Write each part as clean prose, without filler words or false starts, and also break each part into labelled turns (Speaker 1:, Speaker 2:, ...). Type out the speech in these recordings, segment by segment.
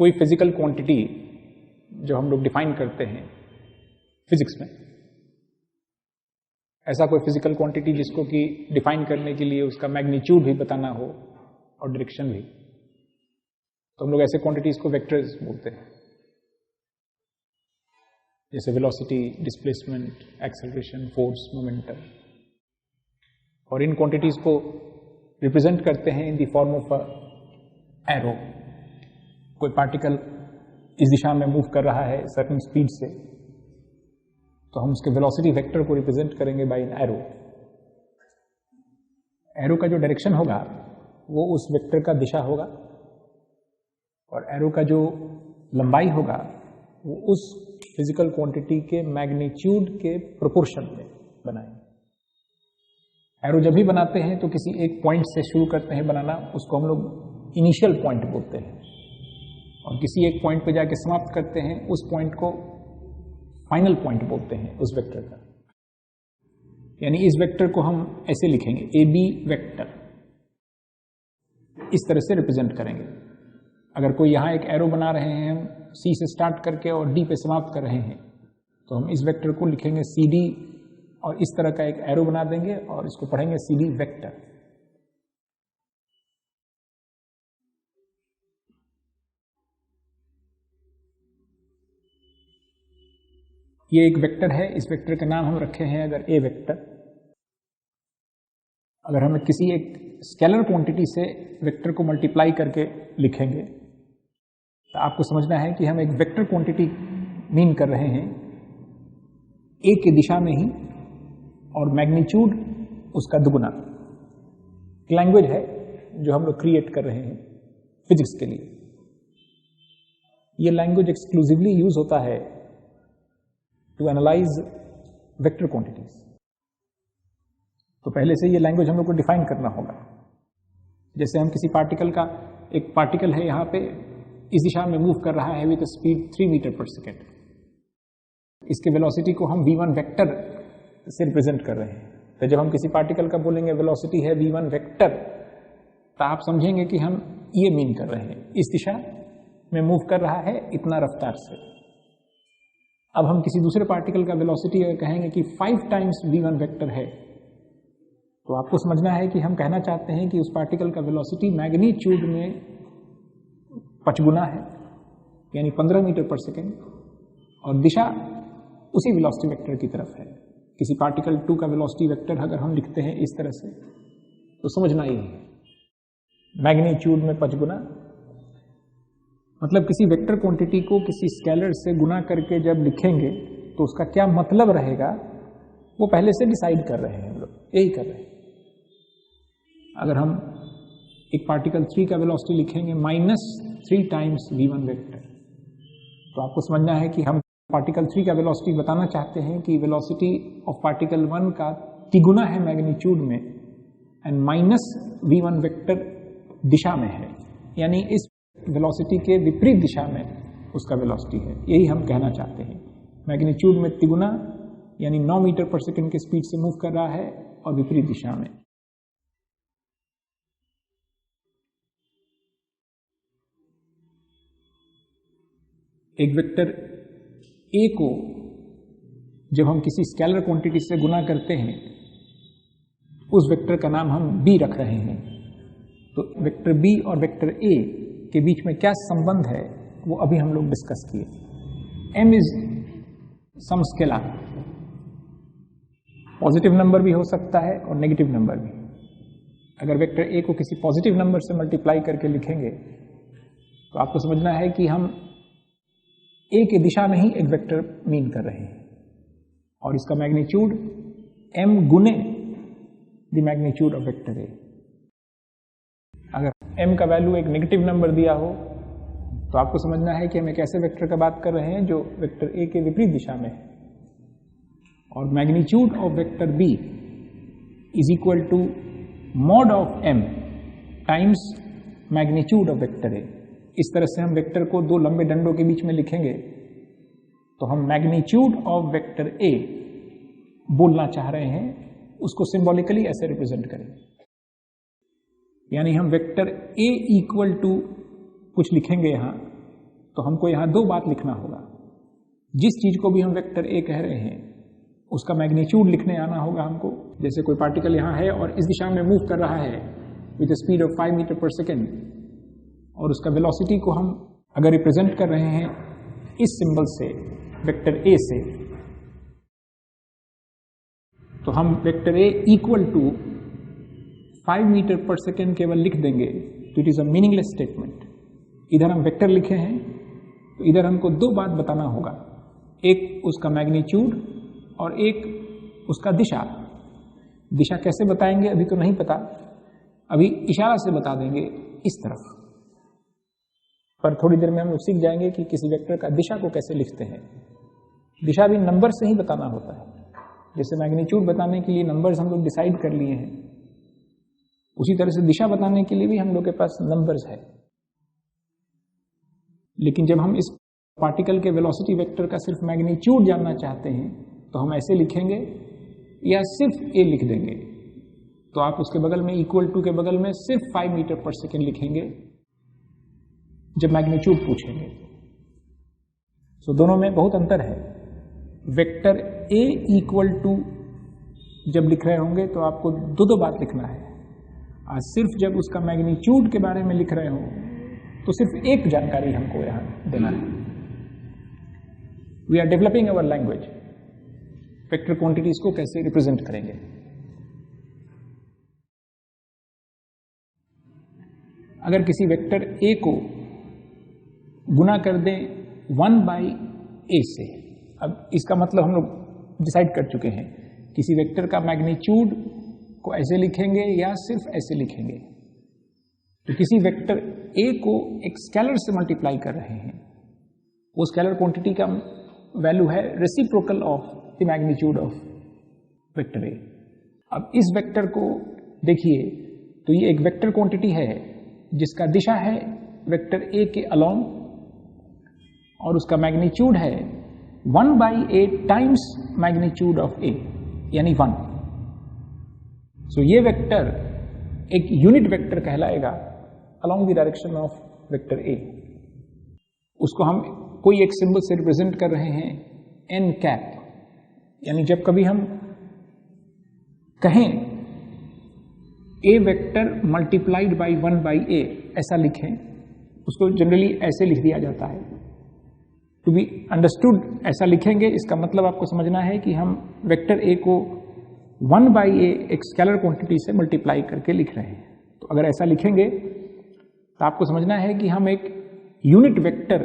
Speaker 1: कोई physical quantity जो हम लोग डिफाइन करते हैं फिजिक्स में, ऐसा कोई फिजिकल क्वांटिटी जिसको कि डिफाइन करने के लिए उसका मैग्नीट्यूड भी बताना हो और डायरेक्शन भी, तो हम लोग ऐसे क्वांटिटीज को वेक्टर्स बोलते हैं, जैसे velocity, displacement, acceleration, force, momentum. और इन क्वांटिटीज को रिप्रेजेंट करते हैं in the form of a arrow. कोई पार्टिकल इस दिशा में मूव कर रहा है सर्टेन स्पीड से, तो हम उसके वेलोसिटी वेक्टर को रिप्रेजेंट करेंगे बाय एन एरो। एरो का जो डायरेक्शन होगा वो उस वेक्टर का दिशा होगा, और एरो का जो लंबाई होगा वो उस फिजिकल क्वांटिटी के मैग्नीट्यूड के प्रोपोर्शन में बनाएंगे। एरो जब भी बनाते हैं तो किसी एक पॉइंट से शुरू करते हैं बनाना, उसको हम लोग इनिशियल पॉइंट बोलते हैं, और किसी एक पॉइंट पे जाके समाप्त करते हैं, उस पॉइंट को फाइनल पॉइंट बोलते हैं उस वेक्टर का। यानी इस वेक्टर को हम ऐसे लिखेंगे, ए बी वेक्टर, इस तरह से रिप्रेजेंट करेंगे। अगर कोई यहां एक एरो बना रहे हैं, हम सी से स्टार्ट करके और डी पे समाप्त कर रहे हैं, तो हम इस वेक्टर को लिखेंगे सी डी, और इस तरह का एक एरो बना देंगे और इसको पढ़ेंगे सी डी वेक्टर। ये एक वेक्टर है, इस वेक्टर का नाम हम रखे हैं अगर ए वेक्टर। अगर हम किसी एक स्केलर क्वांटिटी से वेक्टर को मल्टीप्लाई करके लिखेंगे, तो आपको समझना है कि हम एक वेक्टर क्वांटिटी मीन कर रहे हैं ए की दिशा में ही, और मैग्नीट्यूड उसका दुगुना। लैंग्वेज है जो हम लोग क्रिएट कर रहे हैं फिजिक्स के लिए। ये लैंग्वेज एक्सक्लूसिवली यूज होता है टू एनालाइज वेक्टर क्वांटिटीज। तो पहले से ये लैंग्वेज हम लोग को डिफाइन करना होगा। जैसे हम किसी पार्टिकल का, एक पार्टिकल है यहाँ पे, इस दिशा में मूव कर रहा है विद स्पीड 3 मीटर पर सेकेंड। इसके वेलोसिटी को हम v1 वेक्टर से रिप्रेजेंट कर रहे हैं। तो जब हम किसी पार्टिकल का बोलेंगे वेलोसिटी है v1 वेक्टर, तो आप समझेंगे कि हम ये मीन कर रहे हैं, इस दिशा में मूव कर रहा है इतना रफ्तार से। अब हम किसी दूसरे पार्टिकल का वेलोसिटी अगर कहेंगे कि 5 टाइम्स v1 वेक्टर है, तो आपको समझना है कि हम कहना चाहते हैं कि उस पार्टिकल का वेलोसिटी मैग्नीट्यूड में 5 गुना है, यानी 15 मीटर पर सेकेंड, और दिशा उसी वेलोसिटी वेक्टर की तरफ है। किसी पार्टिकल 2 का वेलोसिटी वेक्टर अगर हम लिखते हैं इस तरह से, तो समझना ये है मैग्नीट्यूड में 5 गुना, मतलब किसी वेक्टर क्वांटिटी को किसी स्केलर से गुना करके जब लिखेंगे तो उसका क्या मतलब रहेगा वो पहले से डिसाइड कर रहे हैं हम लोग, यही कर रहे हैं। अगर हम एक पार्टिकल 3 का वेलोसिटी लिखेंगे -3 टाइम्स v1 वेक्टर, तो आपको समझना है कि हम पार्टिकल 3 का वेलोसिटी बताना चाहते हैं कि वेलोसिटी ऑफ पार्टिकल 1 का तिगुना है मैग्नीट्यूड में, एंड -v1 वेक्टर दिशा में है, यानी इस वेलोसिटी के विपरीत दिशा में उसका वेलोसिटी है। यही हम कहना चाहते हैं, मैग्नीट्यूड में तिगुना, यानी 9 मीटर पर सेकेंड की स्पीड से मूव कर रहा है, और विपरीत दिशा में। एक वेक्टर ए को जब हम किसी स्केलर क्वांटिटी से गुना करते हैं, उस वेक्टर का नाम हम बी रख रहे हैं। तो वेक्टर बी और वेक्टर ए के बीच में क्या संबंध है वो अभी हम लोग डिस्कस किए। M is some scalar, positive number भी हो सकता है और नेगेटिव नंबर भी। अगर वेक्टर ए को किसी पॉजिटिव नंबर से मल्टीप्लाई करके लिखेंगे, तो आपको समझना है कि हम ए की दिशा में ही एक वेक्टर मीन कर रहे हैं, और इसका मैग्नीट्यूड m गुने द मैग्नीट्यूड ऑफ वेक्टर ए। अगर m का वैल्यू एक नेगेटिव नंबर दिया हो, तो आपको समझना है कि हम एक ऐसे वेक्टर का बात कर रहे हैं जो वेक्टर ए के विपरीत दिशा में है, और magnitude of vector B is equal to mod of m times magnitude of vector A. इस तरह से हम वेक्टर को 2 लंबे डंडों के बीच में लिखेंगे, तो हम मैग्नीट्यूड ऑफ वेक्टर ए बोलना चाह रहे हैं, उसको सिंबॉलिकली ऐसे रिप्रेजेंट करेंगे। यानी हम वेक्टर ए इक्वल टू कुछ लिखेंगे यहाँ, तो हमको यहाँ दो बात लिखना होगा। जिस चीज को भी हम वेक्टर ए कह रहे हैं उसका मैग्नीट्यूड लिखने आना होगा हमको। जैसे कोई पार्टिकल यहाँ है और इस दिशा में मूव कर रहा है विद स्पीड ऑफ 5 मीटर पर सेकेंड, और उसका वेलोसिटी को हम अगर रिप्रेजेंट कर रहे हैं इस सिंबल से, वेक्टर ए से, तो हम vector A equal to 5 metre पर सेकेंड केवल लिख देंगे तो it is a meaningless statement. इधर हम वेक्टर लिखे हैं तो इधर हमको दो बात बताना होगा, एक उसका मैग्नीट्यूड और एक उसका दिशा। दिशा कैसे बताएंगे अभी तो नहीं पता, अभी इशारा से बता देंगे इस तरफ, पर थोड़ी देर में हम लोग सीख जाएंगे कि किसी वेक्टर का दिशा को कैसे लिखते हैं। दिशा भी नंबर से ही बताना होता है। जैसे मैग्नीट्यूड बताने के लिए नंबर्स हम लोग डिसाइड कर लिए हैं, उसी तरह से दिशा बताने के लिए भी हम लोग के पास नंबर्स है। लेकिन जब हम इस पार्टिकल के वेलोसिटी वेक्टर का सिर्फ मैग्नीट्यूड जानना चाहते हैं तो हम ऐसे लिखेंगे या सिर्फ ए लिख देंगे। तो आप उसके बगल में इक्वल टू के बगल में सिर्फ 5 मीटर पर सेकेंड लिखेंगे जब मैग्नीट्यूड पूछेंगे। सो दोनों में बहुत अंतर है। वेक्टर ए इक्वल टू जब लिख रहे होंगे तो आपको दो बात लिखना है। आज सिर्फ जब उसका मैग्नीट्यूड के बारे में लिख रहे हो तो सिर्फ एक जानकारी हमको यहां देना है। We are developing our language. Vector quantities को कैसे रिप्रेजेंट करेंगे। अगर किसी वेक्टर ए को गुना कर दें 1 बाई ए से, अब इसका मतलब हम लोग डिसाइड कर चुके हैं, किसी वेक्टर का मैग्नीट्यूड को ऐसे लिखेंगे या सिर्फ ऐसे लिखेंगे। तो किसी वेक्टर ए को एक स्केलर से मल्टीप्लाई कर रहे हैं, वो स्केलर क्वांटिटी का वैल्यू है reciprocal of the magnitude of vector ए। अब इस वेक्टर को देखिए तो ये एक वेक्टर क्वांटिटी है जिसका दिशा है वेक्टर ए के अलोंग, और उसका मैग्नीट्यूड है 1 by A times magnitude of A, यानी 1। सो ये वेक्टर एक यूनिट वेक्टर कहलाएगा along the direction of vector A. उसको हम कोई एक सिंबल से रिप्रेजेंट कर रहे हैं एन कैप, यानी जब कभी हम कहें ए वेक्टर मल्टीप्लाइड बाई 1 बाई ए ऐसा लिखें, उसको जनरली ऐसे लिख दिया जाता है। टू बी अंडरस्टूड ऐसा लिखेंगे, इसका मतलब आपको समझना है कि हम वेक्टर ए को 1 बाई ए एक स्केलर क्वांटिटी से मल्टीप्लाई करके लिख रहे हैं। तो अगर ऐसा लिखेंगे तो आपको समझना है कि हम एक यूनिट वेक्टर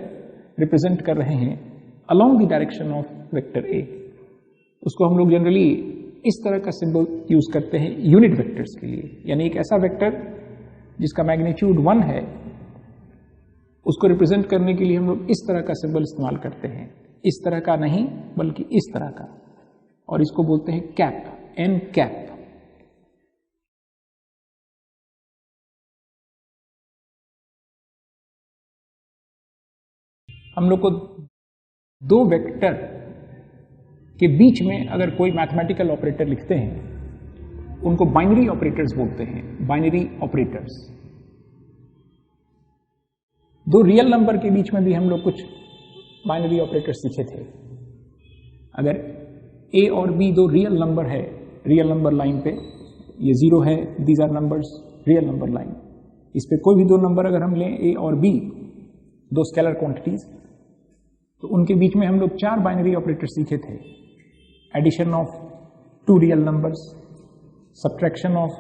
Speaker 1: रिप्रेजेंट कर रहे हैं along the direction of vector A. उसको हम लोग जनरली इस तरह का सिंबल यूज करते हैं यूनिट वेक्टर्स के लिए, यानी एक ऐसा वेक्टर जिसका मैग्नीट्यूड 1 है, उसको रिप्रेजेंट करने के लिए हम लोग इस तरह का सिंबल इस्तेमाल करते हैं। इस तरह का नहीं बल्कि इस तरह का, और इसको बोलते हैं कैप, एन कैप। हम लोग को दो वेक्टर के बीच में अगर कोई मैथमेटिकल ऑपरेटर लिखते हैं उनको बाइनरी ऑपरेटर्स बोलते हैं, बाइनरी ऑपरेटर्स। दो रियल नंबर के बीच में भी हम लोग कुछ बाइनरी ऑपरेटर्स सीखे थे। अगर ए और बी दो रियल नंबर है, रियल नंबर लाइन पे ये 0 है, these are numbers real number line. इस पे कोई भी दो नंबर अगर हम लें ए और बी, दो स्केलर क्वांटिटीज, तो उनके बीच में हम लोग 4 बाइनरी ऑपरेटर सीखे थे। Addition of 2 real numbers, subtraction of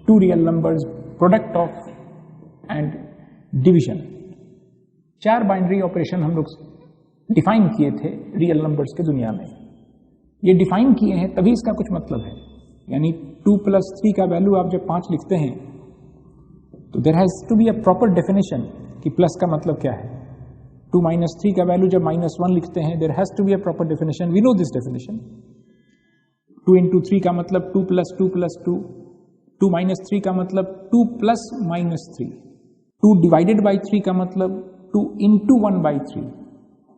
Speaker 1: 2 real numbers, product of and division. 4 binary operation हम लोग डिफाइन किए थे रियल नंबर्स के दुनिया में। ये डिफाइन किए हैं तभी इसका कुछ मतलब है, यानी 2 + 3 का वैल्यू आप जब 5 लिखते हैं तो there has to be a proper definition कि प्लस का मतलब क्या है। 2 - 3 का वैल्यू जब -1 लिखते हैं, there has to be a proper definition, we know this definition. 2 × 3 का मतलब 2 + 2 + 2, 2 - 3 का मतलब 2 + -3, 2 डिवाइडेड बाई 3 का मतलब 2 × 1/3,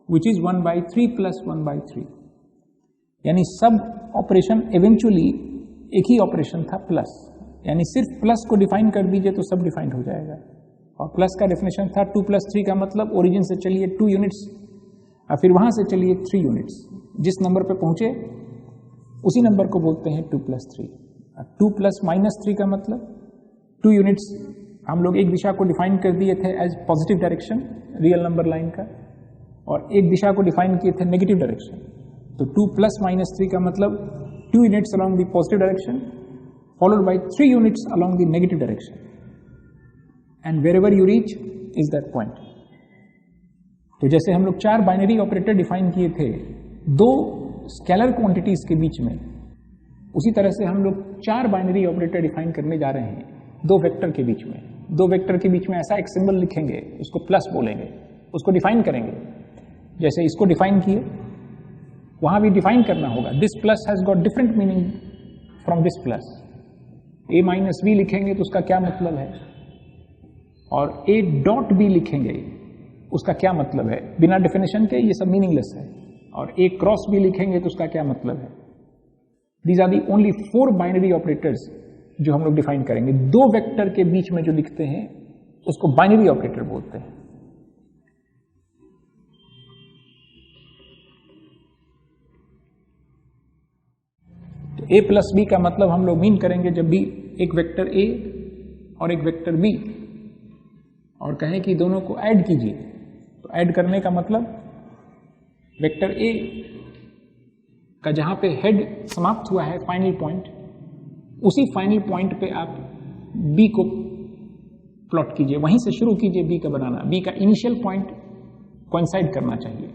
Speaker 1: विच इज 1/3 + 1/3। यानी सब ऑपरेशन इवेंचुअली एक ही ऑपरेशन था, प्लस। यानी सिर्फ प्लस को डिफाइन कर दीजिए तो सब डिफाइंड हो जाएगा, और प्लस का डेफिनेशन था 2 + 3 का मतलब ओरिजिन से चलिए 2 यूनिट्स और फिर वहां से चलिए 3 यूनिट्स, जिस नंबर पे पहुंचे उसी नंबर को बोलते हैं 2 + 3। 2 + -3 का मतलब 2 यूनिट्स हम लोग एक दिशा को डिफाइन कर दिए थे as positive direction real number line का, और एक दिशा को डिफाइन किए थे नेगेटिव डायरेक्शन। तो 2 + -3 का मतलब 2 units along the positive direction followed by 3 units along the negative direction, and wherever you reach is that point. तो जैसे हम लोग 4 बाइनरी ऑपरेटर डिफाइन किए थे 2 स्केलर क्वांटिटीज के बीच में, उसी तरह से हम लोग 4 बाइनरी ऑपरेटर डिफाइन करने जा रहे हैं 2 वेक्टर के बीच में। 2 वेक्टर के बीच में ऐसा एक सिंबल लिखेंगे, उसको प्लस बोलेंगे, उसको डिफाइन करेंगे। जैसे इसको डिफाइन किए, वहां भी डिफाइन करना होगा। This plus has got different meaning from this plus. a-b लिखेंगे तो उसका क्या मतलब है, और a.b लिखेंगे उसका क्या मतलब है। बिना डेफिनेशन के ये सब मीनिंगलेस है। और a×b लिखेंगे तो उसका क्या मतलब है। These are the only 4 binary operators जो हम लोग डिफाइन करेंगे। 2 वेक्टर के बीच में जो लिखते हैं उसको बाइनरी ऑपरेटर बोलते हैं। तो a + b का मतलब हम लोग मीन करेंगे जब भी एक वेक्टर a और एक वेक्टर b और कहें कि दोनों को ऐड कीजिए, तो ऐड करने का मतलब वेक्टर a का जहां पे हेड समाप्त हुआ है फाइनल पॉइंट, उसी फाइनल पॉइंट पे आप b को प्लॉट कीजिए, वहीं से शुरू कीजिए b का बनाना। b का इनिशियल पॉइंट कोइंसाइड करना चाहिए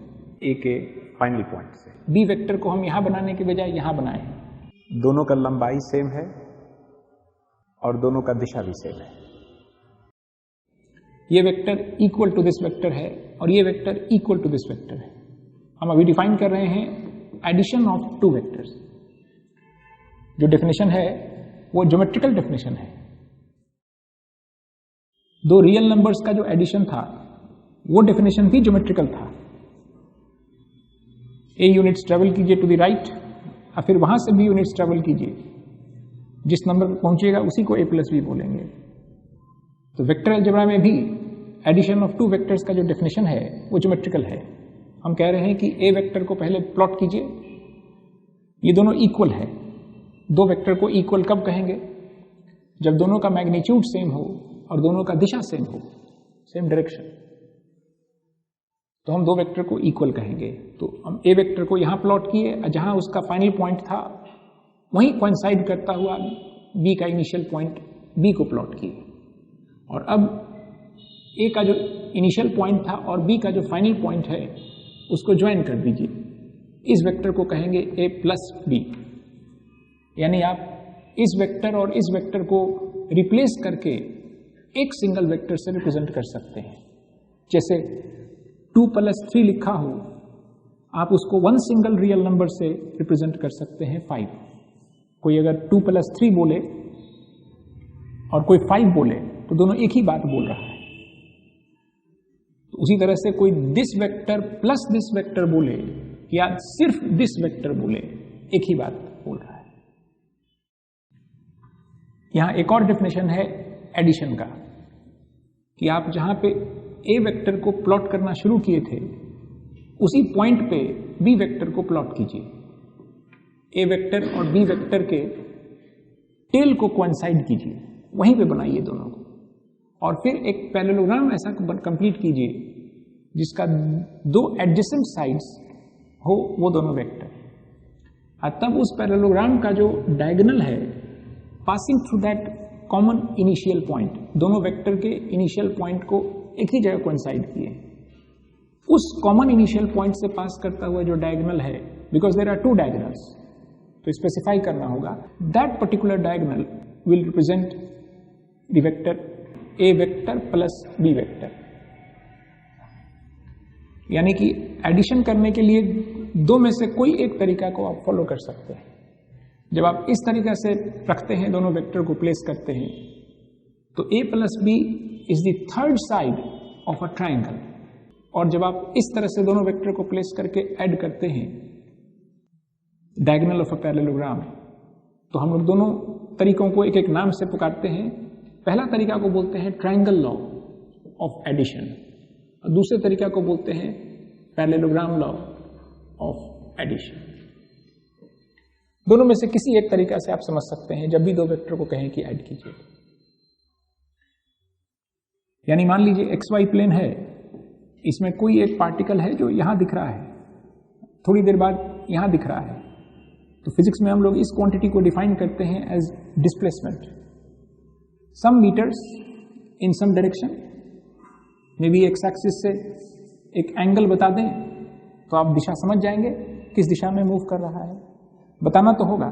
Speaker 1: a के फाइनल पॉइंट से। b वेक्टर को हम यहां बनाने के बजाय यहां बनाए हैं। दोनों का लंबाई सेम है और दोनों का दिशा भी सेम है। ये vector equal to this vector है और ये vector equal to this vector है। हम अभी डिफाइन कर रहे हैं एडिशन ऑफ 2 वेक्टर्स। जो डेफिनेशन है वो ज्योमेट्रिकल डेफिनेशन है। 2 रियल नंबर्स का जो एडिशन था वो डेफिनेशन भी ज्योमेट्रिकल था। a यूनिट्स ट्रेवल कीजिए टू द राइट और फिर वहां से b यूनिट्स ट्रेवल कीजिए, जिस नंबर पर पहुंचेगा उसी को a + b बोलेंगे। तो वेक्टर अलजेब्रा में भी एडिशन ऑफ 2 वेक्टर्स का जो डेफिनेशन है वो ज्योमेट्रिकल है। हम कह रहे हैं कि a वेक्टर को पहले प्लॉट कीजिए, ये दोनों इक्वल है। 2 वेक्टर को इक्वल कब कहेंगे? जब दोनों का मैग्नीट्यूड सेम हो और दोनों का दिशा सेम हो, सेम डायरेक्शन, तो हम 2 वेक्टर को इक्वल कहेंगे। तो हम a वेक्टर को यहां प्लॉट किए, जहां उसका फाइनल पॉइंट था वहीं कोइंसाइड करता हुआ b का इनिशियल पॉइंट b को प्लॉट किए। और अब a का जो इनिशियल पॉइंट था और b का जो फाइनल पॉइंट है उसको ज्वाइन कर दीजिए। इस वेक्टर को कहेंगे a + b। यानी आप इस वेक्टर और इस वेक्टर को रिप्लेस करके एक सिंगल वेक्टर से रिप्रेजेंट कर सकते हैं। जैसे 2 + 3 लिखा हो, आप उसको 1 सिंगल रियल नंबर से रिप्रेजेंट कर सकते हैं 5। कोई अगर 2 + 3 बोले और कोई 5 बोले तो दोनों एक ही बात बोल रहा है। तो उसी तरह से कोई दिस वेक्टर + दिस वेक्टर बोले या सिर्फ दिस वेक्टर बोले, एक ही बात बोल रहा है। यहां एक और डेफिनेशन है एडिशन का, कि आप जहां पे a वेक्टर को प्लॉट करना शुरू किए थे उसी पॉइंट पे b वेक्टर को प्लॉट कीजिए। a वेक्टर और b वेक्टर के टेल को कोइंसाइड कीजिए, वहीं पे बनाइए दोनों को, और फिर एक पैरेललोग्राम ऐसा कंप्लीट कीजिए जिसका 2 एडजेसेंट साइड्स हो वो दोनों वेक्टर। तब उस पैरेललोग्राम का जो डायगोनल है passing through that common initial point, दोनों वेक्टर के इनिशियल पॉइंट को एक ही जगह कोइंसाइड किए, उस कॉमन इनिशियल पॉइंट से पास करता हुआ जो डायगोनल है, बिकॉज देयर आर 2 डायगोनल्स, तो स्पेसिफाई करना होगा that particular diagonal will represent the vector a vector + b vector. यानी कि एडिशन करने के लिए 2 में से कोई एक तरीका को आप फॉलो कर सकते हैं। जब आप इस तरीके से रखते हैं, दोनों वेक्टर को प्लेस करते हैं, तो a + b is the 3rd side of a triangle. और जब आप इस तरह से दोनों वेक्टर को प्लेस करके ऐड करते हैं डायगोनल ऑफ अ पैरेललोग्राम, तो हम लोग दोनों तरीकों को एक एक नाम से पुकारते हैं। पहला तरीका को बोलते हैं ट्राइंगल लॉ, ऑफ एडिशन, और दूसरे तरीका को बोलते हैं पैरेललोग्राम लॉ ऑफ एडिशन। दोनों में से किसी एक तरीका से आप समझ सकते हैं जब भी दो वेक्टर को कहें कि ऐड कीजिए। यानी मान लीजिए एक्स वाई प्लेन है, इसमें कोई एक पार्टिकल है जो यहां दिख रहा है, थोड़ी देर बाद यहां दिख रहा है, तो फिजिक्स में हम लोग इस क्वांटिटी को डिफाइन करते हैं as displacement. Some metres in some direction, may be X axis से एक एंगल बता दें तो आप दिशा समझ जाएंगे किस दिशा में मूव कर रहा है। बताना तो होगा,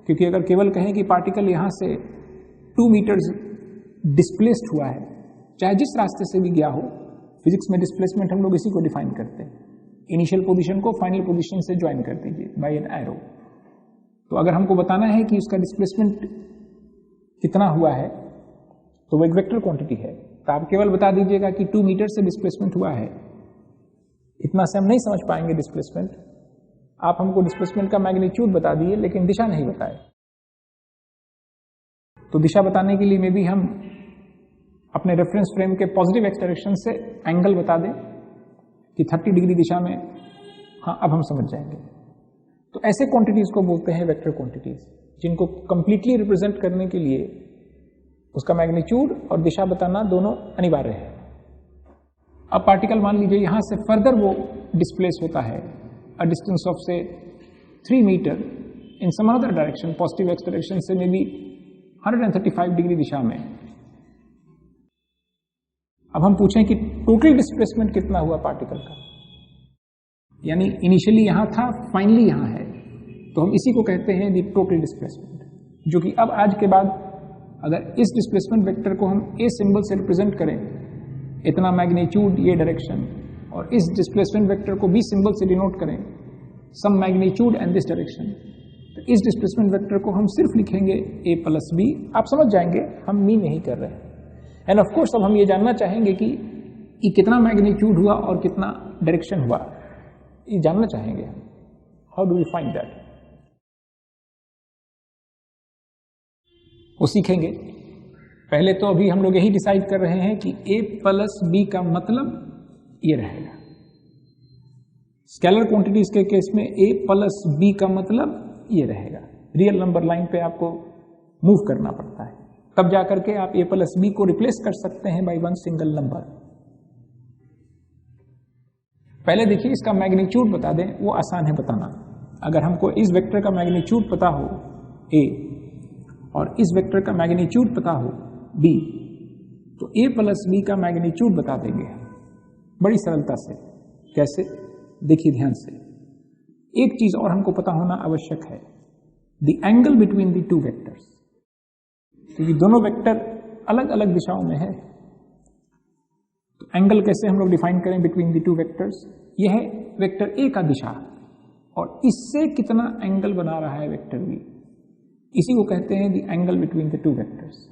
Speaker 1: क्योंकि अगर केवल कहें कि पार्टिकल यहां से 2 मीटर्स डिस्प्लेस्ड हुआ है, चाहे जिस रास्ते से भी गया हो, फिजिक्स में डिस्प्लेसमेंट हम लोग इसी को डिफाइन करते हैं, इनिशियल पोजीशन को फाइनल पोजीशन से ज्वाइन कर दीजिए बाय एन एरो। तो अगर हमको बताना है कि उसका डिस्प्लेसमेंट कितना हुआ है, तो वो एक वेक्टर क्वांटिटी है, तो आप केवल बता दीजिएगा कि 2 मीटर से डिस्प्लेसमेंट हुआ है। इतना से हम नहीं समझ पाएंगे डिस्प्लेसमेंट। आप हमको डिस्प्लेसमेंट का मैग्नीट्यूड बता दिए लेकिन दिशा नहीं बताए। तो दिशा बताने के लिए में भी हम अपने रेफरेंस फ्रेम के पॉजिटिव एक्स डायरेक्शन से एंगल बता दें कि 30 डिग्री दिशा में, हाँ अब हम समझ जाएंगे। तो ऐसे क्वांटिटीज को बोलते हैं वेक्टर क्वांटिटीज, जिनको कंप्लीटली रिप्रेजेंट करने के लिए उसका मैग्नीट्यूड और दिशा बताना दोनों अनिवार्य है। अब पार्टिकल मान लीजिए यहां से फर्दर वो डिस्प्लेस होता है अ डिस्टेंस ऑफ से 3 meter in some other direction, positive X direction से मे बी 135 डिग्री दिशा में। अब हम पूछें कि टोटल डिस्प्लेसमेंट कितना हुआ पार्टिकल का, यानी इनिशियली यहां था, फाइनली यहां है, तो हम इसी को कहते हैं द टोटल डिस्प्लेसमेंट, जो कि अब आज के बाद अगर इस डिस्प्लेसमेंट वेक्टर को हम ए सिंबल से रिप्रेजेंट करें, इतना मैग्नीट्यूड ये डायरेक्शन, और इस डिस्प्लेसमेंट वेक्टर को बी सिंबल से डिनोट करें, सम मैग्नीट्यूड एंड दिस डायरेक्शन, तो इस डिस्प्लेसमेंट वेक्टर को हम सिर्फ लिखेंगे ए प्लस बी। आप समझ जाएंगे हम मीन नहीं कर रहे हैं। एंड ऑफ कोर्स अब हम ये जानना चाहेंगे कि कितना मैग्नीट्यूड हुआ और कितना डायरेक्शन हुआ, ये जानना चाहेंगे। How do we find that, वो सीखेंगे। पहले तो अभी हम लोग यही डिसाइड कर रहे हैं कि a प्लस बी का मतलब ये रहेगा। स्केलर क्वांटिटीज के केस में a प्लस बी का मतलब ये रहेगा। रियल नंबर लाइन पे आपको मूव करना पड़ता है, तब जाकर के आप a प्लस बी को रिप्लेस कर सकते हैं बाय वन सिंगल नंबर। पहले देखिए इसका मैग्नीट्यूड बता दें, वो आसान है बताना। अगर हमको इस वेक्टर का मैग्नीट्यूड पता हो a और इस वेक्टर का मैग्नीट्यूड पता हो b, तो a प्लस बी का मैग्नीट्यूड बता देंगे बड़ी सरलता से। कैसे, देखिए ध्यान से। एक चीज और हमको पता होना आवश्यक है, the angle between the two vectors, क्योंकि दोनों वेक्टर अलग अलग दिशाओं में है। तो एंगल कैसे हम लोग डिफाइन करें बिटवीन द टू वेक्टर्स, यह है वेक्टर ए का दिशा और इससे कितना एंगल बना रहा है वेक्टर बी, इसी को कहते हैं the angle between the two vectors.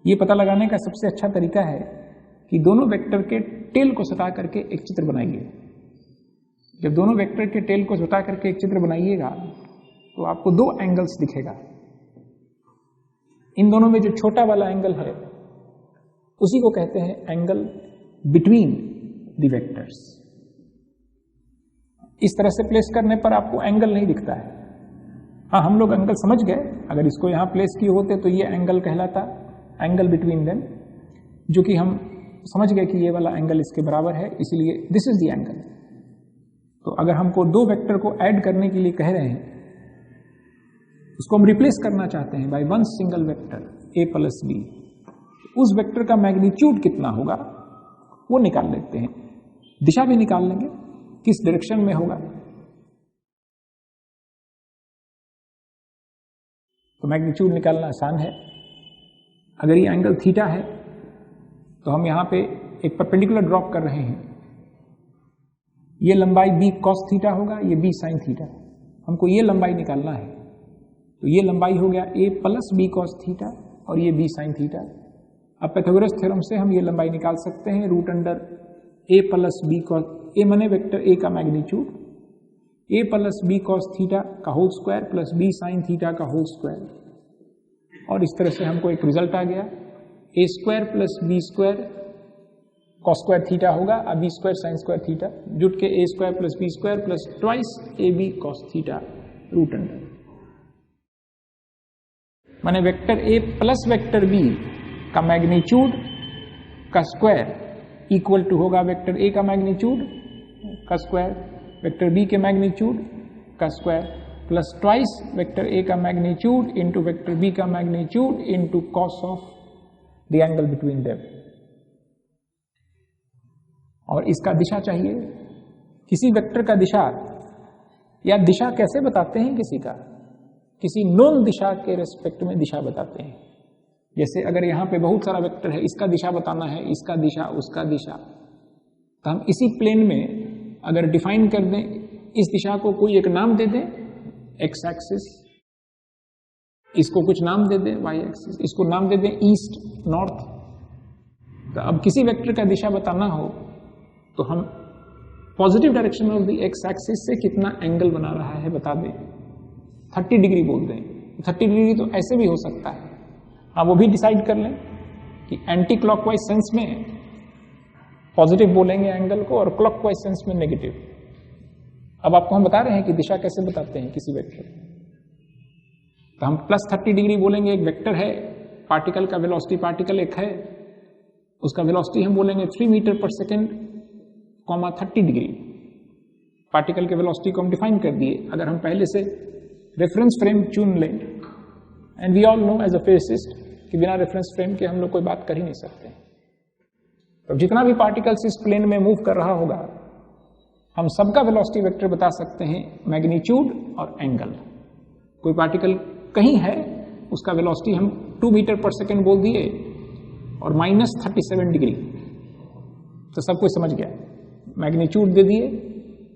Speaker 1: ये पता लगाने का सबसे अच्छा तरीका है कि दोनों वेक्टर के टेल को सटा करके एक चित्र बनाइए। जब दोनों वेक्टर के टेल को सटा करके एक चित्र बनाइएगा तो आपको 2 एंगल्स दिखेगा। इन दोनों में जो छोटा वाला एंगल है उसी को कहते हैं एंगल बिटवीन द वेक्टर्स। इस तरह से प्लेस करने पर आपको एंगल नहीं दिखता है। हाँ, हम लोग एंगल समझ गए, अगर इसको यहां प्लेस किए होते तो ये एंगल कहलाता एंगल बिटवीन देम, जो कि हम समझ गए कि ये वाला एंगल इसके बराबर है, इसलिए दिस इज द एंगल। तो अगर हमको 2 वेक्टर को ऐड करने के लिए कह रहे हैं, उसको हम रिप्लेस करना चाहते हैं by one single vector a plus B, उस वेक्टर का मैग्नीट्यूड कितना होगा वो निकाल लेते हैं। दिशा भी निकाल लेंगे, किस डायरेक्शन में होगा। तो मैग्नीट्यूड निकालना आसान है। अगर ये एंगल थीटा है तो हम यहां पे एक परपेंडिकुलर ड्रॉप कर रहे हैं, ये लंबाई b cos थीटा होगा, ये b sin थीटा। हमको ये लंबाई निकालना है, तो ये लंबाई हो गया a plus b cos theta और ये b sin थीटा। अब पाइथागोरस थ्योरम से हम ये लंबाई निकाल सकते हैं, root under a plus b cos, a माने वेक्टर a का magnitude, a plus b cos theta का whole square plus b sin theta का होल स्क्वायर। और इस तरह से हमको एक रिजल्ट आ गया, a square plus b square cos square theta होगा, अब B square sine square theta जुट के A square plus B square plus twice A B cos theta root under, माने vector A plus vector B का magnitude का square equal to होगा vector A का magnitude का स्क्वायर वेक्टर बी के magnitude का square plus twice vector A का magnitude into vector B का magnitude into cos of the angle between them. और इसका दिशा चाहिए, किसी वेक्टर का दिशा या दिशा कैसे बताते हैं किसी का, किसी नोन दिशा के रेस्पेक्ट में दिशा बताते हैं। जैसे अगर यहां पे बहुत सारा वेक्टर है, इसका दिशा बताना है, इसका दिशा उसका दिशा, तो हम इसी प्लेन में अगर डिफाइन कर दें, इस दिशा को कोई एक नाम दे दें, एक्स एक्सिस, इसको कुछ नाम दे दें वाई एक्सिस, इसको नाम दे दें ईस्ट नॉर्थ। तो अब किसी वेक्टर का दिशा बताना हो तो हम positive direction of the x axis से कितना एंगल बना रहा है बता दें, 30 डिग्री बोल दें। 30 डिग्री तो ऐसे भी हो सकता है, आप वो भी डिसाइड कर लें कि एंटी क्लॉकवाइज सेंस में पॉजिटिव बोलेंगे एंगल को और क्लॉकवाइज सेंस में नेगेटिव। अब आपको हम बता रहे हैं कि दिशा कैसे बताते हैं किसी वेक्टर, तो हम प्लस 30 डिग्री बोलेंगे। एक वेक्टर है, पार्टिकल का वेलोसिटी, पार्टिकल एक है, उसका वेलोसिटी हम बोलेंगे 3 मीटर पर सेकेंड, 30 डिग्री। पार्टिकल के वेलोसिटी को हम डिफाइन कर दिए। अगर हम पहले से रेफरेंस फ्रेम चुन लें, and we all know as a physicist कि बिना रेफरेंस फ्रेम के हम लोग कोई बात कर ही नहीं सकते। तो जितना भी पार्टिकल्स इस प्लेन में मूव कर रहा होगा, हम सबका वेलोसिटी वेक्टर बता सकते हैं, मैग्नीट्यूड और एंगल। कोई पार्टिकल कहीं है, उसका वेलोसिटी हम 2 मीटर पर सेकेंड बोल दिए और -37 डिग्री, तो सब कुछ समझ गया। मैग्नीट्यूड दे दिए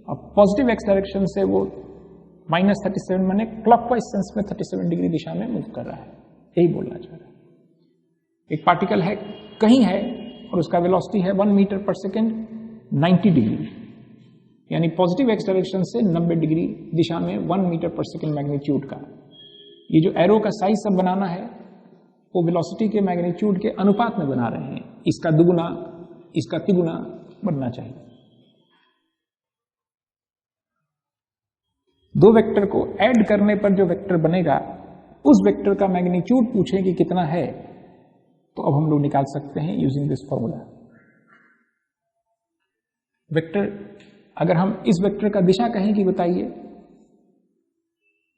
Speaker 1: और पॉजिटिव एक्स डायरेक्शन से वो -37 माने क्लॉकवाइज सेंस में 37 डिग्री दिशा में मूव कर रहा है, यही बोलना चाह रहा है। एक पार्टिकल है, कहीं है और उसका वेलोसिटी है 1 मीटर पर सेकेंड 90 डिग्री, यानी पॉजिटिव एक्स डायरेक्शन से 90 डिग्री दिशा में 1 मीटर पर सेकेंड मैग्नीट्यूड का। ये जो एरो का साइज सब बनाना है वो वेलोसिटी के मैग्नीट्यूड के अनुपात में बना रहे हैं, इसका दुगुना इसका तिगुना बनना चाहिए। दो वेक्टर को ऐड करने पर जो वेक्टर बनेगा, उस वेक्टर का मैग्नीट्यूड पूछें कि कितना है, तो अब हम लोग निकाल सकते हैं यूजिंग दिस फॉर्मूला। वेक्टर, अगर हम इस वेक्टर का दिशा कहें कि बताइए,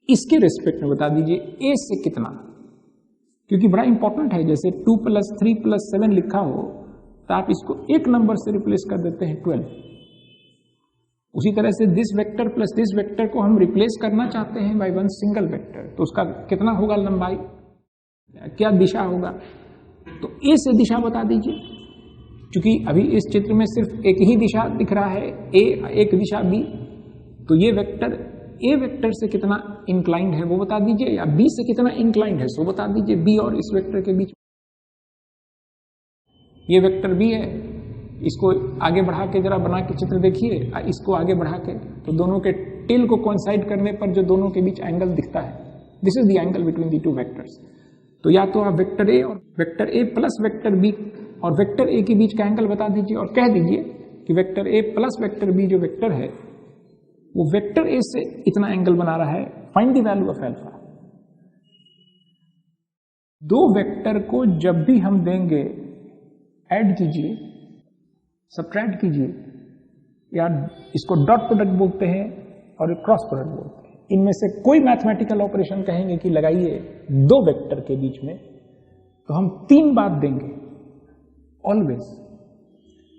Speaker 1: इसके रेस्पेक्ट में बता दीजिए ए से कितना, क्योंकि बड़ा इंपॉर्टेंट है। जैसे 2 + 3 + 7 लिखा हो तो आप इसको एक नंबर से रिप्लेस कर देते हैं 12। उसी तरह से this vector plus this vector को हम रिप्लेस करना चाहते हैं बाय वन सिंगल वेक्टर, तो उसका कितना होगा लंबाई, क्या दिशा होगा, तो ए से दिशा बता दीजिए। क्योंकि अभी इस चित्र में सिर्फ एक ही दिशा दिख रहा है, ए, एक दिशा बी, तो ये वेक्टर ए वेक्टर से कितना इंक्लाइंड है वो बता दीजिए, या बी से कितना इंक्लाइंड है सो बता दीजिए, बी और इस वेक्टर के बीच। ये वेक्टर बी है, इसको आगे बढ़ा के जरा बना के चित्र देखिए, इसको आगे बढ़ा के, तो दोनों के टेल को कोइंसाइड करने पर जो दोनों के बीच एंगल दिखता है, this is the angle between the two vectors. तो या तो आप वेक्टर ए और vector A plus vector B और वेक्टर ए के बीच का एंगल बता दीजिए और कह दीजिए कि vector A plus vector B जो वेक्टर है वो वेक्टर ए से इतना एंगल बना रहा है, find the value of alpha. दो वेक्टर को जब भी हम देंगे, ऐड कीजिए, सबट्रैक्ट कीजिए, या इसको डॉट प्रोडक्ट बोलते हैं और क्रॉस प्रोडक्ट बोलते हैं, इनमें से कोई मैथमेटिकल ऑपरेशन कहेंगे कि लगाइए दो वेक्टर के बीच में, तो हम 3 बात देंगे ऑलवेज।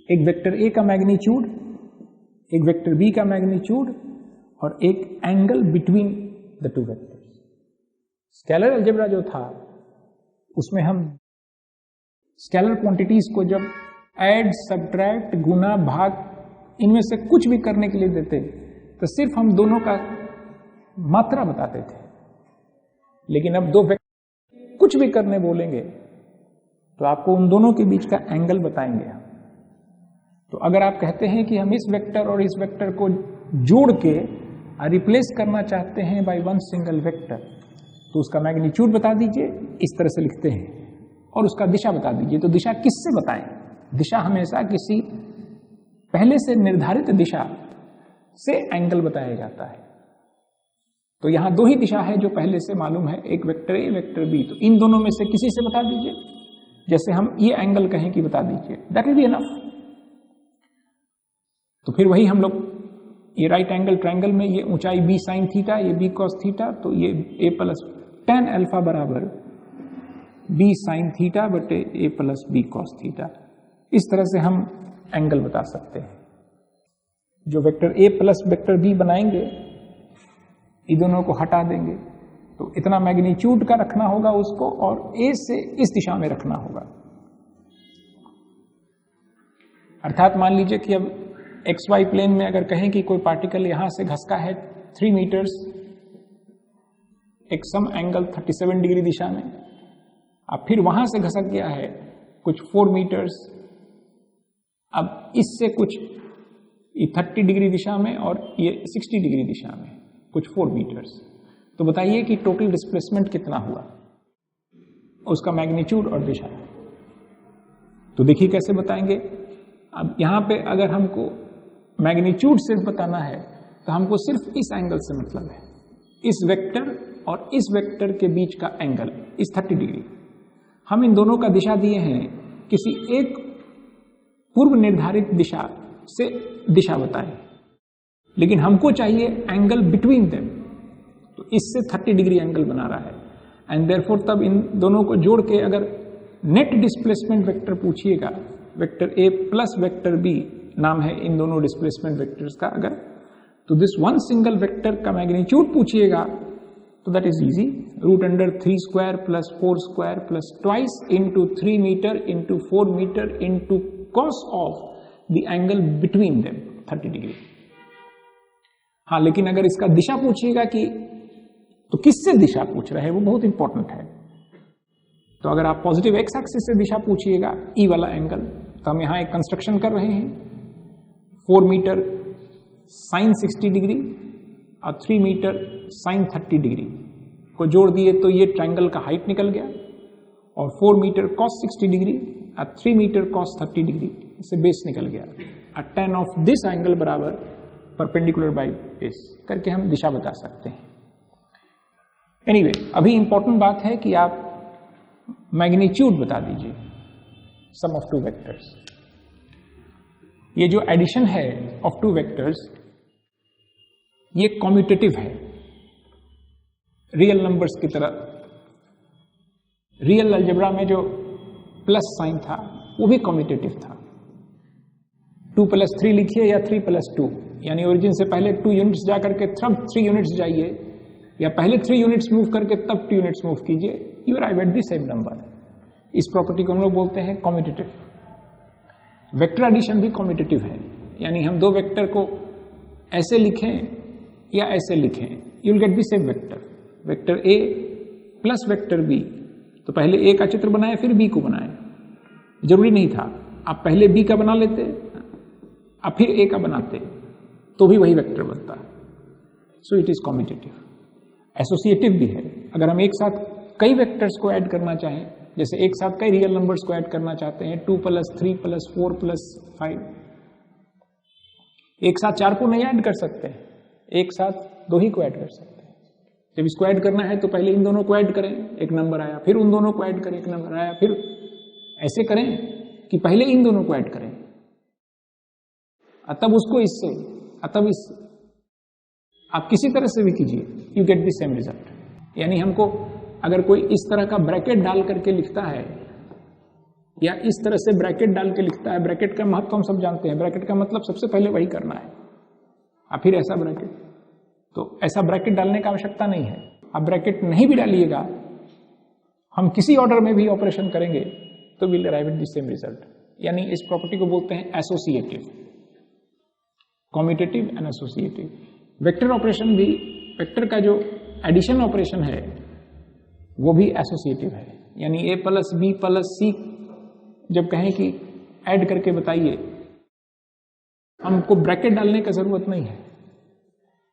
Speaker 1: एक वेक्टर ए का मैग्नीट्यूड, एक वेक्टर बी का मैग्नीट्यूड और एक angle between the two vectors. Scalar algebra जो था उसमें हम स्केलर क्वांटिटीज को जब ऐड, सबट्रैक्ट, गुना, भाग, इनमें से कुछ भी करने के लिए देते तो सिर्फ हम दोनों का मात्रा बताते थे। लेकिन अब दो वेक्टर कुछ भी करने बोलेंगे तो आपको उन दोनों के बीच का एंगल बताएंगे हम। तो अगर आप कहते हैं कि हम इस वेक्टर और इस वेक्टर को जोड़ के रिप्लेस करना चाहते हैं बाय वन सिंगल वेक्टर, तो उसका मैग्नीट्यूड बता दीजिए, इस तरह से लिखते हैं, और उसका दिशा बता दीजिए। तो दिशा किससे बताएं? दिशा हमेशा किसी पहले से निर्धारित दिशा से एंगल बताया जाता है। तो यहां दो ही दिशा है जो पहले से मालूम है, एक वेक्टर ए वेक्टर बी। तो इन दोनों में से किसी से बता दीजिए, जैसे हम ये एंगल कहें कि बता दीजिए, दैट विल बी एनफ। तो फिर वही हम लोग ये राइट एंगल ट्रायंगल में ये ऊंचाई बी साइन थीटा, ये बी कॉस थीटा, तो ये ए प्लस टेन अल्फा बराबर बी साइन थीटा बटे A plus B cos theta. इस तरह से हम एंगल बता सकते हैं। जो vector A plus vector B बनाएंगे, इन दोनों को हटा देंगे, तो इतना मैग्नीट्यूड का रखना होगा उसको, और ए से इस दिशा में रखना होगा। अर्थात मान लीजिए कि अब एक्स वाई प्लेन में अगर कहें कि कोई पार्टिकल यहां से घसका है 3 मीटर्स एक सम एंगल 37 डिग्री दिशा में, अब फिर वहां से घसक गया है कुछ 4 मीटर्स, अब इससे कुछ 30 डिग्री दिशा में और ये 60 डिग्री दिशा में कुछ 4 मीटर्स। तो बताइए कि टोटल डिस्प्लेसमेंट कितना हुआ, उसका मैग्नीट्यूड और दिशा। तो देखिए कैसे बताएंगे। अब यहां पे अगर हमको मैग्नीट्यूड से बताना है तो हमको सिर्फ इस एंगल से मतलब है, इस वेक्टर और इस वेक्टर के बीच का एंगल, इस 30 डिग्री। हम इन दोनों का दिशा दिए हैं, किसी एक पूर्व निर्धारित दिशा से दिशा बताएं, लेकिन हमको चाहिए एंगल बिटवीन देम। तो इससे 30 डिग्री एंगल बना रहा है, एंड देयरफॉर तब इन दोनों को जोड़ के अगर नेट डिस्प्लेसमेंट वेक्टर पूछिएगा, vector A plus vector B नाम है इन दोनों डिस्प्लेसमेंट वेक्टर्स का, अगर तो दिस वन सिंगल वेक्टर का मैग्नीट्यूड पूछिएगा तो that is easy, √3 square plus 4 square plus twice into 3 metre into 4 metre into cos of the angle between them 30 degree. हाँ, लेकिन अगर इसका दिशा पूछिएगा कि तो किससे दिशा पूछ रहे हैं, वो बहुत इंपॉर्टेंट है। तो अगर आप पॉजिटिव एक्स एक्सिस से दिशा पूछिएगा ई वाला एंगल, तो हम यहां एक कंस्ट्रक्शन कर रहे हैं, 4 मीटर साइन 60 डिग्री और 3 मीटर साइन 30 डिग्री को जोड़ दिए तो ये ट्रायंगल का हाइट निकल गया, और 4 मीटर कॉस 60 डिग्री और 3 मीटर कॉस 30 डिग्री से बेस निकल गया। tan ऑफ दिस एंगल बराबर परपेंडिकुलर बाई बेस करके हम दिशा बता सकते हैं। एनीवे, अभी इंपॉर्टेंट बात है कि आप मैग्नीट्यूड बता दीजिए सम ऑफ 2 वेक्टर्स। ये जो एडिशन है ऑफ 2 वेक्टर्स ये कॉम्यूटेटिव है, रियल नंबर्स की तरह। रियल अलजेब्रा में जो प्लस साइन था वो भी कॉम्यूटेटिव था। 2 + 3 लिखिए या 3 + 2, यानी ओरिजिन से पहले 2 यूनिट्स जाकर के तब 3 यूनिट्स जाइए, या पहले 3 यूनिट्स मूव करके तब 2 यूनिट्स मूव कीजिए, you arrive at the same number. इस प्रॉपर्टी को हम लोग बोलते हैं कॉम्यूटेटिव। वेक्टर एडिशन भी कॉम्यूटेटिव है, यानी हम 2 वेक्टर को ऐसे लिखें या ऐसे लिखें, you will get the same vector. Vector A plus vector B, तो पहले ए का चित्र बनाए फिर बी को बनाए, जरूरी नहीं था। आप पहले बी का बना लेते, आप फिर ए का बनाते, तो भी वही वेक्टर बनता। सो इट इज कॉम्यूटेटिव। एसोसिएटिव भी है, अगर हम एक साथ कई वेक्टर्स को ऐड करना चाहें, जैसे एक साथ कई रियल नंबर्स को ऐड करना चाहते हैं, 2 + 3 + 4 + 5, एक साथ 4 को नहीं ऐड कर सकते, एक साथ 2 ही को ऐड कर सकते हैं। जब इसको ऐड करना है तो पहले इन दोनों को ऐड करें, एक नंबर आया, फिर उन दोनों को ऐड करें, एक नंबर आया, फिर ऐसे करें कि पहले इन दोनों को ऐड करें, तब उसको इससे, तब इससे। आप किसी तरह से भी कीजिए, you get the same result. यानी हमको अगर कोई इस तरह का ब्रैकेट डाल करके लिखता है या इस तरह से ब्रैकेट डाल के लिखता है, ब्रैकेट का महत्व हम सब जानते हैं, ब्रैकेट का मतलब सबसे पहले वही करना है, और फिर ऐसा ब्रैकेट। तो ऐसा ब्रैकेट डालने का आवश्यकता नहीं है। आप ब्रैकेट नहीं भी डालिएगा, हम किसी ऑर्डर में भी ऑपरेशन करेंगे तो will arrive at the same result. यानी इस प्रॉपर्टी को बोलते हैं associative, commutative and associative. Vector operation भी, वेक्टर का जो एडिशन ऑपरेशन है वो भी एसोसिएटिव है। यानी a + b + c जब कहें कि ऐड करके बताइए, हमको ब्रैकेट डालने की जरूरत नहीं है।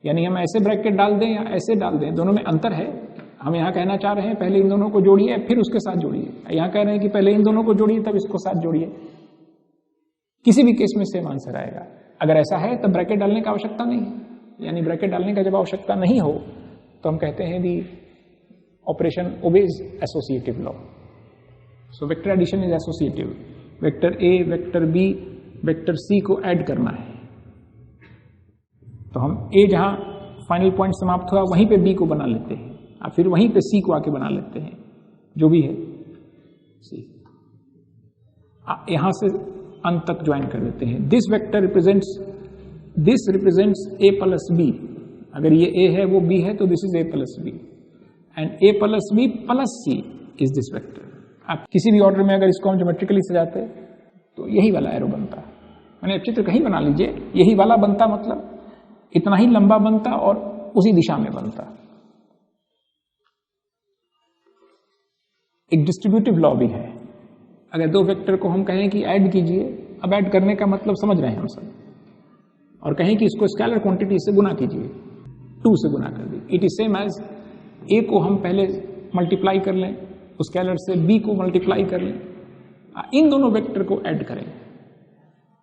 Speaker 1: यानी हम ऐसे ब्रैकेट डाल दें या ऐसे डाल दें, दोनों में अंतर है। हम यहाँ कहना चाह रहे हैं पहले इन दोनों को जोड़िए फिर उसके साथ जोड़िए, यहाँ कह रहे हैं कि पहले इन दोनों को जोड़िए तब इसको साथ जोड़िए। किसी भी केस में सेम आंसर आएगा। अगर ऐसा है तब ब्रैकेट डालने की आवश्यकता नहीं है, यानी ब्रैकेट डालने का जब आवश्यकता नहीं हो तो हम कहते हैं the operation obeys associative law. So vector addition is associative. Vector A, vector B, vector C को ऐड करना है, तो हम ए जहां फाइनल पॉइंट समाप्त हुआ वहीं पे बी को बना लेते हैं और फिर वहीं पे सी को आके बना लेते हैं, जो भी है सी, यहां से अंत तक ज्वाइन कर देते हैं। This vector represents A plus B. अगर ये ए है वो बी है तो this is A plus B, and A plus B plus C is this vector. आप किसी भी ऑर्डर में अगर इसको हम ज्योमेट्रिकली सजाते तो यही वाला एरो बनता। मैंने चित्र कहीं बना लीजिए, यही वाला बनता, मतलब इतना ही लंबा बनता और उसी दिशा में बनता। एक डिस्ट्रीब्यूटिव लॉ भी है। अगर दो वेक्टर को हम कहें कि ऐड कीजिए, अब ऐड करने का मतलब समझ रहे हैं हम सब, और कहें कि इसको स्केलर क्वांटिटी से गुना कीजिए, 2 से गुना कर दी, it is same as A को हम पहले मल्टीप्लाई कर लें, उस स्केलर से बी को मल्टीप्लाई कर लें, इन दोनों वेक्टर को ऐड करें,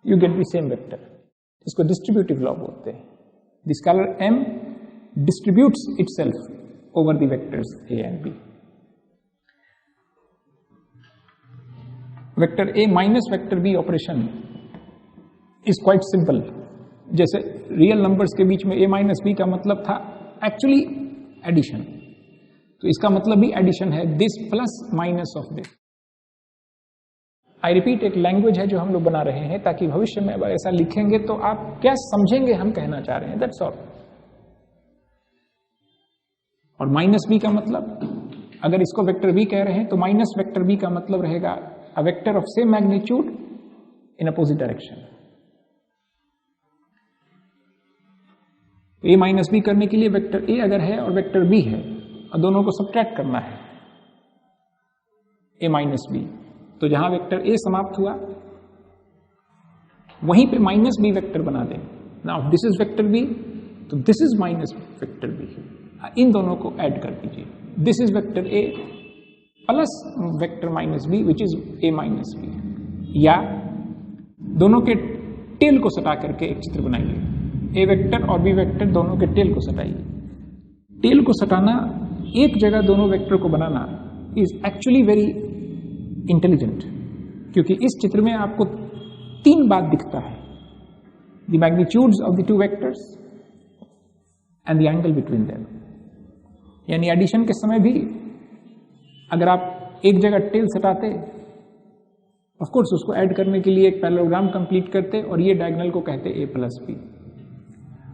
Speaker 1: you get the same vector. इसको डिस्ट्रीब्यूटिव लॉ बोलते हैं। The scalar m distributes itself over the vectors a and b. Vector a minus vector b operation is quite simple. जैसे रियल नंबर्स के बीच में a minus b का मतलब था actually addition, तो इसका मतलब भी एडिशन है, this plus minus of this. I repeat, एक लैंग्वेज है जो हम लोग बना रहे हैं ताकि भविष्य में अगर ऐसा लिखेंगे तो आप क्या समझेंगे हम कहना चाह रहे हैं, दैट्स ऑल। और माइनस बी का मतलब, अगर इसको वेक्टर बी कह रहे हैं तो माइनस वेक्टर बी का मतलब रहेगा a vector of same magnitude in opposite direction. A minus B करने के लिए वेक्टर ए अगर है और वेक्टर बी है और दोनों को सब्ट्रैक्ट करना है, ए माइनस बी, तो जहां वेक्टर ए समाप्त हुआ वहीं पे माइनस बी वेक्टर बना दें। Now this is vector B, तो this is minus vector B, इन दोनों को ऐड कर दीजिए। This is vector A plus vector minus B which is A minus B, या दोनों के टेल को सटा करके एक चित्र बनाइए। ए वेक्टर और बी वेक्टर दोनों के टेल को सटाइए। टेल को सटाना, एक जगह दोनों वेक्टर को बनाना इज एक्चुअली वेरी इंटेलिजेंट, क्योंकि इस चित्र में आपको 3 बात दिखता है, the magnitudes of the 2 vectors and the angle between them. यानी एडिशन के समय भी अगर आप एक जगह टेल सटाते, ऑफ कोर्स उसको ऐड करने के लिए एक पैरेललोग्राम कंप्लीट करते और ये डायगोनल को कहते a प्लस बी।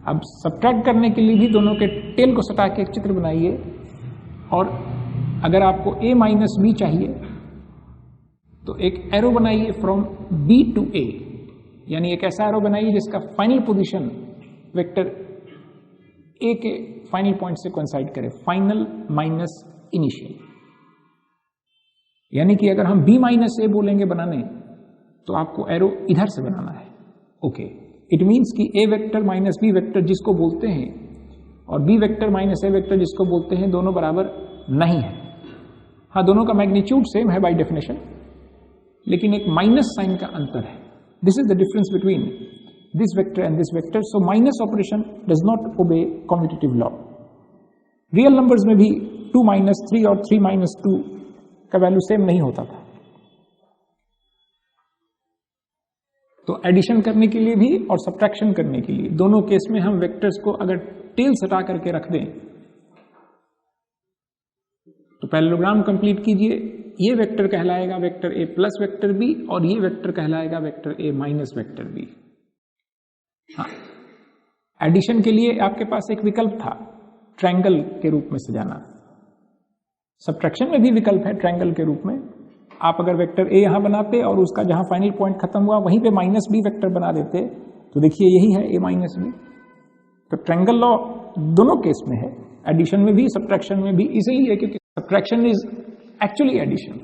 Speaker 1: अब सब्ट्रैक्ट करने के लिए भी दोनों के टेल को सटा के एक चित्र बनाइए, और अगर आपको a माइनस बी चाहिए तो एक एरो बनाइए फ्रॉम b टू a, यानी एक ऐसा एरो बनाइए जिसका फाइनल पोजीशन वेक्टर a के फाइनल पॉइंट से कोइंसाइड करे, फाइनल माइनस इनिशियल। यानी कि अगर हम b माइनस a बोलेंगे बनाने तो आपको एरो इधर से बनाना है, ओके। इट मीन्स कि a vector minus b vector जिसको बोलते हैं और b vector minus a vector जिसको बोलते हैं दोनों बराबर नहीं है। हाँ, दोनों का मैग्नीट्यूड सेम है बाय डेफिनेशन, लेकिन एक माइनस साइन का अंतर है। This is the difference between this vector and this vector. So minus operation does not obey commutative law. Real numbers में भी 2 माइनस 3 और 3 माइनस 2 का वैल्यू सेम नहीं होता था। तो एडिशन करने के लिए भी और सब्ट्रैक्शन करने के लिए, दोनों केस में हम वेक्टर्स को अगर टेल सटा करके रख दें तो पैरेललोग्राम कंप्लीट कीजिए। ये वेक्टर कहलाएगा vector A plus vector B और ये वेक्टर कहलाएगा vector A minus vector B. हाँ, एडिशन के लिए आपके पास एक विकल्प था ट्रायंगल के रूप में सजाना। सब्ट्रैक्शन में भी विकल्प है ट्रायंगल के रूप में। आप अगर वेक्टर ए यहां बनाते और उसका जहां फाइनल पॉइंट खत्म हुआ वहीं पे माइनस बी वेक्टर बना देते तो देखिए यही है ए माइनस बी। तो ट्रायंगल लॉ दोनों केस में है, एडिशन में भी सब्ट्रैक्शन में भी, इसलिए क्योंकि subtraction is actually addition.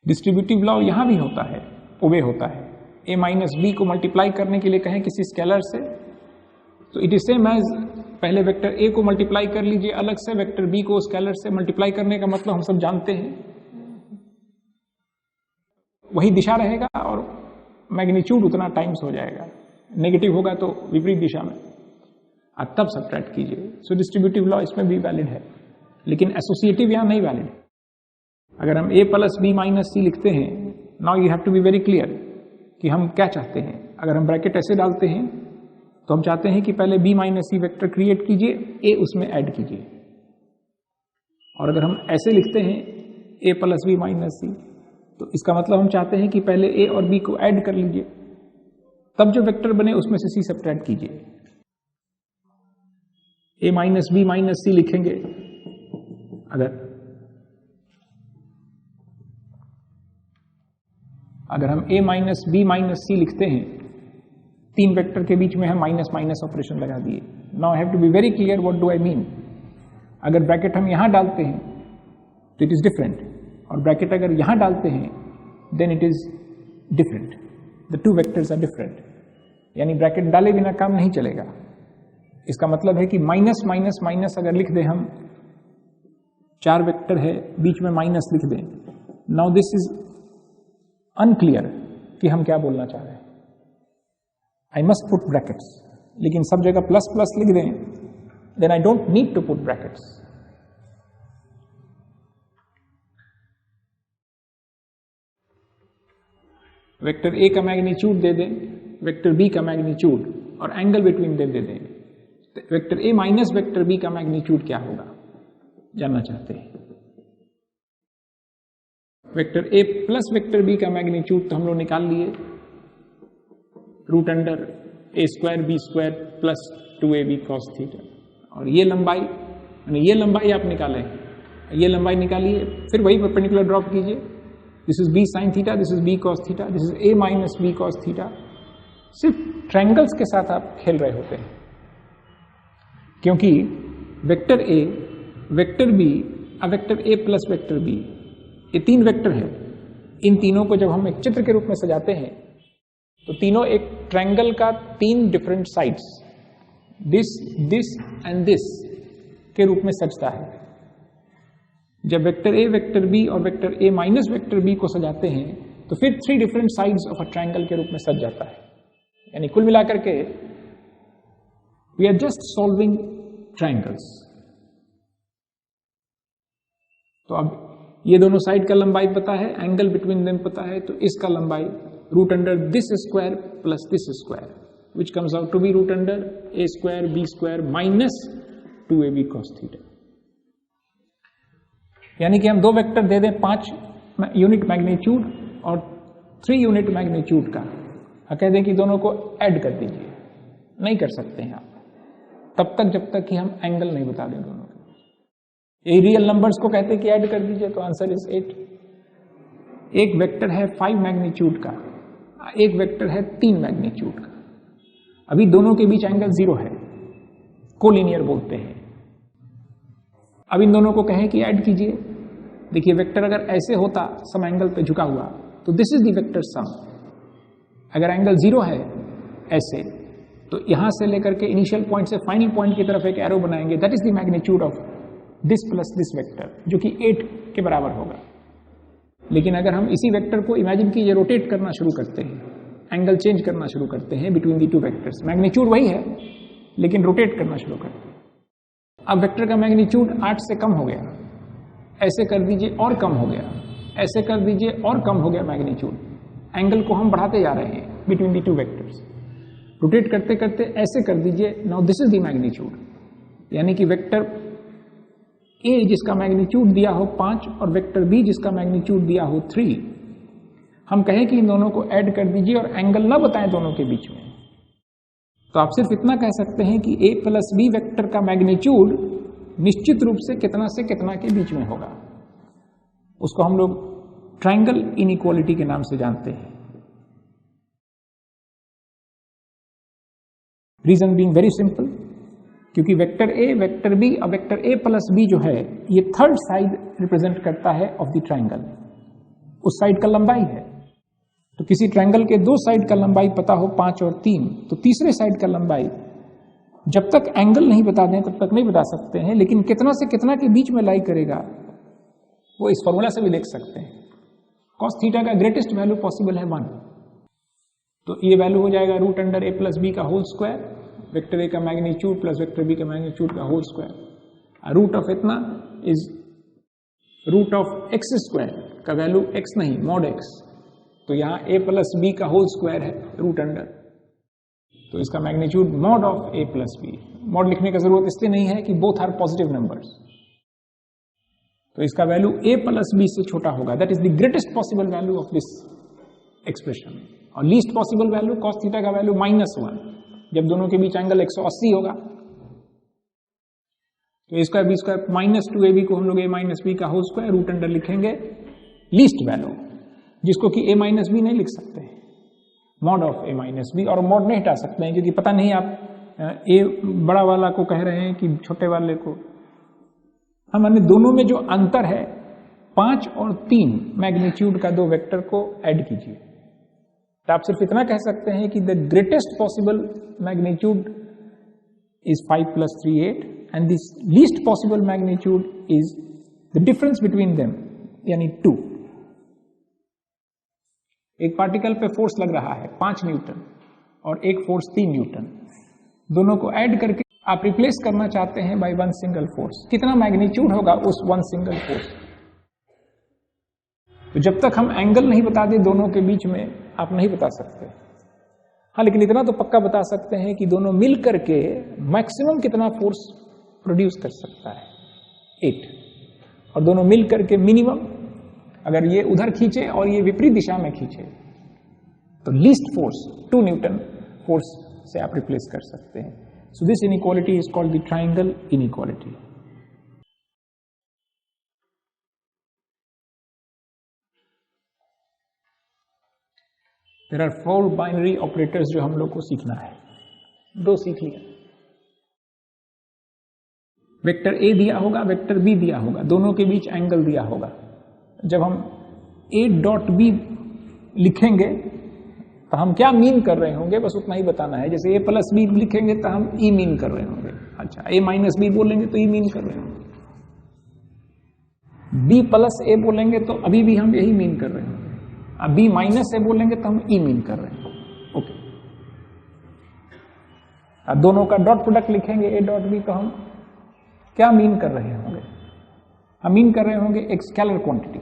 Speaker 1: Distributive law यहां भी होता है, ओबे होता है। ए माइनस बी को मल्टीप्लाई करने के लिए कहें किसी स्केलर से तो इट इज सेम एज पहले वेक्टर ए को मल्टीप्लाई कर लीजिए अलग से, वेक्टर बी को स्केलर से मल्टीप्लाई करने का मतलब हम सब जानते हैं, वही दिशा रहेगा और मैग्नीट्यूड उतना टाइम्स हो जाएगा, नेगेटिव होगा तो विपरीत दिशा में, और तब सब्ट्रैक्ट कीजिए। सो डिस्ट्रीब्यूटिव लॉ इसमें भी वैलिड है, लेकिन एसोसिएटिव यहां नहीं वैलिड। अगर हम a plus B minus C लिखते हैं, now you have to be very clear कि हम क्या चाहते हैं। अगर हम ब्रैकेट ऐसे डालते हैं तो हम चाहते हैं कि पहले b minus C vector create कीजिए, a उसमें ऐड कीजिए। और अगर हम ऐसे लिखते हैं a प्लस बी माइनस सी, तो इसका मतलब हम चाहते हैं कि पहले a और b को ऐड कर लीजिए, तब जो वेक्टर बने उसमें से c सब्ट्रैक्ट कीजिए। a माइनस बी माइनस सी लिखेंगे, अगर हम a minus B minus C लिखते हैं, तीन वेक्टर के बीच में हम माइनस माइनस ऑपरेशन लगा दिए। Now I have to be very clear what do I mean. अगर ब्रैकेट हम यहां डालते हैं तो इट इज डिफरेंट, और ब्रैकेट अगर यहां डालते हैं then it is different. The two vectors are different, यानी ब्रैकेट डाले बिना काम नहीं चलेगा। इसका मतलब है कि माइनस माइनस माइनस अगर लिख दें हम, चार वेक्टर है बीच में माइनस लिख दें, नाउ दिस इज अनक्लियर कि हम क्या बोलना चाह रहे हैं। आई मस्ट पुट ब्रैकेट्स, लेकिन सब जगह प्लस प्लस लिख दें, then I don't need to put brackets. Vector A का मैग्नीट्यूड दे दें, वेक्टर बी का मैग्नीट्यूड, और एंगल बिटवीन दे दें। Vector A minus vector B का मैग्नीट्यूड क्या होगा जानना चाहते हैं। Vector A plus vector B का मैग्नीट्यूड तो हम लोग निकाल लिए, root under A square B square plus 2ab cos theta. और ये लंबाई, यानी ये लंबाई आप निकालें, ये लंबाई निकालिए, फिर वही परपेंडिकुलर ड्रॉप कीजिए। This is b sin theta, this is b cos theta, this is a minus b cos theta. सिर्फ ट्रायंगल्स के साथ आप खेल रहे होते हैं, क्योंकि वेक्टर ए, वेक्टर बी और vector A plus vector B, ये तीन वेक्टर है। इन तीनों को जब हम एक चित्र के रूप में सजाते हैं तो तीनों एक ट्रायंगल का तीन different sides, this this and this के रूप में सजता है। जब वेक्टर ए, वेक्टर बी और vector A minus vector B को सजाते हैं तो फिर three different sides of a triangle के रूप में सज जाता है। यानी कुल मिलाकर के we are just solving triangles. तो अब ये दोनों साइड का लंबाई पता है, एंगल बिटवीन देम पता है, तो इसका लंबाई root under this square plus this square, which comes out to be root under A square B square minus 2ab cos theta. यानी कि हम दो वेक्टर दे दें 5 यूनिट मैग्नीट्यूड और 3 यूनिट मैग्नीट्यूड का, कह दें कि दोनों को ऐड कर दीजिए। नहीं कर सकते हैं आप तब तक जब तक कि हम एंगल नहीं बता दें दोनों के। ये रियल नंबर्स को कहते हैं कि ऐड कर दीजिए, तो आंसर इज 8। एक वेक्टर है 5 मैग्नीट्यूड का, एक वेक्टर है 3 मैग्नीट्यूड का। अभी दोनों के बीच एंगल 0 है, कोलिनियर बोलते हैं। अब इन दोनों को कहें कि ऐड कीजिए। देखिए वेक्टर अगर ऐसे होता सम एंगल पे झुका हुआ, तो this is the vector sum. अगर एंगल 0 है ऐसे, तो यहां से लेकर के इनिशियल पॉइंट से फाइनल पॉइंट की तरफ एक एरो बनाएंगे, that is the magnitude of this plus this vector, जो कि 8 के बराबर होगा। लेकिन अगर हम इसी वेक्टर को इमेजिन कीजिए रोटेट करना शुरू करते हैं, एंगल चेंज करना शुरू करते हैं between the two vectors, magnitude वही है लेकिन रोटेट करना शुरू करते हैं। अब वेक्टर का मैग्नीट्यूड 8 से कम हो गया, ऐसे कर दीजिए और कम हो गया, ऐसे कर दीजिए और कम हो गया मैग्नीट्यूड। एंगल को हम बढ़ाते जा रहे हैं between the two vectors, rotate करते करते ऐसे कर दीजिए। Now this is the magnitude, यानी कि वेक्टर ए जिसका मैग्नीट्यूड दिया हो 5 और वेक्टर बी जिसका मैग्नीट्यूड दिया हो 3, हम कहें कि इन दोनों को ऐड कर दीजिए और एंगल ना बताएं दोनों के बीच में, तो आप सिर्फ इतना कह सकते हैं कि ए प्लस बी वेक्टर का मैग्नीट्यूड निश्चित रूप से कितना के बीच में होगा। उसको हम लोग ट्रायंगल इनइक्वालिटी के नाम से जानते हैं। रीजन बीइंग वेरी सिंपल, क्योंकि वेक्टर ए, वेक्टर बी और वेक्टर ए प्लस बी जो है ये थर्ड साइड रिप्रेजेंट करता है ऑफ द ट्रायंगल, उस साइड का लंबाई है। तो किसी ट्रायंगल के दो साइड का लंबाई पता हो 5 और 3, तो तीसरे साइड का लंबाई जब तक एंगल नहीं बता दें तब तक नहीं बता सकते हैं, लेकिन कितना से कितना के बीच में लाई करेगा वो इस फॉर्मूला से भी देख सकते हैं। कॉस थीटा का ग्रेटेस्ट वैल्यू पॉसिबल है 1, तो ये वैल्यू हो जाएगा root under A plus B का होल स्क्वायर, वेक्टर ए का मैग्नीट्यूड प्लस वेक्टर बी का मैग्नीट्यूड का होल स्क्वायर। रूट ऑफ इतना is root of X square का वैल्यू एक्स नहीं मॉड एक्स, तो यहाँ ए प्लस बी का होल स्क्वायर है रूट अंडर, तो इसका magnitude mod of A plus B. Mod लिखने का जरूरत इसलिए नहीं है कि बोथ आर पॉजिटिव नंबर्स, तो इसका वैल्यू ए प्लस बी से छोटा होगा। That is the greatest possible value of this expression. और least possible value cos theta का वैल्यू -1, जब दोनों के बीच एंगल 180 होगा। तो ए स्क्वायर बी स्क्वायर -2ab को हम लोग a माइनस बी का होल स्क्वायर रूट अंडर लिखेंगे लीस्ट वैल्यू, जिसको कि a माइनस बी नहीं लिख सकते, mod of a minus B. और मॉड नहीं हटा सकते हैं क्योंकि पता नहीं आप a बड़ा वाला को कह रहे हैं कि छोटे वाले को। हमने दोनों में जो अंतर है 5 और 3 मैग्नीट्यूड का दो वेक्टर को ऐड कीजिए, तो आप सिर्फ इतना कह सकते हैं कि the greatest possible magnitude is 5 + 3 8 and this least possible magnitude is the difference between them, यानी 2। एक पार्टिकल पे फोर्स लग रहा है 5 न्यूटन और एक फोर्स 3 न्यूटन, दोनों को ऐड करके आप रिप्लेस करना चाहते हैं बाय वन सिंगल फोर्स। कितना मैग्नीट्यूड होगा उस वन सिंगल फोर्स? तो जब तक हम एंगल नहीं बता दें दोनों के बीच में, आप नहीं बता सकते। हाँ, लेकिन इतना तो पक्का बता सकते हैं कि दोनों मिल करके मैक्सिमम कितना फोर्स प्रोड्यूस कर सकता है, 8। और दोनों मिल करके मिनिमम, अगर ये उधर खींचे और ये विपरीत दिशा में खींचे, तो लीस्ट फोर्स 2 न्यूटन फोर्स से आप रिप्लेस कर सकते हैं। So this inequality is called the triangle inequality. There are 4 binary operators जो हम लोग को सीखना है। 2 सीख लिया। वेक्टर ए दिया होगा, वेक्टर बी दिया होगा, दोनों के बीच एंगल दिया होगा। जब हम a.b लिखेंगे तो हम क्या मीन कर रहे होंगे, बस उतना ही बताना है। जैसे a + b लिखेंगे तो हम e मीन कर रहे होंगे। अच्छा, a - b बोलेंगे तो e मीन कर रहे होंगे। b + a बोलेंगे तो अभी भी हम यही मीन कर रहे होंगे। अब b - a बोलेंगे तो हम e मीन कर रहे हैं। ओके, अब दोनों का डॉट प्रोडक्ट लिखेंगे a.b तो हम क्या मीन कर रहे होंगे? हम मीन कर रहे होंगे एक स्केलर क्वांटिटी,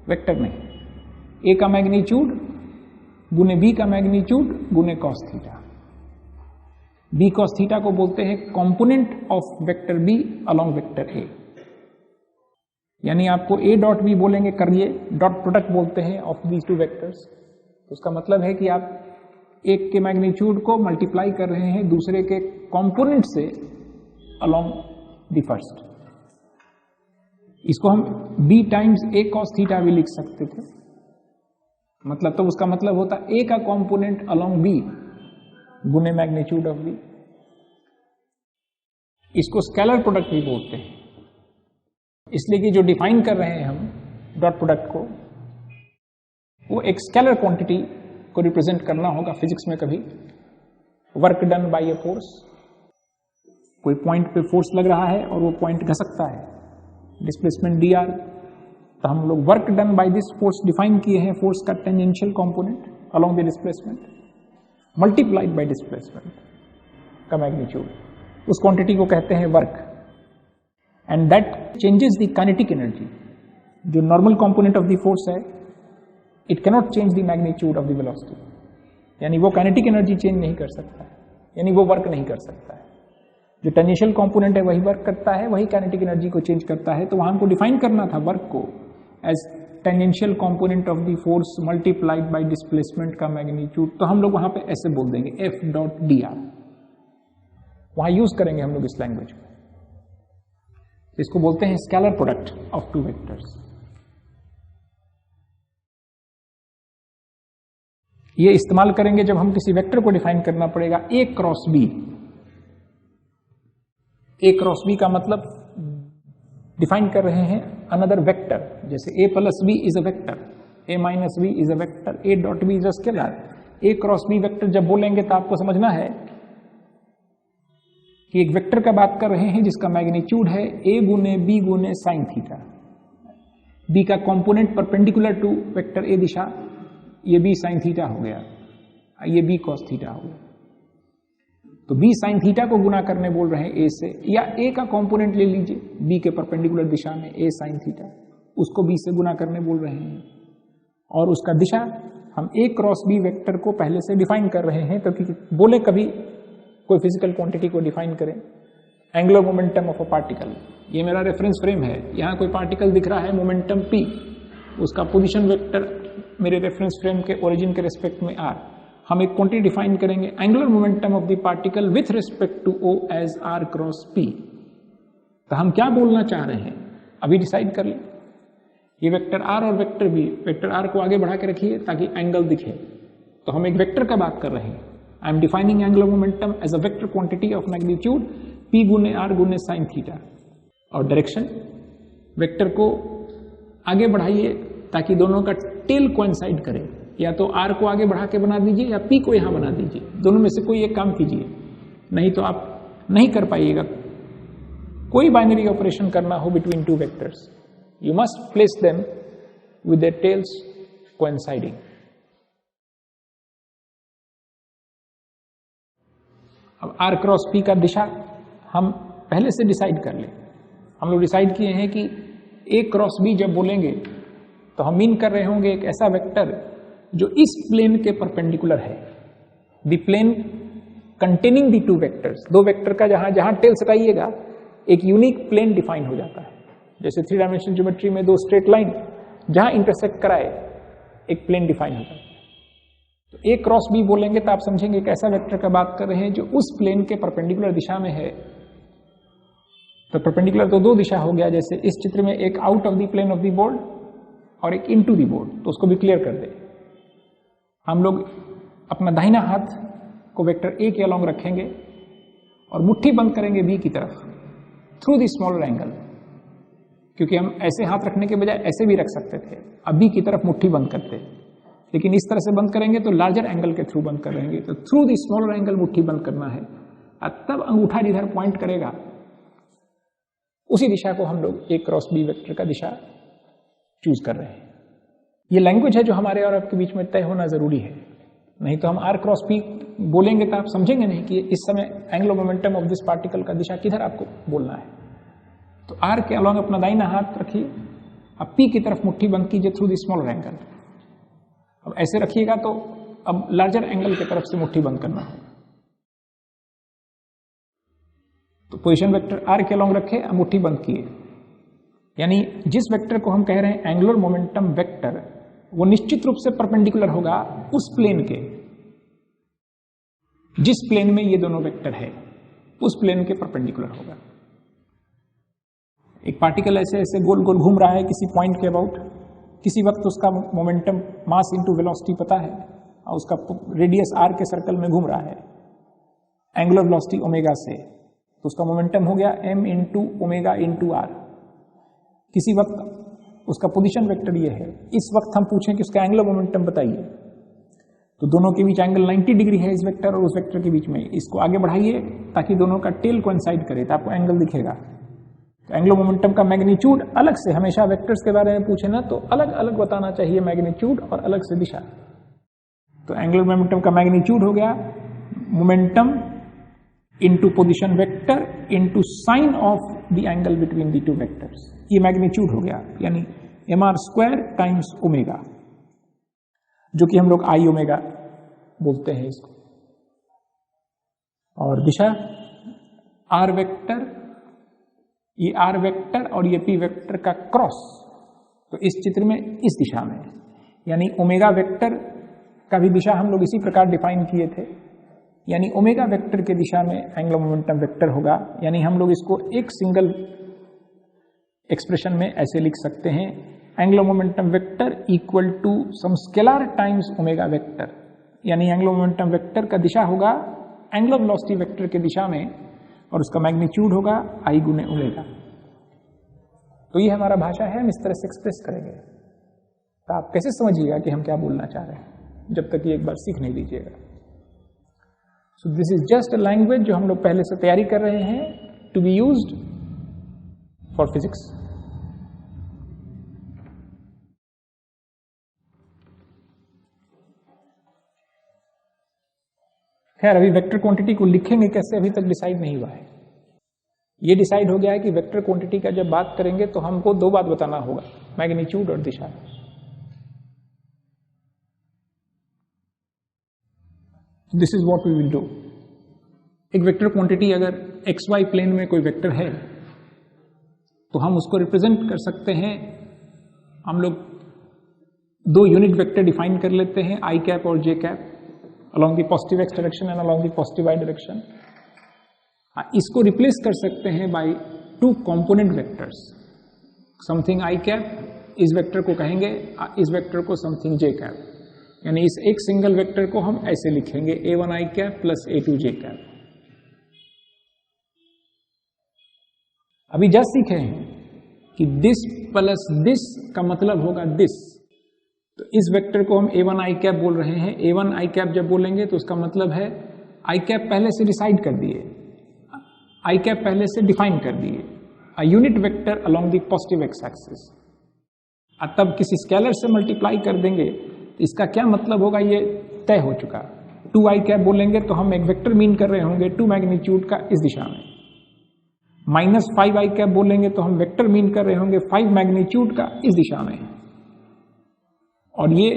Speaker 1: वेक्टर नहीं। a का मैग्नीट्यूड गुने b का मैग्नीट्यूड गुने cos theta. b cos theta को बोलते हैं component of vector b along vector a। यानी आपको a.b बोलेंगे करिए, डॉट प्रोडक्ट बोलते हैं ऑफ दीज 2 वेक्टर्स। तो उसका मतलब है कि आप एक के मैग्नीट्यूड को मल्टीप्लाई कर रहे हैं दूसरे के कंपोनेंट से अलोंग द फर्स्ट। इसको हम b times a cos theta भी लिख सकते थे। मतलब तो उसका मतलब होता a का कंपोनेंट अलोंग b गुने मैग्नीट्यूड ऑफ b। इसको स्केलर प्रोडक्ट भी बोलते हैं, इसलिए कि जो डिफाइन कर रहे हैं हम डॉट प्रोडक्ट को, वो एक स्केलर क्वांटिटी को रिप्रेजेंट करना होगा फिजिक्स में। कभी work done bye a force, कोई पॉइंट पे फोर्स लग रहा है और वो पॉइंट घसकता है, डिस्प्लेसमेंट dr, तो हम लोग work done by this force define किए हैं। फोर्स का tangential component along the displacement multiplied by displacement का मैग्नीट्यूड, उस क्वांटिटी को कहते हैं work. And that changes the kinetic energy. जो normal component of the force है, it cannot change the magnitude of the velocity, यानी वो काइनेटिक एनर्जी चेंज नहीं कर सकता है, यानी वो वर्क नहीं कर सकता है। जो टेंजेंशियल कंपोनेंट है वही वर्क करता है, वही काइनेटिक एनर्जी को चेंज करता है। तो वहां हमको डिफाइन करना था वर्क को as tangential component of the force multiplied by displacement का मैग्नीट्यूड। तो हम लोग वहां पे ऐसे बोल देंगे F.dr, वहां यूज करेंगे हम लोग इस लैंग्वेज को। इसको बोलते हैं स्केलर प्रोडक्ट ऑफ 2 वेक्टर्स। ये इस्तेमाल करेंगे जब हम किसी वेक्टर को डिफाइन करना पड़ेगा a cross b। a cross b का मतलब डिफाइन कर रहे हैं अनदर वेक्टर, जैसे a + b is a vector, a - b is a vector, a.b is a scalar. a cross b vector जब बोलेंगे तो आपको समझना है कि एक वेक्टर का बात कर रहे हैं जिसका मैग्नीट्यूड है a गुने b गुने साइन थीटा। b का component perpendicular to vector a दिशा, ये b साइन थीटा हो गया, ये b कॉस थीटा हो गया। तो b साइन थीटा को गुना करने बोल रहे हैं a से, या a का कंपोनेंट ले लीजिए b के परपेंडिकुलर दिशा में a साइन थीटा, उसको b से गुना करने बोल रहे हैं। और उसका दिशा हम a क्रॉस b वेक्टर को पहले से डिफाइन कर रहे हैं, क्योंकि बोले कभी कोई फिजिकल क्वांटिटी को डिफाइन करें, angular momentum of a particle, ये मेरा रेफरेंस फ्रेम है, यहाँ कोई पार्टिकल दिख रहा है मोमेंटम p, उसका पोजीशन वेक्टर मेरे रेफरेंस फ्रेम के ओरिजिन के रिस्पेक्ट में r, हम एक क्वांटिटी डिफाइन करेंगे angular momentum of the particle with respect to o as r cross p। तो हम क्या बोलना चाह रहे हैं अभी डिसाइड कर लें। ये वेक्टर r और वेक्टर b, वेक्टर r को आगे बढ़ा के रखिए ताकि एंगल दिखे। तो हम एक वेक्टर का बात कर रहे हैं, I am defining angular momentum as a vector quantity of magnitude p गुने r गुने साइन थीटा। और डायरेक्शन, वेक्टर को आगे बढ़ाइए ताकि दोनों का टेल कोइंसाइड करे, या तो r को आगे बढ़ा के बना दीजिए या p को यहां बना दीजिए, दोनों में से कोई एक काम कीजिए, नहीं तो आप नहीं कर पाइएगा। कोई बाइनरी ऑपरेशन करना हो between two vectors, you must place them with their tails coinciding. अब r क्रॉस p का दिशा हम पहले से डिसाइड कर लें। हम लोग डिसाइड किए हैं कि a क्रॉस b जब बोलेंगे तो हम मीन कर रहे होंगे एक ऐसा वेक्टर जो इस प्लेन के परपेंडिकुलर है, the plane containing the two vectors. दो वेक्टर का जहां जहां टेल सटाइएगा एक यूनिक प्लेन डिफाइन हो जाता है। जैसे 3 डायमेंशनल ज्योमेट्री में दो स्ट्रेट लाइन जहां इंटरसेक्ट कराए एक प्लेन डिफाइन हो जाता है। तो a क्रॉस b बोलेंगे तो आप समझेंगे एक ऐसा वेक्टर का बात कर रहे हैं जो उस प्लेन के परपेंडिकुलर दिशा में है। तो परपेंडिकुलर तो दो दिशा हो गया, जैसे इस चित्र में एक out of the plane of the board और एक इनटू द बोर्ड, तो उसको भी क्लियर कर दे। हम लोग अपना दाहिना हाथ को वेक्टर a के अलॉन्ग रखेंगे और मुट्ठी बंद करेंगे b की तरफ थ्रू द स्मॉलर एंगल, क्योंकि हम ऐसे हाथ रखने के बजाय ऐसे भी रख सकते थे, अब b की तरफ मुट्ठी बंद करते, लेकिन इस तरह से बंद करेंगे तो लार्जर एंगल के थ्रू बंद करेंगे। तो थ्रू द स्मॉलर एंगल मुट्ठी बंद करना है, और तब अंगूठा जिधर पॉइंट करेगा उसी दिशा को हम लोग a क्रॉस b वेक्टर का दिशा चूज कर रहे हैं। ये लैंग्वेज है जो हमारे और आपके बीच में तय होना जरूरी है, नहीं तो हम r क्रॉस p बोलेंगे तो आप समझेंगे नहीं कि इस समय angular momentum of this particle का दिशा किधर आपको बोलना है। तो r के अलॉन्ग अपना दाहिना हाथ रखिए, अब p की तरफ मुट्ठी बंद कीजिए थ्रू द स्मॉलर एंगल। अब ऐसे रखिएगा तो अब लार्जर एंगल की तरफ से मुट्ठी बंद करना है। तो पोजीशन वेक्टर r के अलॉन्ग रखे, अब मुट्ठी बंद किए, यानी जिस वेक्टर को हम कह रहे हैं एंगुलर मोमेंटम वेक्टर, वो निश्चित रूप से परपेंडिकुलर होगा उस प्लेन के, जिस प्लेन में ये दोनों वेक्टर है उस प्लेन के परपेंडिकुलर होगा। एक पार्टिकल ऐसे ऐसे गोल गोल घूम रहा है किसी पॉइंट के अबाउट, किसी वक्त उसका मोमेंटम मास इनटू वेलोसिटी पता है और उसका रेडियस r के सर्कल में घूम रहा है एंगुलर वेलोसिटी ओमेगा से, तो उसका मोमेंटम हो गया m into omega into r। किसी वक्त उसका पोजीशन वेक्टर ये है, इस वक्त हम पूछें कि उसका एंगुलर मोमेंटम बताइए, तो दोनों के बीच एंगल 90 डिग्री है इस वेक्टर और उस वेक्टर के बीच में, इसको आगे बढ़ाइए ताकि दोनों का टेल कोइंसाइड करे तो आपको एंगल दिखेगा। तो एंगुलर मोमेंटम का मैग्नीट्यूड अलग से, हमेशा वेक्टर्स के बारे में पूछे ना तो अलग अलग बताना चाहिए मैग्नीट्यूड और अलग से दिशा। तो एंगुलर मोमेंटम का मैग्नीट्यूड हो गया momentum into position vector into sine of the angle between the two vectors, ये मैग्नीट्यूड हो गया, यानी mr² टाइम्स ओमेगा, जो कि हम लोग i ओमेगा बोलते हैं इसको। और दिशा r वेक्टर, ये r वेक्टर और ये p वेक्टर का क्रॉस, तो इस चित्र में इस दिशा में, यानी ओमेगा वेक्टर का भी दिशा हम लोग इसी प्रकार डिफाइन किए थे, यानी ओमेगा वेक्टर के दिशा में एंगुलर मोमेंटम वेक्टर होगा। यानी हम लोग इसको एक सिंगल एक्सप्रेशन में ऐसे लिख सकते हैं, angular momentum vector equal to some scalar times omega vector, यानी एंगुलर मोमेंटम वेक्टर का दिशा होगा एंगुलर वेलोसिटी वेक्टर के दिशा में और उसका मैग्नीट्यूड होगा i गुने ओमेगा। तो ये हमारा भाषा है, हम इस तरह से एक्सप्रेस करेंगे। तो आप कैसे समझिएगा कि हम क्या बोलना चाह रहे हैं, जब तक ये एक बार सीख नहीं लीजिएगा। So this is just a language जो हम लोग पहले से तैयारी कर रहे हैं to be used for physics. खैर अभी वेक्टर क्वांटिटी को लिखेंगे कैसे अभी तक डिसाइड नहीं हुआ है। ये डिसाइड हो गया है कि वेक्टर क्वांटिटी का जब बात करेंगे तो हमको दो बात बताना होगा, मैग्नीट्यूड और दिशा। This is what we will do. एक वेक्टर क्वांटिटी अगर एक्स वाई प्लेन में कोई वेक्टर है तो हम उसको रिप्रेजेंट कर सकते हैं। हम लोग दो यूनिट वेक्टर डिफाइन कर लेते हैं, आई कैप और जे cap, along the positive x direction and along the positive y direction। इसको रिप्लेस कर सकते हैं by two component vectors. Something I cap इस वेक्टर को कहेंगे, इस वेक्टर को समथिंग जे कैप, यानी इस एक सिंगल वेक्टर को हम ऐसे लिखेंगे a1 आई कैप प्लस a2 जे कैप। अभी जस्ट सीखे हैं कि दिस प्लस दिस का मतलब होगा दिस, तो इस वेक्टर को हम a1 आई कैप बोल रहे हैं। a1 आई कैप जब बोलेंगे तो उसका मतलब है आई कैप पहले से डिसाइड कर दिए, आई कैप पहले से डिफाइन कर दिए, a unit vector along the positive x axis. तब किसी स्केलर से मल्टीप्लाई कर देंगे तो इसका क्या मतलब होगा ये तय हो चुका। 2 आई कैप बोलेंगे तो हम एक वेक्टर मीन कर रहे होंगे 2 मैग्नीट्यूड का इस दिशा में। -5 आई कैप बोलेंगे तो हम वेक्टर मीन कर रहे होंगे 5 मैग्नीट्यूड का इस दिशा में। और ये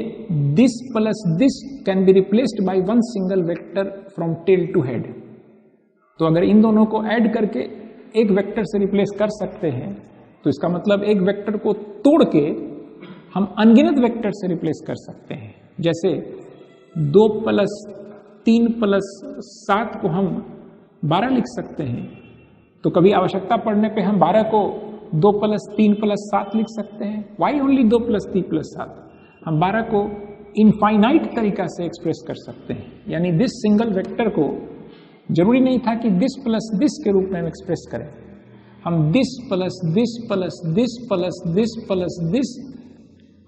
Speaker 1: this plus this can be replaced by one single vector from tail to head. तो अगर इन दोनों को ऐड करके एक वेक्टर से रिप्लेस कर सकते हैं तो इसका मतलब एक वेक्टर को तोड़ के हम अनगिनत वेक्टर से रिप्लेस कर सकते हैं। जैसे 2 + 3 + 7 को हम 12 लिख सकते हैं, तो कभी आवश्यकता पड़ने पे हम 12 को 2 + 3 + 7 लिख सकते हैं। Why only 2 + 3 + 7? हम 12 को इनफाइनाइट तरीका से एक्सप्रेस कर सकते हैं, यानी दिस सिंगल वेक्टर को जरूरी नहीं था कि दिस प्लस दिस के रूप में हम एक्सप्रेस करें। हम this plus this plus this plus this plus this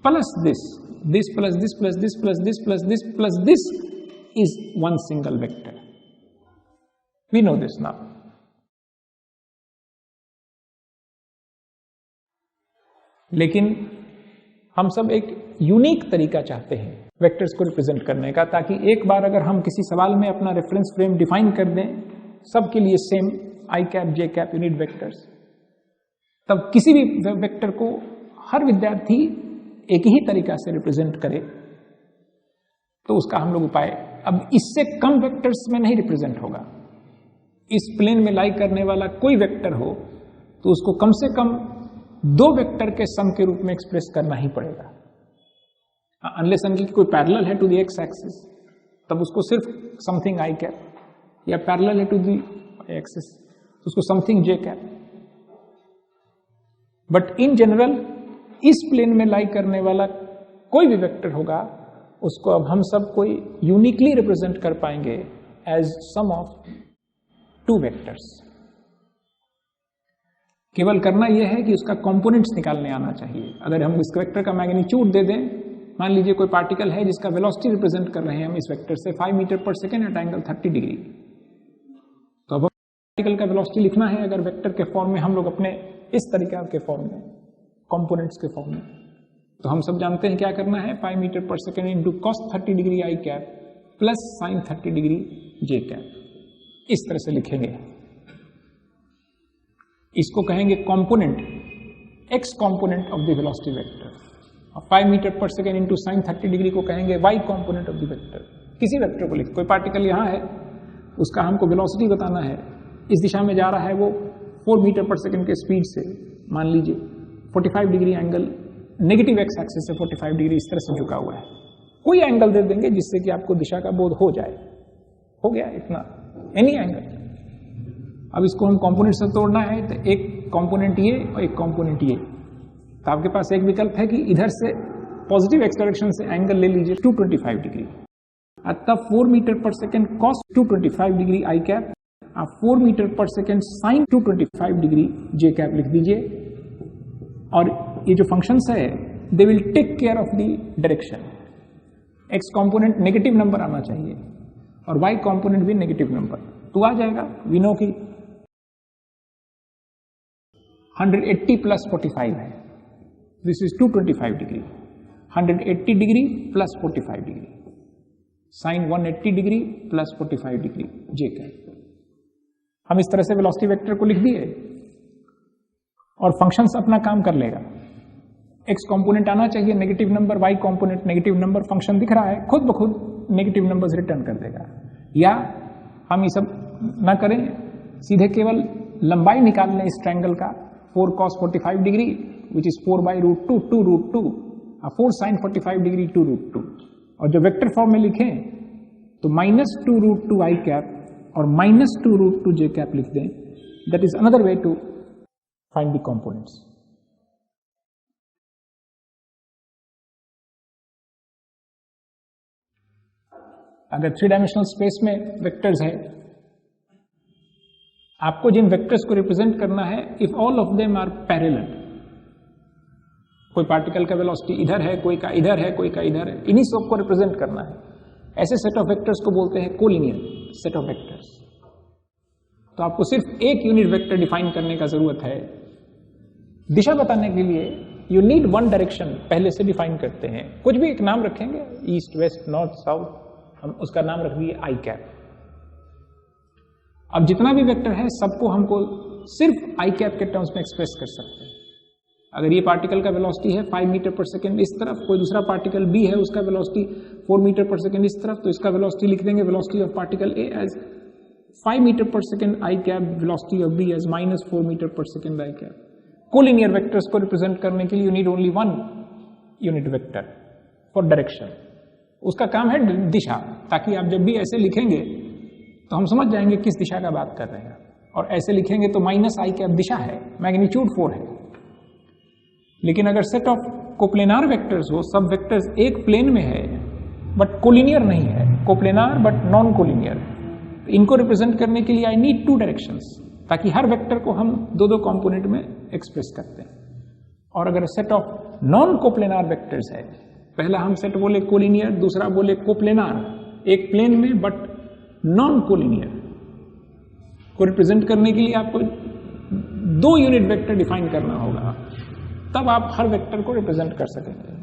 Speaker 1: plus this, this plus this plus this plus this plus this plus this is one single vector. We know this now. लेकिन हम सब एक unique तरीका चाहते हैं vectors को represent करने का, ताकि एक बार अगर हम किसी सवाल में अपना रेफरेंस फ्रेम डिफाइन कर दें सबके लिए सेम आई कैप जे कैप यूनिट वेक्टर्स, तब किसी भी वेक्टर को हर विद्यार्थी एक ही तरीका से रिप्रेजेंट करे तो उसका हम लोग उपाय, अब इससे कम वेक्टर्स में नहीं रिप्रेजेंट होगा। इस प्लेन में लाई करने वाला कोई वेक्टर हो तो उसको कम से कम 2 वेक्टर के सम के रूप में एक्सप्रेस करना ही पड़ेगा। अनलेस अनटिल कोई पैरेलल है टू द एक्स एक्सिस, तब उसको सिर्फ समथिंग आई कैप, या पैरेलल है टू द एक्सिस तो उसको something J cap. But in general इस प्लेन में लाई करने वाला कोई भी वेक्टर होगा उसको अब हम सब कोई यूनिकली रिप्रेजेंट कर पाएंगे एज सम ऑफ 2 वेक्टर्स। केवल करना यह है कि उसका कंपोनेंट्स निकालने आना चाहिए। अगर हम इस वेक्टर का मैग्नीट्यूड दे दें, मान लीजिए कोई पार्टिकल है जिसका वेलोसिटी रिप्रेजेंट कर रहे हैं हम इस वेक्टर से 5 मीटर/सेकंड एट एंगल 30 डिग्री, तो अब पार्टिकल का वेलोसिटी लिखना है अगर वेक्टर के फॉर्म में हम लोग अपने इस तरीका के फॉर्म में, कंपोनेंट्स के फॉर्म में, तो हम सब जानते हैं क्या करना है, 5 metre per second into cos 30 degree I cap plus sin 30 degree J cap. इस तरह से लिखेंगे। इसको कहेंगे component, X component of the velocity vector. 5 metre per second into sin 30 degree को कहेंगे Y component of the vector. किसी वेक्टर को लिख, कोई पार्टिकल यहाँ है उसका हमको वेलोसिटी बताना है, इस दिशा में जा रहा है वो 4 मीटर/सेकंड के स्पीड से, मान लीजिए 45 degree angle negative x axis से 45 डिग्री इस तरह से झुका हुआ है। कोई एंगल दे देंगे जिससे कि आपको दिशा का बोध हो जाए। हो गया इतना, एनी एंगल। अब इसको हम कंपोनेंट से तोड़ना है तो एक कंपोनेंट ये और एक कंपोनेंट ये, तो आपके पास एक विकल्प है कि इधर से पॉजिटिव एक्स डायरेक्शन से एंगल ले लीजिए 225 डिग्री, तब 4 metre per second cos 225 degree I cap, आप 4 metre per second sin 225 degree J cap लिख दीजिए। और ये जो फंक्शंस है they will take care of the direction. X component negative number आना चाहिए और y कंपोनेंट भी नेगेटिव नंबर, तो आ जाएगा वी नो कि 180 प्लस 45 है, this is 225 degree, 180 degree plus 45 degree, sine 180 degree plus 45 degree J cap. हम इस तरह से वेलोसिटी वेक्टर को लिख दिए और फंक्शंस अपना काम कर लेगा। एक्स कंपोनेंट आना चाहिए negative number, Y component negative number, function दिख रहा है, खुद ब खुद नेगेटिव नंबर्स रिटर्न कर देगा। या हम ये सब ना करें, सीधे केवल लंबाई निकाल लें इस ट्रायंगल का, 4 cos 45 degree which is 4 by root 2, 2 root 2, 4 sine 45 degree 2 root 2, और जो वेक्टर फॉर्म में लिखें तो -2 रूट 2 आई कैप और -2 रूट 2 जे कैप लिख दें। That is another way to find the components. अगर 3 डायमेंशनल स्पेस में वेक्टर्स है, आपको जिन वेक्टर्स को रिप्रेजेंट करना है, if all of them are parallel, कोई पार्टिकल का वेलोसिटी इधर है, कोई का इधर है, कोई का इधर है, इन्हीं सब को रिप्रेजेंट करना है। ऐसे सेट ऑफ वेक्टर्स को बोलते हैं कोलिनियर सेट ऑफ वेक्टर्स। तो आपको सिर्फ एक यूनिट वेक्टर डिफाइन करने का जरूरत है। दिशा बताने के लिए यू नीड वन डायरेक्शन पहले से डिफाइन करते हैं, कुछ भी एक नाम रखेंगे, ईस्ट वेस्ट नॉर्थ साउथ, हम उसका नाम रख दिए आई कैप। अब जितना भी वेक्टर है सबको हमको सिर्फ आई कैप के टर्म्स में एक्सप्रेस कर सकते हैं। अगर ये पार्टिकल का वेलोसिटी है 5 मीटर पर सेकेंड इस तरफ, कोई दूसरा पार्टिकल बी है उसका वेलोसिटी 4 मीटर पर सेकेंड इस तरफ, तो इसका वेलोसिटी लिख देंगे velocity of particle A as 5 metre पर second I cap, velocity of B as -4 meter पर second I cap. Collinear vectors को रिप्रेजेंट करने के लिए you need only one unit vector for direction. उसका काम है दिशा, ताकि आप जब भी ऐसे लिखेंगे तो हम समझ जाएंगे किस दिशा का बात कर रहे हैं। और ऐसे लिखेंगे तो -i कैप दिशा है, मैग्नीट्यूड 4 है। लेकिन अगर सेट ऑफ कोप्लेनार वेक्टर्स हो, सब वेक्टर्स एक प्लेन में है बट कोलिनियर नहीं है, कोप्लेनार बट नॉन कोलिनियर, तो इनको रिप्रेजेंट करने के लिए आई नीड 2 डायरेक्शंस, ताकि हर वेक्टर को हम 2-2 कंपोनेंट में एक्सप्रेस करते हैं। और अगर set of non coplanar vectors है, पहला हम सेट बोले कोलिनियर, दूसरा बोले कोप्लेनार, एक प्लेन में बट नॉन कोलिनियर, को रिप्रेजेंट करने के लिए आपको 2 यूनिट वेक्टर डिफाइन करना होगा, तब आप हर वेक्टर को रिप्रेजेंट कर सकेंगे।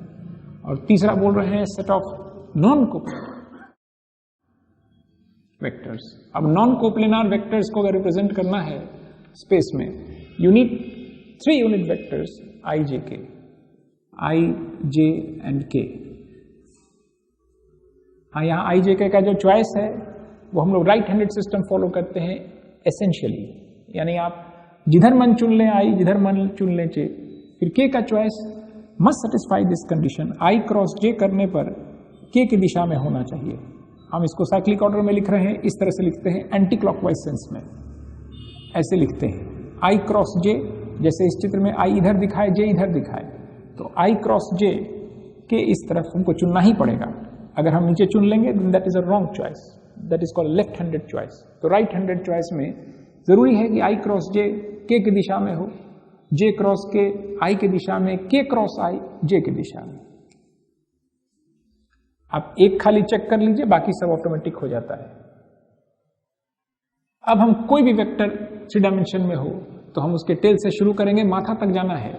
Speaker 1: और तीसरा बोल रहे हैं set of non coplanar vectors. अब नॉन कोप्लेनार वेक्टर्स को अगर रिप्रेजेंट करना है स्पेस में, you need 3 unit vectors i, j, k, i, j and k। हाँ, यहाँ i, j, k का जो चॉइस है वो हम लोग राइट हैंडेड सिस्टम फॉलो करते हैं एसेंशियली, यानी आप जिधर मन चुन लें i, जिधर मन चुन लें j, फिर k का choice must satisfy this condition, i cross j करने पर k की दिशा में होना चाहिए। हम इसको साइक्लिक ऑर्डर में लिख रहे हैं, इस तरह से लिखते हैं एंटी क्लॉकवाइज सेंस में, ऐसे लिखते हैं i क्रॉस j, जैसे इस चित्र में i इधर दिखाए j इधर दिखाए, तो i क्रॉस j के इस तरफ हमको चुनना ही पड़ेगा। अगर हम नीचे चुन लेंगे that is a wrong choice, that is called left handed choice. तो राइट हैंडेड चॉइस में जरूरी है कि i क्रॉस j k की दिशा में हो, j क्रॉस k i की दिशा में, k क्रॉस i j की दिशा में। आप एक खाली चेक कर लीजिए, बाकी सब ऑटोमेटिक हो जाता है। अब हम कोई भी वेक्टर 3 डायमेंशन में हो तो हम उसके टेल से शुरू करेंगे, माथा तक जाना है,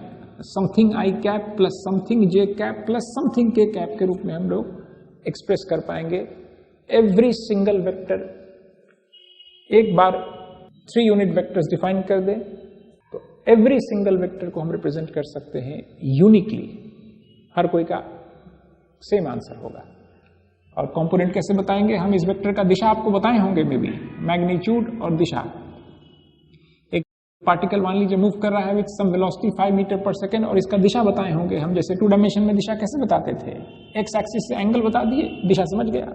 Speaker 1: something i cap plus something j cap plus something k cap के रूप में हम लोग एक्सप्रेस कर पाएंगे एवरी सिंगल वेक्टर। एक बार 3 यूनिट वेक्टर्स डिफाइन कर दें तो एवरी सिंगल वेक्टर को हम रिप्रेजेंट कर सकते हैं यूनिकली, हर कोई का सेम आंसर होगा। और कंपोनेंट कैसे बताएंगे हम? इस वेक्टर का दिशा आपको बताए होंगे मे बी, मैग्नीट्यूड और दिशा। एक पार्टिकल मान लीजिए मूव कर रहा है विथ सम वेलोसिटी 5 मीटर पर सेकेंड, और इसका दिशा बताए होंगे हम, जैसे 2 डायमेंशन में दिशा कैसे बताते थे, एक्स एक्सिस से एंगल बता दिए, दिशा समझ गया।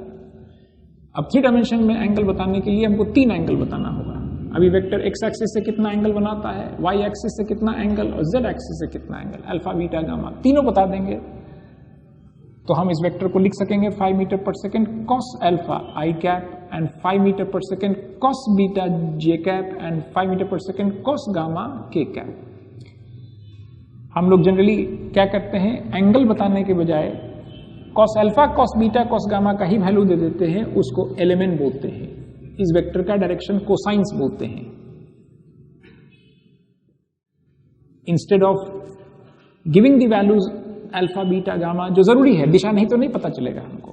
Speaker 1: अब 3 डायमेंशन में एंगल बताने के लिए हमको 3 एंगल बताना होगा। अभी वेक्टर एक्स एक्सिस से कितना एंगल बनाता है, वाई एक्सिस से कितना एंगल और जेड एक्सिस से कितना एंगल, अल्फा बीटा गामा, तीनों बता देंगे तो हम इस वेक्टर को लिख सकेंगे 5 मीटर पर second cos alpha i cap and 5 metre पर second cos beta j cap and 5 metre पर second cos gamma k cap. हम लोग जनरली क्या करते हैं, एंगल बताने के बजाय cos alpha, cos beta, cos gamma का ही वैल्यू दे देते हैं, उसको एलिमेंट बोलते हैं। इस वेक्टर का डायरेक्शन कोसाइंस बोलते हैं। Instead of giving the values alpha beta gamma, जो जरूरी है, दिशा नहीं तो नहीं पता चलेगा हमको।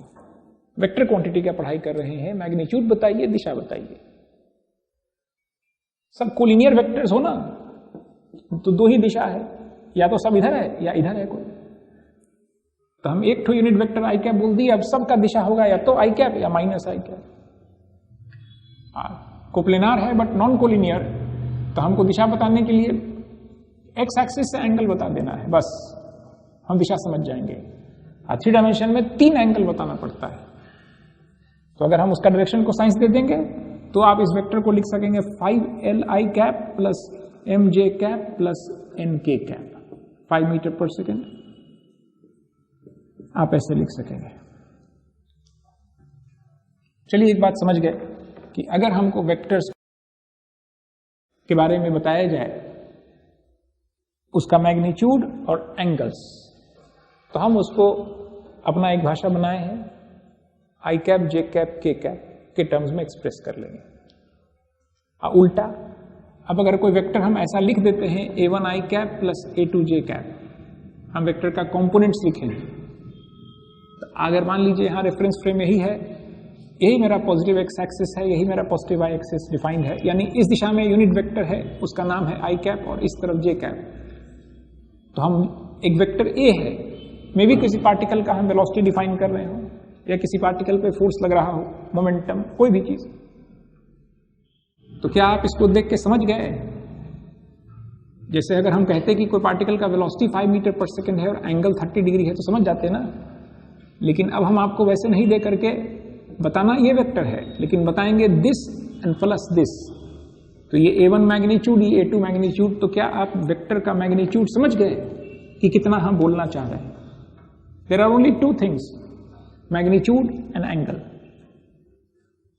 Speaker 1: वेक्टर क्वांटिटी का पढ़ाई कर रहे हैं, मैग्नीट्यूड बताइए, दिशा बताइए। सब कोलिनियर वेक्टर्स हो ना, तो दो ही दिशा है, या तो सब इधर है या इधर है कोई। तो हम एक यूनिट वेक्टर आई कैप बोल दिए, अब सबका दिशा होगा या तो आई कैप या माइनस आई कैप। कोप्लेनार है बट नॉन कोलिनियर, तो हमको दिशा बताने के लिए एक्स एक्सिस से एंगल बता देना है, बस हम दिशा समझ जाएंगे। 3 डायमेंशन में 3 एंगल बताना पड़ता है। तो अगर हम उसका डायरेक्शन को साइंस दे देंगे तो आप इस वेक्टर को लिख सकेंगे 5li cap plus mj cap plus nk cap, 5 metre पर सेकेंड। आप ऐसे लिख सकेंगे। चलिए एक बात समझ गए कि अगर हमको वेक्टर्स के बारे में बताया जाए, उसका मैग्नीट्यूड और एंगल्स, तो हम उसको अपना एक भाषा बनाए हैं, आई कैप, जे कैप, के कैप के टर्म्स में एक्सप्रेस कर लेंगे। उल्टा, अब अगर कोई वेक्टर हम ऐसा लिख देते हैं a1 आई कैप प्लस a2 जे कैप, हम वेक्टर का कंपोनेंट्स लिखेंगे। तो अगर मान लीजिए यहां रेफरेंस फ्रेम यही है, यही मेरा पॉजिटिव एक्स एक्सिस है, यही मेरा पॉजिटिव वाई एक्सिस डिफाइंड है, यानी इस दिशा में यूनिट वेक्टर है, उसका नाम है आई कैप और इस तरफ जे कैप। तो हम एक वेक्टर ए है, मे भी किसी पार्टिकल का हम वेलोसिटी डिफाइन कर रहे हो, या किसी पार्टिकल पे फोर्स लग रहा हो, मोमेंटम, कोई भी चीज। तो क्या आप इसको देख के समझ गए? जैसे अगर हम कहते कि कोई पार्टिकल का वेलोसिटी 5 मीटर पर सेकंड है और एंगल 30 डिग्री है, तो समझ जाते ना। लेकिन अब हम आपको वैसे नहीं दे करके बताना ये वेक्टर है, लेकिन बताएंगे दिस एंड प्लस दिस। तो ये a1 मैग्नीट्यूड, ये a2 मैग्नीट्यूड। तो क्या आप वेक्टर का मैग्नीट्यूड समझ गए कि कितना हम बोलना चाह रहे हैं? There are only 2 things, magnitude and angle.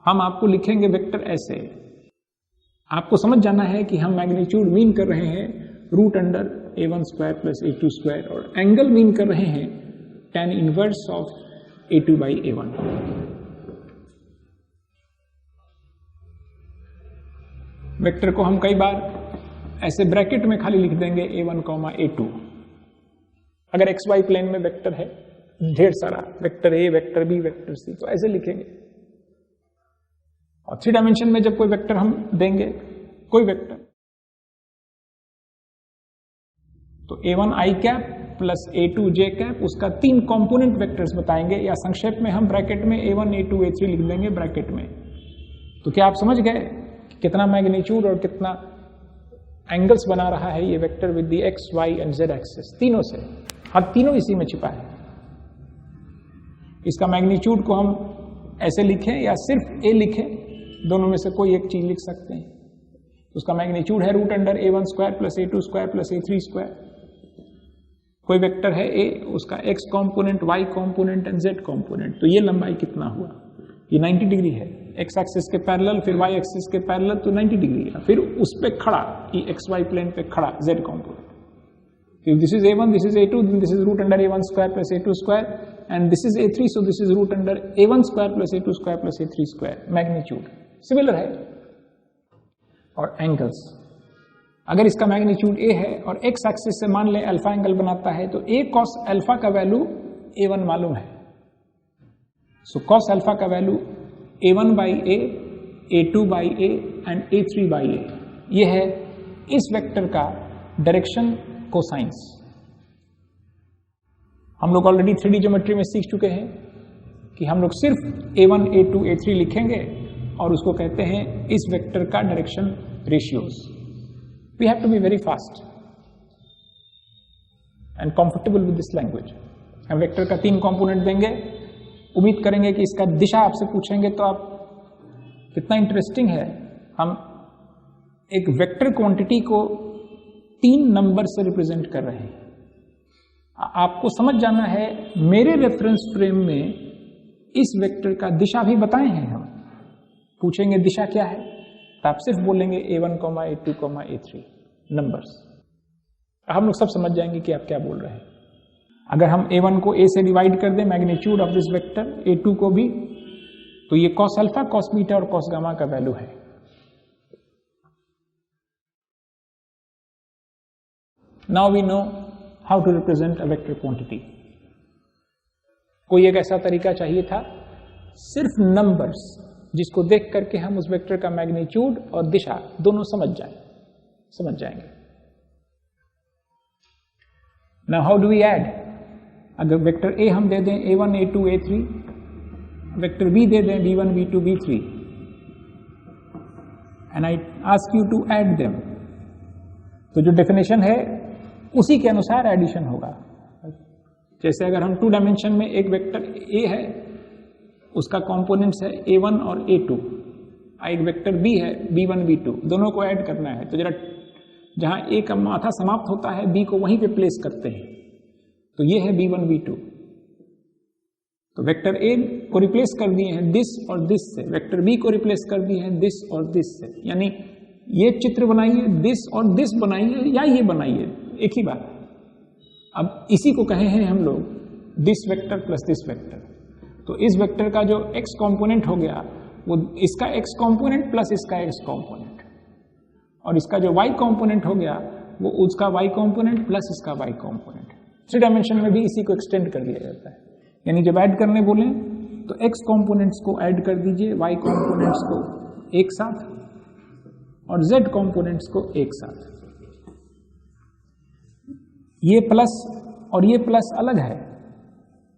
Speaker 1: हम आपको लिखेंगे वेक्टर ऐसे, आपको समझ जाना है कि हम मैग्नीट्यूड मीन कर रहे हैं root under a1 square plus a2 square, और एंगल मीन कर रहे हैं tan inverse of a2 by a1। Vector को हम कई बार ऐसे ब्रैकेट में खाली लिख देंगे a1 कॉमा a2। अगर xy प्लेन में वेक्टर है ढेर सारा, vector a, vector b, vector c, तो ऐसे लिखेंगे। और 3 डायमेंशन में जब कोई वेक्टर हम देंगे, कोई वेक्टर, तो a1 आई कैप प्लस a2 जे कैप, उसका 3 कंपोनेंट वेक्टर्स बताएंगे, या संक्षेप में हम ब्रैकेट में a1 a2 a3 लिख देंगे ब्रैकेट में। तो क्या आप समझ गए कितना मैग्नीट्यूड और कितना एंगल्स बना रहा है ये vector with the X, Y and Z axis, तीनों से। हाँ, तीनों इसी में छिपा है। इसका मैग्नीट्यूड को हम ऐसे लिखें या सिर्फ ए लिखें, दोनों में से कोई एक चीज लिख सकते हैं। तो उसका मैग्नीट्यूड है root under a1 square plus a2 square plus a3 square. कोई वेक्टर है a, उसका x component, y component and z component. तो ये लंबाई कितना हुआ? ये 90 डिग्री है, x एक्सिस के पैरेलल, फिर y एक्सिस के पैरेलल, तो 90 डिग्री है। फिर उस पे खड़ा, ये xy प्लेन पे खड़ा z component. If this is a1, this is a2, then this is root under a1 square plus a2 square, and this is a3, so this is root under a1 square plus a2 square plus a3 square. Magnitude similar है। और angles, अगर इसका magnitude a है और x axis से मान ले alpha angle बनाता है, तो a cos अल्फा का वैल्यू a1 मालूम है। सो cos अल्फा का value a1 by a, a2 by a and a3 by a। ये है इस वेक्टर का डायरेक्शन कोसाइंस। हम लोग ऑलरेडी 3D ज्योमेट्री में सीख चुके हैं कि हम लोग सिर्फ a1, a2, a3 लिखेंगे और उसको कहते हैं इस वेक्टर का direction ratios. We have to be very fast and comfortable with this language. हम वेक्टर का 3 कंपोनेंट देंगे, उम्मीद करेंगे कि इसका दिशा आपसे पूछेंगे तो आप, कितना इंटरेस्टिंग है, हम एक वेक्टर क्वांटिटी को 3 नंबर से रिप्रेजेंट कर रहे हैं। आपको समझ जाना है, मेरे रेफरेंस फ्रेम में इस वेक्टर का दिशा भी बताए हैं। हम पूछेंगे दिशा क्या है, तो आप सिर्फ बोलेंगे a1, a2, a3 नंबर्स। हम लोग सब समझ जाएंगे कि आप क्या बोल रहे हैं। अगर हम a1 को a से डिवाइड कर दें magnitude of this vector, a2 को भी, तो ये cos अल्फा, cos बीटा और cos गामा का वैल्यू है। Now we know how to represent a vector quantity. कोई एक ऐसा तरीका चाहिए था, सिर्फ नंबर्स, जिसको देख करके हम उस वेक्टर का मैग्नीट्यूड और दिशा दोनों समझ जाएंगे। Now how do we add? अगर वेक्टर a हम दे दें a1, a2, a3, vector b दे दें b1, b2, b3, and I ask you to add them, तो जो डेफिनेशन है उसी के अनुसार एडिशन होगा। जैसे अगर हम 2 डायमेंशन में एक वेक्टर a है, उसका कंपोनेंट्स है a1 और a2, एक वेक्टर b है b1, b2, दोनों को ऐड करना है, तो जरा जहां a का माथा समाप्त होता है b को वहीं पे प्लेस करते हैं, तो ये है b1, b2। तो वेक्टर a को रिप्लेस कर दिए हैं दिस और दिस से, वेक्टर b को रिप्लेस कर दिए हैं दिस और दिस से, यानी ये चित्र बनाइए, दिस और दिस बनाइए या ये बनाइए, एक ही बात। अब इसी को कहे हैं हम लोग this vector plus this vector. तो इस वेक्टर का जो x कंपोनेंट हो गया वो इसका x कंपोनेंट प्लस इसका x कंपोनेंट, और इसका जो y कंपोनेंट हो गया वो उसका y कंपोनेंट प्लस इसका y कंपोनेंट। 3 डायमेंशन में भी इसी को एक्सटेंड कर दिया जाता है, यानी जब ऐड करने बोले तो x कंपोनेंट्स को ऐड कर दीजिए y कंपोनेंट्स को एक साथ और z कंपोनेंट्स को एक साथ। ये प्लस और ये प्लस अलग है,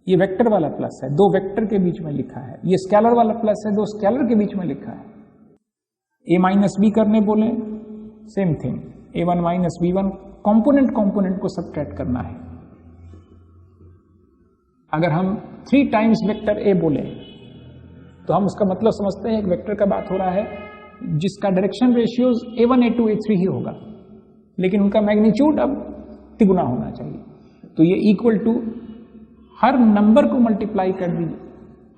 Speaker 1: ये वेक्टर वाला प्लस है, 2 वेक्टर के बीच में लिखा है, ये स्केलर वाला प्लस है, 2 स्केलर के बीच में लिखा है। a माइनस बी करने बोले same thing, a1 minus b1, component को सबट्रैक्ट करना है। अगर हम 3 टाइम्स वेक्टर a बोले तो हम उसका मतलब समझते हैं एक वेक्टर का बात हो रहा है जिसका direction ratios a1, a2, a3 ही होगा, लेकिन उनका मैग्नीट्यूड अब तिगुना होना चाहिए। तो ये इक्वल टू हर नंबर को मल्टीप्लाई कर दीजिए,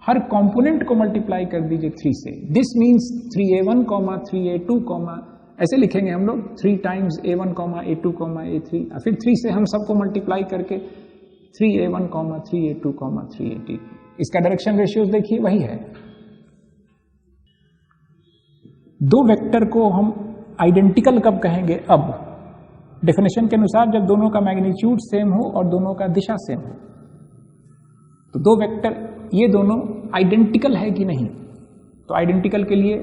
Speaker 1: हर कंपोनेंट को मल्टीप्लाई कर दीजिए 3 से। दिस मीन्स 3a1, 3a2, ऐसे लिखेंगे हम लोग 3 टाइम्स a1, a2, a3, फिर 3 से हम सबको मल्टीप्लाई करके 3a1, 3a2, 3a3। इसका डायरेक्शन रेशियोज देखिए वही है। 2 वेक्टर को हम आइडेंटिकल कब कहेंगे? अब डेफिनेशन के अनुसार जब दोनों का मैग्नीट्यूड सेम हो और दोनों का दिशा सेम हो। तो 2 वेक्टर ये दोनों आइडेंटिकल है कि नहीं, तो आइडेंटिकल के लिए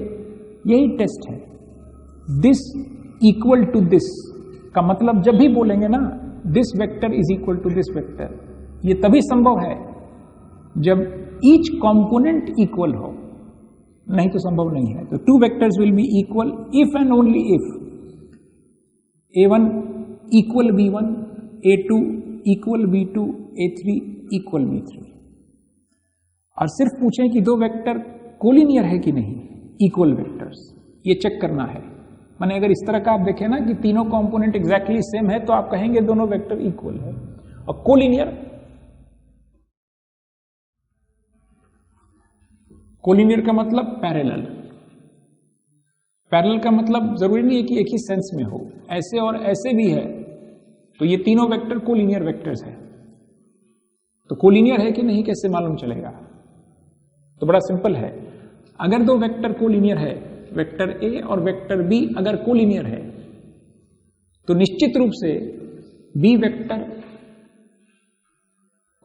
Speaker 1: यही टेस्ट है, दिस इक्वल टू दिस का मतलब जब भी बोलेंगे ना this vector is equal to this vector, ये तभी संभव है जब ईच कंपोनेंट इक्वल हो, नहीं तो संभव नहीं है। तो 2 vectors will B equal if and only if a1 equal b1, a2 equal b2, a3 equal b3। और सिर्फ पूछें कि 2 वेक्टर कोलिनियर है कि नहीं, इक्वल वेक्टर्स, ये चेक करना है। माने अगर इस तरह का आप देखें ना कि तीनों कंपोनेंट एग्जैक्टली सेम है तो आप कहेंगे दोनों वेक्टर इक्वल है। और कोलिनियर का मतलब पैरेलल। पैरेलल का मतलब जरूरी नहीं है कि एक ही सेंस में हो, ऐसे और ऐसे भी है, तो ये तीनों वेक्टर कोलिनियर वेक्टर्स है। तो कोलिनियर है कि नहीं कैसे मालूम चलेगा? तो बड़ा सिंपल है, अगर 2 वेक्टर कोलिनियर है, वेक्टर a और वेक्टर b अगर कोलिनियर है तो निश्चित रूप से b वेक्टर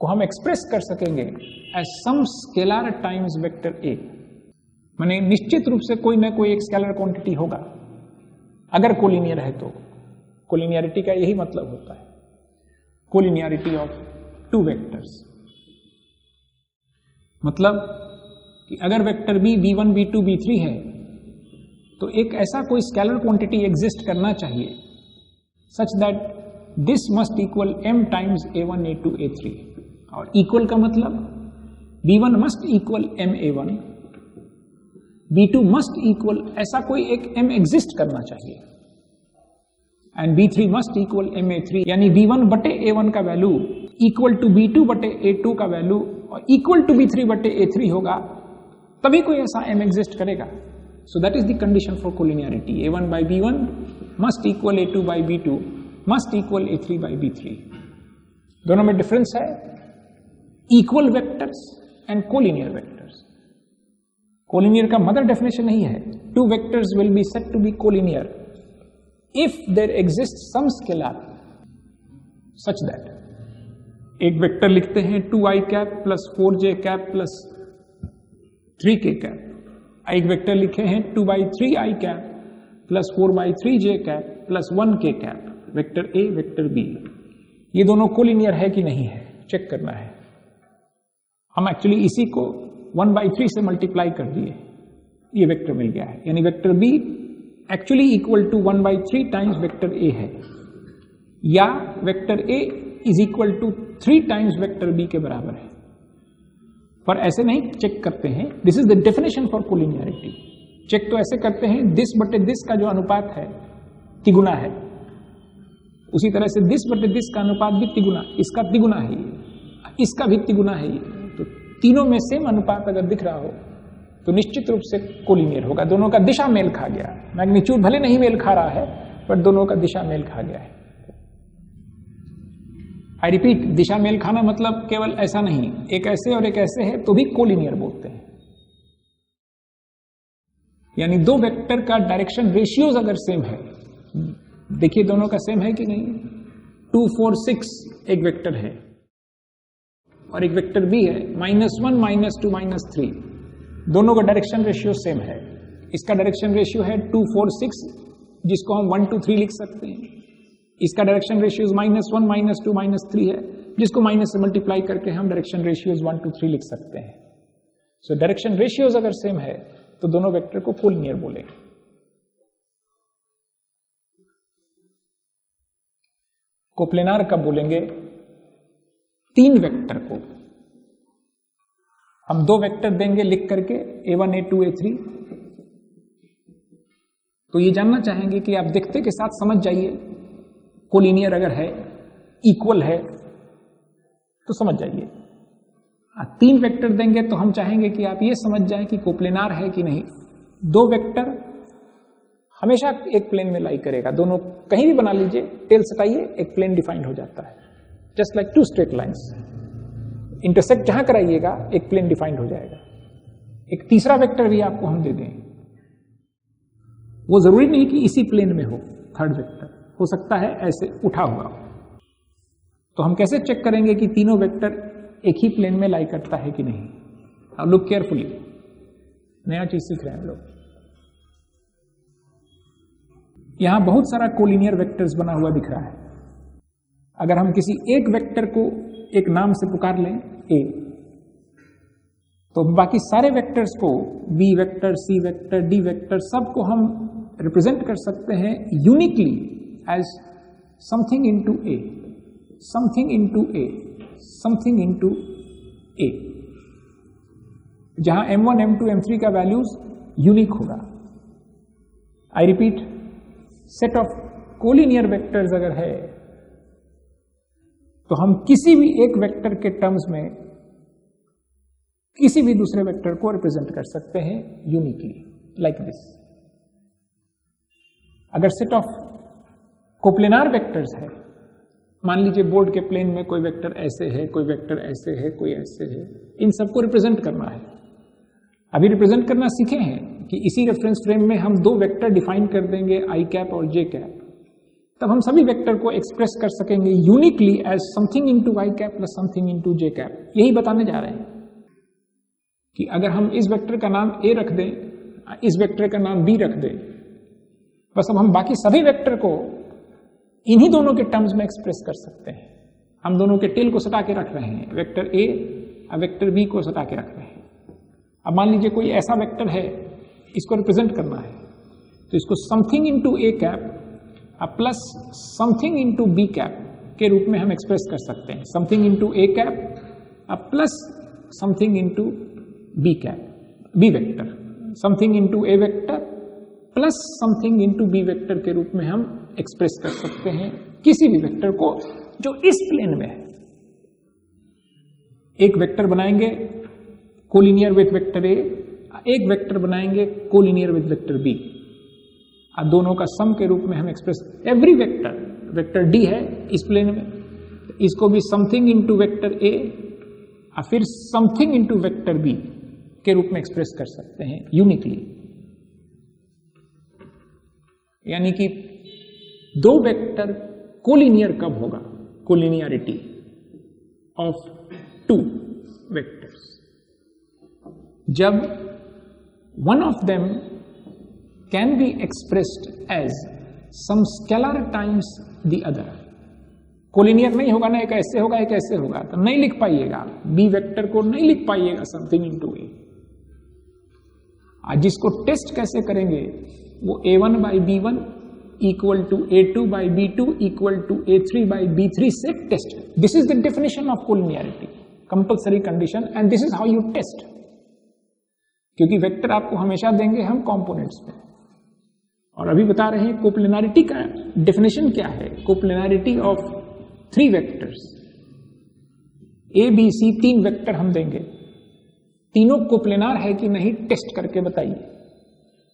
Speaker 1: को हम एक्सप्रेस कर सकेंगे as some scalar times vector a। माने निश्चित रूप से कोई ना कोई एक स्केलर क्वांटिटी होगा अगर कोलिनियर है तो। कोलिनियरिटी का यही मतलब होता है, कोलिनियरिटी ऑफ 2 वेक्टर्स। मतलब कि अगर vector b b1, b2, b3 है तो एक ऐसा कोई स्केलर क्वांटिटी एग्जिस्ट करना चाहिए such that this must equal m times a1, a2, a3। और इक्वल का मतलब b1 must equal m a1, b2 must equal, ऐसा कोई एक m एग्जिस्ट करना चाहिए, and b3 must equal m a3, यानी b1 बटे a1 का वैल्यू इक्वल टू b2 बटे a2 का वैल्यू और इक्वल टू b3 बटे a3 होगा, तभी कोई ऐसा m एग्जिस्ट करेगा। So that is the condition for collinearity. A1 by B1 must equal A2 by B2 must equal A3 by B3. दोनों में डिफरेंस है equal vectors and collinear vectors. Collinear का मदर डेफिनेशन नहीं है two vectors will be said to be collinear if there exist some scalar such that. एक vector लिखते हैं 2i cap plus 4j cap plus 3k cap. एक vector लिखे हैं 2/3i cap plus 4/3j cap plus 1k cap. Vector A vector B, ये दोनों collinear है कि नहीं है चेक करना है। हम एक्चुअली इसी को 1/3 से मल्टीप्लाई कर दिए, ये वेक्टर मिल गया है, यानी vector B actually equal to 1/3 times vector A है, या vector A is equal to 3 times vector B के बराबर है। पर ऐसे नहीं चेक करते हैं, this is the definition for collinearity. Check तो ऐसे करते हैं दिस बटे दिस का जो अनुपात है तिगुना है, उसी तरह से दिस बटे दिस का अनुपात भी तिगुना, इसका तिगुना है ये, इसका भी तिगुना है ये। तो तीनों में सेम अनुपात अगर दिख रहा हो तो निश्चित रूप से कोलिनियर होगा। दोनों का दिशा मेल खा गया, मैग्नीट्यूड भले नहीं मेल खा रहा है पर दोनों का दिशा मेल खा गया है। आई रिपीट, दिशा मेल खाना मतलब केवल ऐसा नहीं, एक ऐसे और एक ऐसे है तो भी कोलिनियर बोलते हैं। यानी दो वेक्टर का डायरेक्शन रेशियोज अगर सेम है, देखिए दोनों का सेम है कि नहीं। 2 4 6 एक वेक्टर है और एक वेक्टर बी है -1 -2 -3, दोनों का डायरेक्शन रेशियो सेम है। इसका डायरेक्शन रेशियो है 2 4 6 जिसको हम 1 2 3 लिख सकते हैं। इसका डायरेक्शन रेशियोज -1 -2 -3 है जिसको माइनस से मल्टीप्लाई करके हम डायरेक्शन रेशियोज 1 2 3 लिख सकते हैं। सो डायरेक्शन रेशियोज अगर सेम है तो दोनों वेक्टर को कोलिनियर बोलेंगे। कोप्लेनार कब बोलेंगे? 3 वेक्टर को हम 2 वेक्टर देंगे लिख करके a1 a2 a3। तो ये जानना चाहेंगे कि आप देखते के साथ समझ जाइए, कोलिनियर अगर है, इक्वल है तो समझ जाइए। 3 वेक्टर देंगे तो हम चाहेंगे कि आप ये समझ जाएं कि कोप्लेनार है कि नहीं। 2 वेक्टर हमेशा एक प्लेन में लाई करेगा, दोनों कहीं भी बना लीजिए, टेल सटाइए, एक प्लेन डिफाइंड हो जाता है। Just like 2 straight lines, intersect जहां कराइएगा एक प्लेन डिफाइंड हो जाएगा। एक तीसरा वेक्टर भी आपको हम दे दें, वो जरूरी नहीं कि इसी प्लेन में हो, थर्ड वेक्टर हो सकता है ऐसे उठा हुआ हो। तो हम कैसे चेक करेंगे कि तीनों वेक्टर एक ही प्लेन में लाई करता है कि नहीं? अब लुक केयरफुली, नया चीज सीख रहे हैं हम लोग। यहां बहुत सारा कोलिनियर वेक्टर्स बना हुआ दिख रहा है। अगर हम किसी एक वेक्टर को एक नाम से पुकार लें ए, तो बाकी सारे वेक्टर्स को B vector, C vector, D vector, सबको हम रिप्रेजेंट कर सकते हैं यूनिकली एज समथिंग इनटू ए, समथिंग इनटू ए, समथिंग इनटू ए, जहां m1 m2 m3 का वैल्यूज यूनिक होगा। I repeat, set of collinear vectors अगर है तो हम किसी भी एक वेक्टर के टर्म्स में किसी भी दूसरे वेक्टर को रिप्रेजेंट कर सकते हैं यूनिकली, लाइक दिस। अगर सेट ऑफ कोप्लेनार वेक्टर्स है, मान लीजिए बोर्ड के प्लेन में कोई वेक्टर ऐसे है, कोई वेक्टर ऐसे है, कोई ऐसे है, इन सबको रिप्रेजेंट करना है। अभी रिप्रेजेंट करना सीखे हैं कि इसी रेफरेंस फ्रेम में हम 2 वेक्टर डिफाइन कर देंगे आई कैप और जे कैप, तब हम सभी वेक्टर को एक्सप्रेस कर सकेंगे uniquely as something into I cap plus something into J cap. यही बताने जा रहे हैं कि अगर हम इस वेक्टर का नाम ए रख दें, इस वेक्टर का नाम बी रख दें, बस अब हम बाकी सभी वेक्टर को इन्हीं दोनों के टर्म्स में एक्सप्रेस कर सकते हैं। हम दोनों के टेल को सटा के रख रहे हैं, वेक्टर ए और वेक्टर बी को सटा के रख रहे हैं। अब मान लीजिए कोई ऐसा वेक्टर है, इसको रिप्रेजेंट करना है, तो इसको something into A cap plus something into B cap के रूप में हम एक्सप्रेस कर सकते हैं। Something into A cap plus something into B cap, B vector, something into A vector plus something into B vector के रूप में हम एक्सप्रेस कर सकते हैं किसी भी वेक्टर को जो इस प्लेन में है। एक वेक्टर बनाएंगे कोलिनियर विथ वेक्टर ए, एक वेक्टर बनाएंगे कोलिनियर विथ वेक्टर बी, और दोनों का सम के रूप में हम express every vector, vector D है इस प्लेन में, इसको भी समथिंग इंटू वेक्टर ए और फिर समथिंग इंटू वेक्टर बी के रूप में एक्सप्रेस कर सकते हैं यूनिकली। यानी कि दो वेक्टर कोलिनियर कब होगा? कोलिनियरिटी ऑफ टू वेक्टर्स, जब one of them can be expressed as some scalar times the other। Collinear नहीं होगा ना, एक ऐसे होगा एक ऐसे होगा, तो नहीं लिख पाइएगा बी वेक्टर को, नहीं लिख पाइएगा समथिंग इनटू ए। आज जिसको टेस्ट कैसे करेंगे, वो a1 by b1 equal to a2 by b2 equal to a3 by b3 से test. This is the definition of collinearity, compulsory condition, and this is how you test. क्योंकि vector आपको हमेशा देंगे हम कंपोनेंट्स में, और अभी बता रहे हैं कोप्लेनारिटी का डेफिनेशन क्या है। Coplanarity of three vectors, A B C, तीन वेक्टर हम देंगे, तीनों कोप्लेनार है कि नहीं टेस्ट करके बताइए।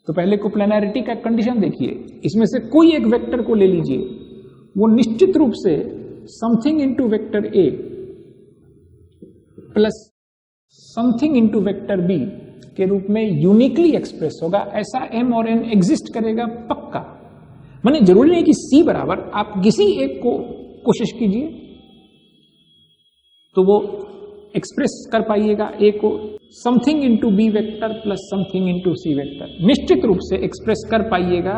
Speaker 1: तो पहले कोप्लेनारिटी का कंडीशन देखिए, इसमें से कोई एक वेक्टर को ले लीजिए, वो निश्चित रूप से something into vector A plus something into vector B के रूप में यूनिकली एक्सप्रेस होगा। ऐसा एम और एन एग्जिस्ट करेगा पक्का। माने जरूरी नहीं कि सी बराबर, आप किसी एक को कोशिश कीजिए तो वो एक्सप्रेस कर पाइएगा ए को something into B vector plus something into C vector, निश्चित रूप से एक्सप्रेस कर पाइएगा।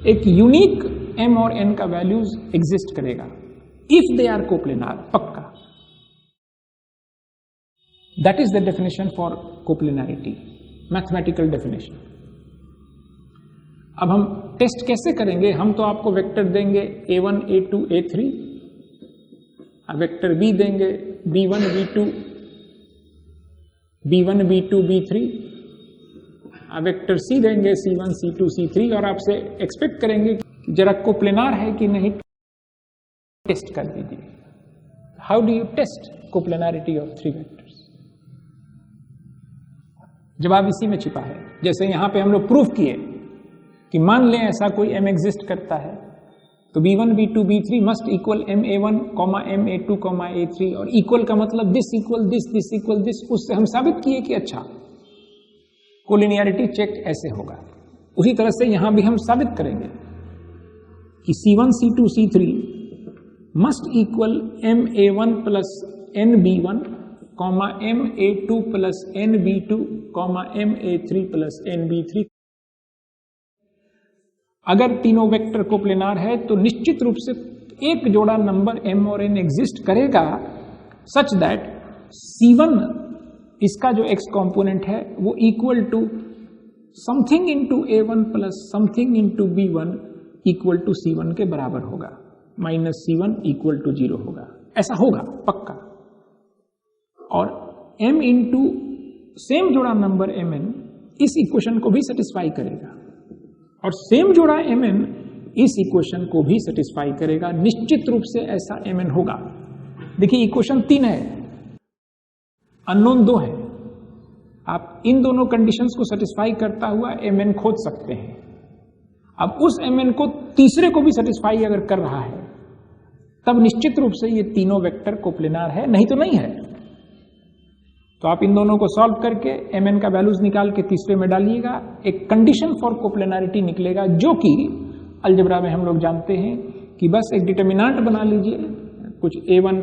Speaker 1: एक यूनिक एम और एन का वैल्यूज एग्जिस्ट करेगा इफ दे आर कोप्लेनार, पक्का। That is the definition for coplanarity, mathematical definition। अब हम टेस्ट कैसे करेंगे? हम तो आपको वेक्टर देंगे a1 a2 a3, vector b देंगे b1 b2 b1 b2 b3, vector c देंगे c1 c2 c3, और आपसे एक्सपेक्ट करेंगे कि जरा कोप्लेनार है कि नहीं टेस्ट कर दीजिए। How do you test coplanarity of three vectors? जवाब इसी में छिपा है। जैसे यहां पे हम लोग प्रूफ किए कि मान लें ऐसा कोई m एग्जिस्ट करता है, तो b1 b2 b3 must equal ma1 ma2 a3, और इक्वल का मतलब this equal this equal this. उससे हम साबित किए कि अच्छा कोलिनियरिटी चेक ऐसे होगा। उसी तरह से यहां भी हम साबित करेंगे कि c1 c2 c3 must equal ma1 plus nb1 ma2 plus nb2 ma3 plus nb3। अगर तीनों वेक्टर कोप्लेनार है तो निश्चित रूप से एक जोड़ा नंबर m और n एग्जिस्ट करेगा सच दैट c1 इसका जो x कंपोनेंट है वो equal to something into a1 plus something into b1 equal to c1 के बराबर होगा, माइनस c1 इक्वल टू 0 होगा। ऐसा होगा पक्का। और m इंटू सेम जोड़ा नंबर mn इस इक्वेशन को भी सेटिस्फाई करेगा, और सेम जोड़ा mn इस इक्वेशन को भी सेटिस्फाई करेगा। निश्चित रूप से ऐसा mn होगा। देखिए इक्वेशन 3 है, अननोन 2 है। आप इन दोनों कंडीशंस को सेटिस्फाई करता हुआ mn खोज सकते हैं। अब उस mn को तीसरे को भी सेटिस्फाई अगर कर रहा है, तब निश्चित रूप से ये तीनों वेक्टर कोप्लेनार है, नहीं तो नहीं है। तो आप इन दोनों को सॉल्व करके mn का वैल्यूज निकाल के तीसरे में डालिएगा, एक कंडीशन फॉर कोप्लेनारिटी निकलेगा, जो कि अलजेब्रा में हम लोग जानते हैं कि बस एक डिटर्मिनेंट बना लीजिए, कुछ a1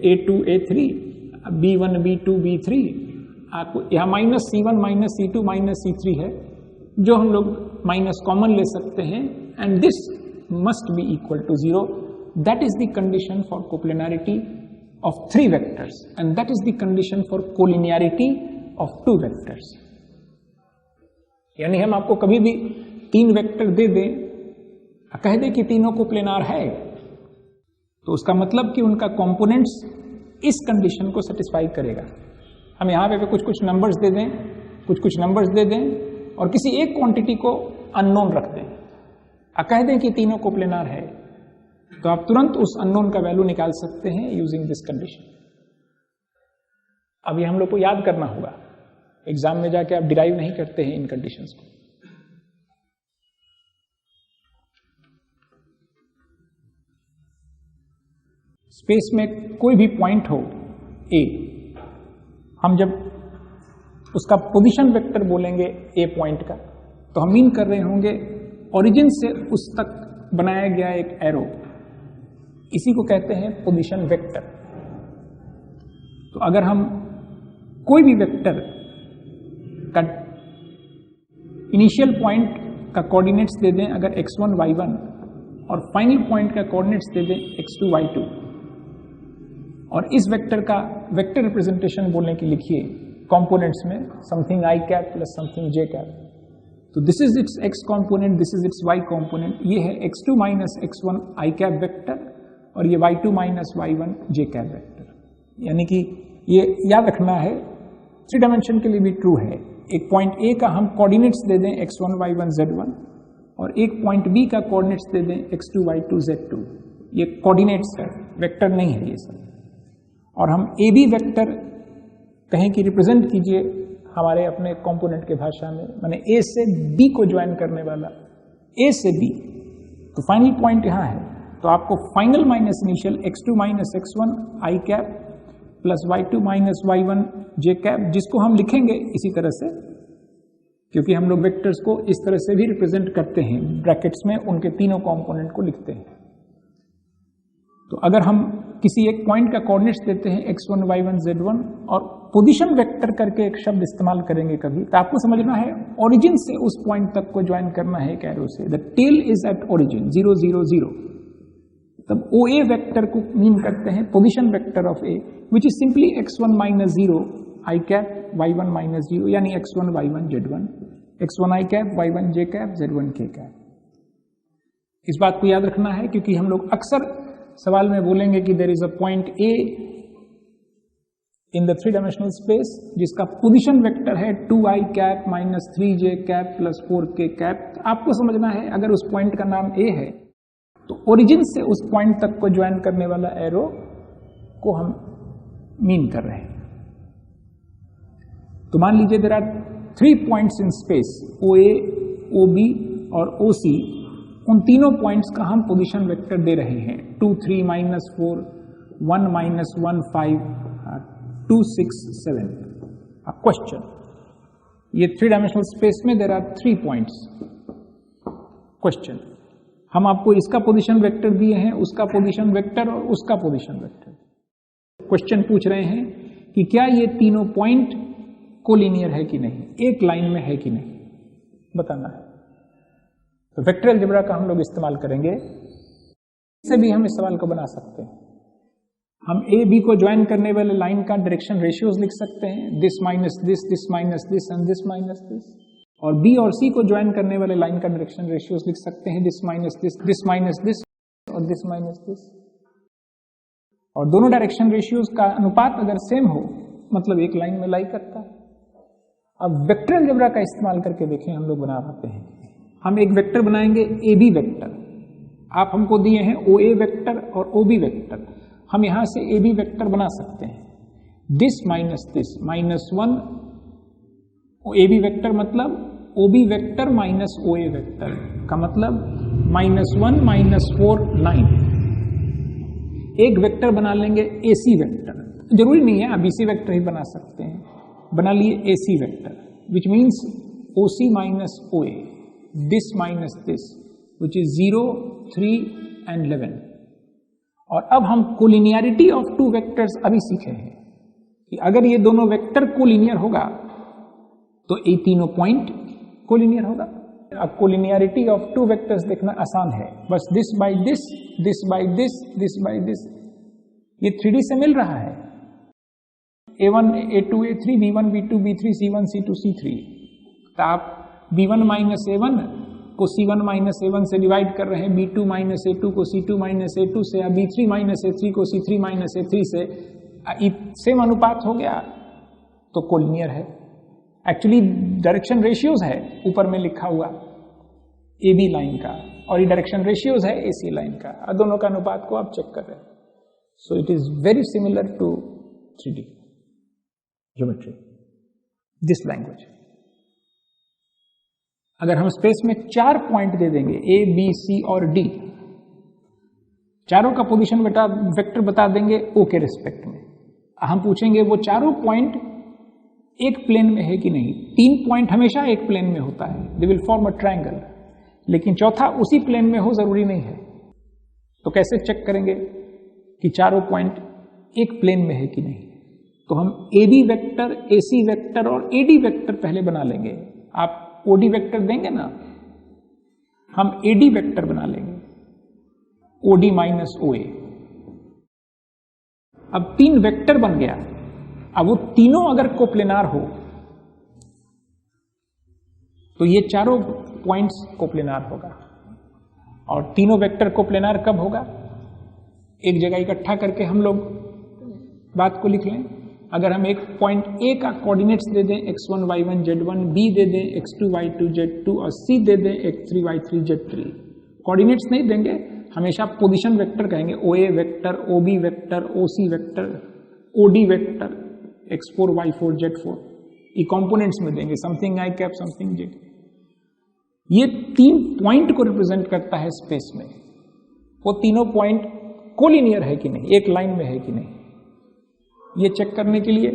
Speaker 1: a2 a3 b1 b2 b3, आपको यहाँ minus c1 minus c2 minus c3 है, जो हम लोग माइनस कॉमन ले सकते हैं, and this must be equal to 0। That is the condition for coplanarity of three vectors, and that is the condition for collinearity of two vectors। यानी हम आपको कभी भी तीन वेक्टर दे दें, कह दें कि तीनों को प्लेनार है, तो उसका मतलब कि उनका कंपोनेंट्स इस कंडीशन को सेटिस्फाई करेगा। हम यहाँ पे कुछ कुछ नंबर्स दे दें, कुछ कुछ नंबर्स दे दें, और किसी एक क्वांटिटी को अननोन रख दें, कह दें कि तीनों को प्लेनार है, तो आप तुरंत उस अननोन का वैल्यू निकाल सकते हैं यूजिंग दिस कंडीशन। अब ये हम लोग को याद करना होगा, एग्जाम में जाके आप डिराइव नहीं करते हैं इन कंडीशंस को। स्पेस में कोई भी पॉइंट हो ए, हम जब उसका पोजीशन वेक्टर बोलेंगे ए पॉइंट का, तो हम मीन कर रहे होंगे ओरिजिन से उस तक बनाया गया एक एरो, इसी को कहते हैं पोजीशन वेक्टर। तो अगर हम कोई भी वेक्टर का इनिशियल पॉइंट का कोऑर्डिनेट्स दे दें अगर x1 y1 और फाइनल पॉइंट का कोऑर्डिनेट्स दे दें x2 y2, और इस वेक्टर का वेक्टर रिप्रेजेंटेशन बोलने की लिखिए कंपोनेंट्स में something i cap plus something j cap, तो this is its x component, this is its y component, ये है x2 minus x1 i cap vector और ये y2 minus y1 j cap vector. यानी कि ये याद रखना है, 3 डायमेंशन के लिए भी ट्रू है। एक पॉइंट A का हम कोऑर्डिनेट्स दे दें x1 y1 z1 और एक पॉइंट B का कोऑर्डिनेट्स दे दें x2 y2 z2, ये कोऑर्डिनेट्स है, वेक्टर नहीं है ये सब। और हम ए बी वेक्टर कहें कि रिप्रेजेंट कीजिए हमारे अपने कंपोनेंट के भाषा में, माने ए से बी को ज्वाइन करने वाला, ए से बी, तो फाइनल पॉइंट यहाँ है, तो आपको final minus initial x2 minus x1 i cap plus y2 minus y1 j cap, जिसको हम लिखेंगे इसी तरह से, क्योंकि हम लोग वेक्टर्स को इस तरह से भी रिप्रेजेंट करते हैं, ब्रैकेट्स में उनके तीनों कंपोनेंट को लिखते हैं। तो अगर हम किसी एक पॉइंट का कोऑर्डिनेट्स देते हैं x1 y1 z1 और पोजीशन वेक्टर करके एक शब्द इस्तेमाल करेंगे कभी, तो आपको समझना है ओरिजिन से उस पॉइंट तक को ज्वाइन करना है एक एरो से, the tail is at origin 0 0 0, तब OA वेक्टर को मीन करते हैं position vector of A, which is simply x1 minus 0 i cap y1 minus 0, यानी x1 y1 z1, x1 i cap y1 j cap z1 k cap. इस बात को याद रखना है क्योंकि हम लोग अक्सर सवाल में बोलेंगे कि there is a point A in the 3 dimensional space जिसका पोजीशन वेक्टर है 2i cap minus 3j cap plus 4k cap. आपको समझना है अगर उस पॉइंट का नाम A है तो ओरिजिन से उस पॉइंट तक को ज्वाइन करने वाला एरो को हम मीन कर रहे हैं। तो मान लीजिए there are 3 points in space OA, OB और OC, उन तीनों पॉइंट्स का हम पोजीशन वेक्टर दे रहे हैं 2 3 माइनस 4 1 माइनस 1 5 2 6 7। अब क्वेश्चन, ये 3 डायमेंशनल स्पेस में देयर आर 3 पॉइंट्स। क्वेश्चन, हम आपको इसका पोजीशन वेक्टर दिए हैं, उसका पोजीशन वेक्टर और उसका पोजीशन वेक्टर। क्वेश्चन पूछ रहे हैं कि क्या ये तीनों पॉइंट कोलिनियर है कि नहीं, एक लाइन में है कि नहीं, बताना है। तो वेक्टर अलजेब्रा का हम लोग इस्तेमाल करेंगे, इससे भी हम इस सवाल को बना सकते हैं। हम ए बी को ज्वाइन करने वाले लाइन का डायरेक्शन रेशियोज लिख सकते हैं, this minus this minus this and this minus this, और बी और सी को ज्वाइन करने वाले लाइन का डायरेक्शन रेशियोज लिख सकते हैं, this minus this minus this और दिस माइनस दिस। और दोनों डायरेक्शन रेशियोज का अनुपात अगर सेम हो मतलब एक लाइन में लाई करता है। अब वेक्टर अलजेब्रा का इस्तेमाल करके देखें हम लोग बना पाते हैं। हम एक वेक्टर बनाएंगे ए बी वेक्टर, आप हमको दिए हैं OA वेक्टर और OB वेक्टर, हम यहां से AB वेक्टर बना सकते हैं, दिस माइनस 1 AB वेक्टर मतलब OB vector minus OA vector का मतलब -1 -4 9। एक वेक्टर बना लेंगे AC वेक्टर, जरूरी नहीं है आप BC वेक्टर ही बना सकते हैं, बना लिए AC vector which means OC minus OA, this minus this which is 0 3 and 11। और अब हम कोलिनियरिटी ऑफ 2 वेक्टर्स अभी सीखे हैं कि अगर ये दोनों वेक्टर कोलिनियर होगा तो ये तीनों पॉइंट कोलिनियर होगा। अब कोलिनियरिटी ऑफ 2 वेक्टर्स देखना आसान है, बस this by this, this by this, this by this, ये 3D से मिल रहा है, A1 A2 A3 B1 B2 B3 C1 C2 C3। तो आप B1 माइनस A1 को C1 माइनस A1 से डिवाइड कर रहे हैं, B2 माइनस A2 को C2 माइनस A2 से, या B3 माइनस A3 को C3 माइनस A3 से, सेम अनुपात हो गया तो कोलिनियर है। एक्चुअली डायरेक्शन रेशियोज है ऊपर में लिखा हुआ AB लाइन का, और ये डायरेक्शन रेशियोज है AC लाइन का, और दोनों का अनुपात को आप चेक कर रहे हैं। So it is very similar to 3D geometry, this language. अगर हम स्पेस में 4 पॉइंट दे देंगे A B C और D, चारों का पोजीशन वेक्टर बता देंगे ओ के रिस्पेक्ट में। हम पूछेंगे वो चारों पॉइंट एक प्लेन में है कि नहीं। 3 पॉइंट हमेशा एक प्लेन में होता है, they will form a triangle, लेकिन चौथा उसी प्लेन में हो जरूरी नहीं है। तो कैसे चेक करेंगे कि चारों पॉइंट एक प्लेन में है कि नहीं? तो हम AB वेक्टर, AC वेक्टर और AD वेक्टर पहले बना लेंगे। आप OD वेक्टर देंगे ना, हम AD वेक्टर बना लेंगे, OD माइनस OA। अब 3 वेक्टर बन गया। अब वो तीनों अगर कोप्लेनार हो तो ये चारों पॉइंट्स कोप्लेनार होगा। और तीनों वेक्टर कोप्लेनार कब होगा? एक जगह इकट्ठा करके हम लोग बात को लिख लें। अगर हम एक पॉइंट A का कोऑर्डिनेट्स दे दें x1 y1 z1, B दे दें x2 y2 z2 और C दे दें x3 y3 z3। कोऑर्डिनेट्स नहीं देंगे, हमेशा पोजीशन वेक्टर कहेंगे। OA vector, OB vector, OC vector, OD vector, x4 y4 z4। ये कंपोनेंट्स में देंगे, something i cap something z। ये 3 पॉइंट को रिप्रेजेंट करता है स्पेस में। वो तीनों पॉइंट कोलिनियर है कि नहीं, एक लाइन में है कि नहीं, ये चेक करने के लिए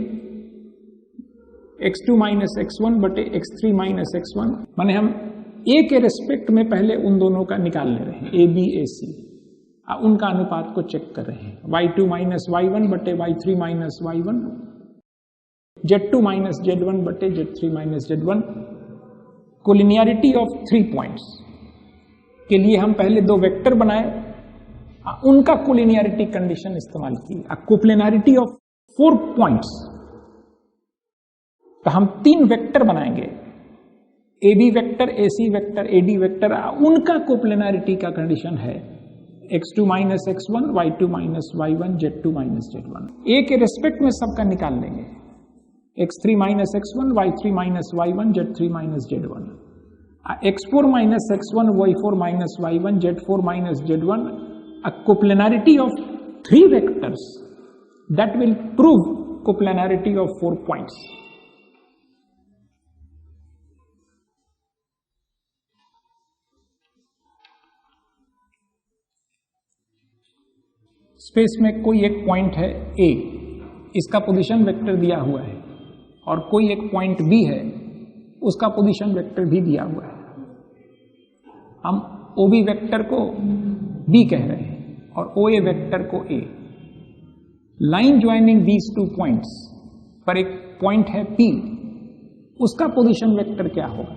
Speaker 1: x2 माइनस x1 बटे x3 माइनस x1, माने हम A के रेस्पेक्ट में पहले उन दोनों का निकाल ले रहे हैं, AB AC, उनका अनुपात को चेक कर रहे हैं। y2 माइनस y1 बटे y3 minus y1, z2 minus z1 बटे z3 minus z1। Collinearity of 3 points के लिए हम पहले 2 वेक्टर बनाए, उनका कोलिनियरिटी कंडीशन इस्तेमाल की। कोप्लेनारिटी ऑफ 4 पॉइंट्स, तो हम 3 वेक्टर बनाएंगे, AB vector, AC vector, AD vector. उनका कोप्लेनारिटी का कंडीशन है x2 minus x1, y2 minus y1, z2 minus z1। A के रेस्पेक्ट में सबका निकाल लेंगे, x3 minus x1, y3 minus y1, z3 minus z1। x4 minus x1, y4 minus y1, z4 minus z1। A coplanarity of 3 vectors that will prove coplanarity of 4 points. Space में कोई एक point है A, इसका position vector दिया हुआ है, और कोई एक पॉइंट B है, उसका पोजीशन वेक्टर भी दिया हुआ है। हम OB वेक्टर को B कह रहे हैं और OA वेक्टर को A। Line joining these 2 points पर एक पॉइंट है P, उसका पोजीशन वेक्टर क्या होगा?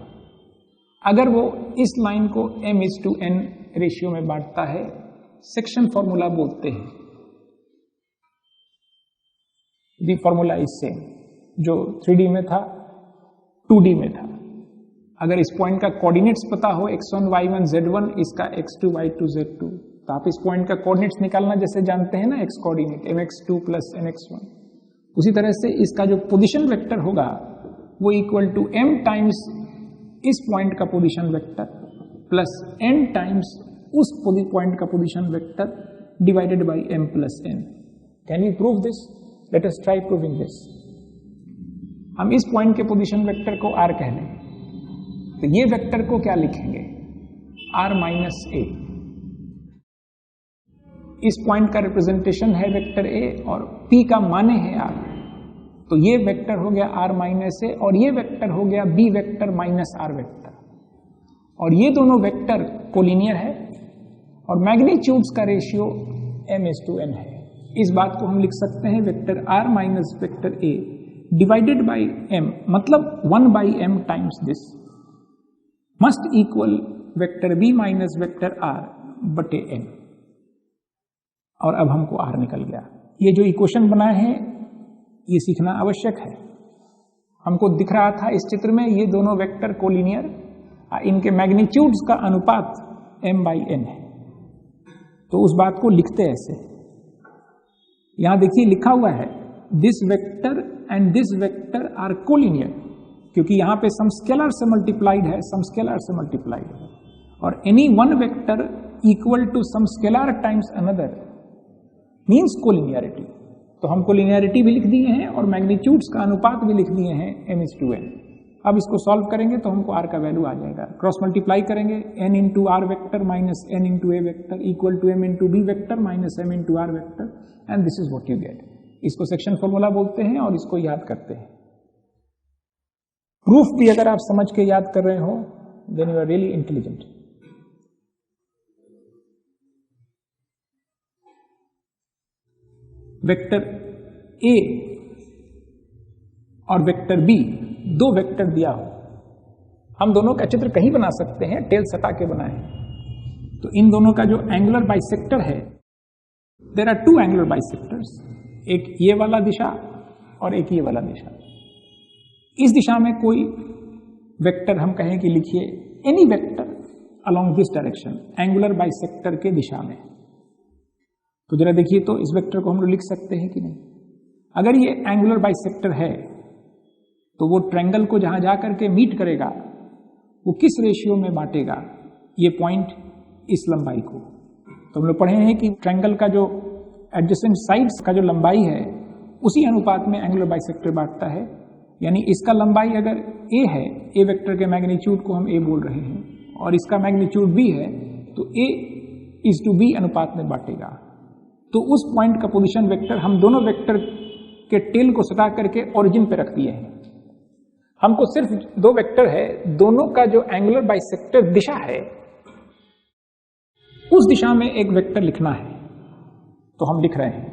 Speaker 1: अगर वो इस लाइन को m:n रेशियो में बांटता है, सेक्शन फॉर्मूला बोलते हैं। दी फॉर्मूला इज सेम, जो 3D में था 2D में था। अगर इस पॉइंट का कोऑर्डिनेट्स पता हो x1 y1 z1, इसका x2 y2 z2, तो आप इस पॉइंट का कोऑर्डिनेट्स निकालना जैसे जानते हैं ना, x coordinate mx2 plus nx1, उसी तरह से इसका जो पोजीशन वेक्टर होगा वो इक्वल टू m टाइम्स इस पॉइंट का position vector plus n times उस पॉइंट का position vector divided by m plus n। Can you prove this? Let us try proving this. हम इस पॉइंट के पोजीशन वेक्टर को r कह लें, तो ये वेक्टर को क्या लिखेंगे? r minus a। इस पॉइंट का रिप्रेजेंटेशन है वेक्टर a और p का माने है r, तो ये वेक्टर हो गया r माइनस a और ये वेक्टर हो गया b vector minus r vector. और ये दोनों वेक्टर कोलिनियर है और मैग्नीट्यूड्स का रेशियो m:n है। इस बात को हम लिख सकते हैं vector r minus vector a divided by m, मतलब 1 by m times this must equal vector b minus vector r बटे n। और अब हमको r निकल गया। ये जो इक्वेशन बनाए हैं ये सीखना आवश्यक है। हमको दिख रहा था इस चित्र में ये दोनों वेक्टर कोलिनियर, इनके मैग्नीट्यूड्स का अनुपात m/n है। तो उस बात को लिखते ऐसे, यहां देखिए लिखा हुआ है this vector and this vector are collinear, क्योंकि यहां पे सम स्केलर से मल्टीप्लाइड है, सम स्केलर से मल्टीप्लाइड है, और any one vector equal to some scalar times another means collinearity. तो हम कोलिनियरिटी भी लिख दिए हैं और मैग्नीट्यूड्स का अनुपात भी लिख दिए हैं m:n। अब इसको सॉल्व करेंगे तो हमको r का वैल्यू आ जाएगा, क्रॉस मल्टीप्लाई करेंगे n into R vector minus n into A vector equal to m into B vector minus m into R vector and this is what you get. इसको section formula बोलते हैं और इसको याद करते हैं। प्रूफ भी अगर आप समझ के याद कर रहे हो then you are really intelligent. Vector A और वेक्टर बी, दो वेक्टर दिया हो, हम दोनों का चित्र कहीं बना सकते हैं, टेल सटा के बनाए। तो इन दोनों का जो एंगुलर बाइसेक्टर है, there are two angular bisectors, एक ये वाला दिशा और एक ये वाला दिशा। इस दिशा में कोई वेक्टर हम कहें कि लिखिए any vector along this direction angular bisector के दिशा में। तो जरा देखिए तो इस वेक्टर को हम लोग लिख सकते हैं कि नहीं। अगर ये एंगुलर बाइसेक्टर है तो वो ट्रायंगल को जहां जाकर के मीट करेगा वो किस रेशियो में बांटेगा ये पॉइंट इस लंबाई को। तो हम लोग पढ़े हैं कि ट्रायंगल का जो एडजेसेंट साइड्स का जो लंबाई है उसी अनुपात में एंगुलर बाइसेक्टर बांटता है। यानी इसका लंबाई अगर a है, a वेक्टर के मैग्नीट्यूड को हम a बोल रहे हैं और इसका मैग्नीट्यूड b है, तो a इज टू b अनुपात में बांटेगा। तो उस पॉइंट का पोजीशन वेक्टर हम दोनों वेक्टर के टेल को सटा करके ओरिजिन पे रख दिए हैं। हमको सिर्फ दो वेक्टर है, दोनों का जो एंगुलर बाइसेक्टर दिशा है उस दिशा में एक वेक्टर लिखना है। तो हम लिख रहे हैं,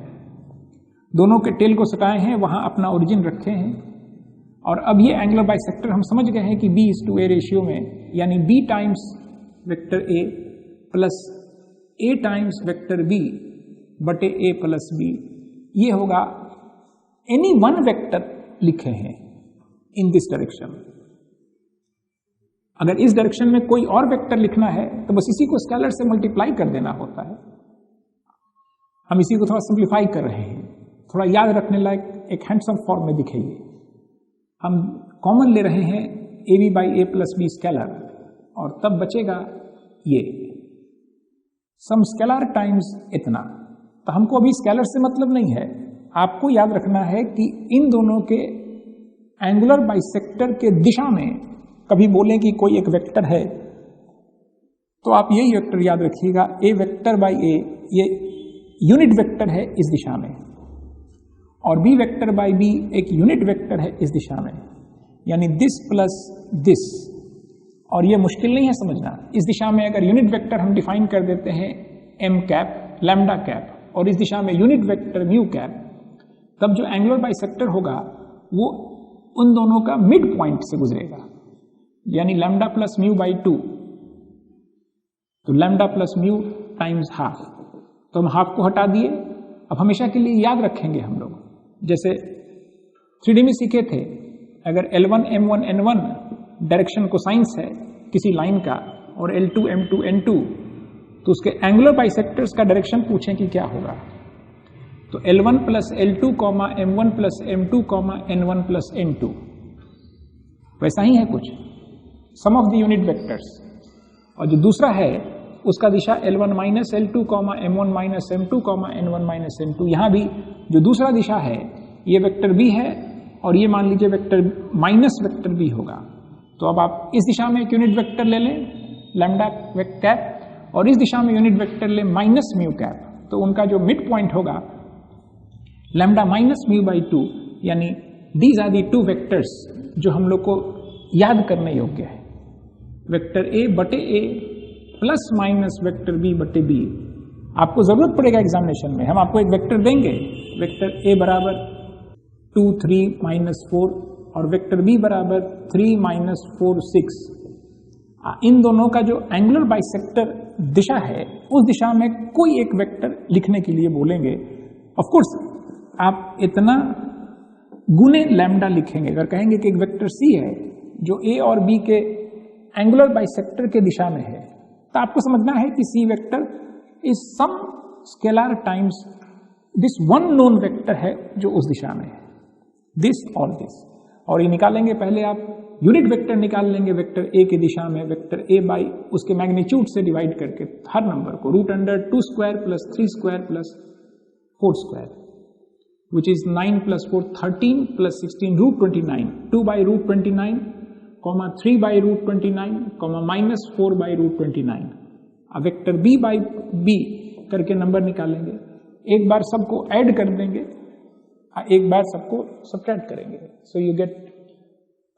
Speaker 1: दोनों के टेल को सटाए हैं, वहां अपना ओरिजिन रखे हैं और अब ये एंगुलर बाइसेक्टर हम समझ गए हैं कि b is to a ratio में, यानी b times vector a plus a times vector b बटे a प्लस b, ये होगा एनी वन वेक्टर लिखे हैं इन दिस डायरेक्शन। अगर इस डायरेक्शन में कोई और वेक्टर लिखना है तो बस इसी को स्केलर से मल्टीप्लाई कर देना होता है। हम इसी को थोड़ा सिंप्लीफाई कर रहे हैं, थोड़ा याद रखने लायक एक हैंडसम फॉर्म में दिखे। हम कॉमन ले रहे हैं A B by A plus B scalar और तब बचेगा ये सम स्केलर टाइम्स इतना। तो हमको अभी स्केलर से मतलब नहीं है, आपको याद रखना है कि इन दोनों के एंगुलर बाइसेक्टर के दिशा में कभी बोलें कि कोई एक वेक्टर है तो आप यही वेक्टर याद रखिएगा, ए वेक्टर बाई ए ये यूनिट वेक्टर है इस दिशा में और बी वेक्टर बाई बी एक यूनिट वेक्टर है इस दिशा में, यानी दिस प्लस दिस। और ये मुश्किल नहीं है समझना। इस दिशा में अगर यूनिट वेक्टर हम डिफाइन कर देते हैं एम कैप लैम्डा कैप और इस दिशा में यूनिट वेक्टर म्यू कैप, तब जो एंगुलर बाइसेक्टर होगा वो उन दोनों का मिड पॉइंट से गुजरेगा, यानी लैम्डा प्लस म्यू बाई 2। तो lambda plus mu times half, तो हम हाफ को हटा दिए। अब हमेशा के लिए याद रखेंगे हम लोग, जैसे 3D में सीखे थे, अगर L1 M1 N1 direction cosines है किसी लाइन का और L2 M2 N2 तो उसके एंगुलर बाइसेक्टर्स का डायरेक्शन पूछें कि क्या होगा। तो L1 plus L2 M1 plus M2 N1 plus N2, वैसा ही है कुछ सम ऑफ द यूनिट वेक्टर्स। और जो दूसरा है उसका दिशा L1 minus L2 M1 minus M2 N1 minus N2। यहां भी जो दूसरा दिशा है ये वेक्टर B है और ये मान लीजिए वेक्टर माइनस वेक्टर B होगा। तो अब आप इस दिशा में एक यूनिट वेक्टर ले लें लैम्डा कैप और इस दिशा में यूनिट वेक्टर ले माइनस म्यू कैप, तो उनका जो मिड पॉइंट होगा लैम्डा माइनस म्यू बाई 2, यानी these are the two vectors जो हम लोग को याद करने योग्य है। वेक्टर ए बटे A plus minus vector B बटे बी। आपको जरूरत पड़ेगा एग्जामिनेशन में, हम आपको एक वेक्टर देंगे, वेक्टर ए बराबर 2 3 माइनस 4 और वेक्टर बी बराबर 3 माइनस 4 6। इन दोनों का जो एंगुलर बाइसेक्टर दिशा है उस दिशा में कोई एक वेक्टर लिखने के लिए बोलेंगे। ऑफ कोर्स आप इतना गुने लैम्डा लिखेंगे। अगर कहेंगे कि एक वेक्टर सी है जो ए और बी के एंगुलर बाइसेक्टर के दिशा में है, तो आपको समझना है कि C vector is some scalar times this one known vector है जो उस दिशा में है, दिस और दिस। और ये निकालेंगे, पहले आप यूनिट वेक्टर निकाल लेंगे वेक्टर ए की दिशा में, वेक्टर ए बाई उसके मैग्नीट्यूड से डिवाइड करके हर नंबर को root under 2 square plus 3 square plus 4 square, which is 9 plus 4 13 plus 16 root 29, 2 by root 29 comma 3 by root 29, comma -4 by root 29। अब वेक्टर b बाई b करके नंबर निकालेंगे, एक बार सबको ऐड कर देंगे, एक बार सबको सब्ट्रैक्ट करेंगे। So you get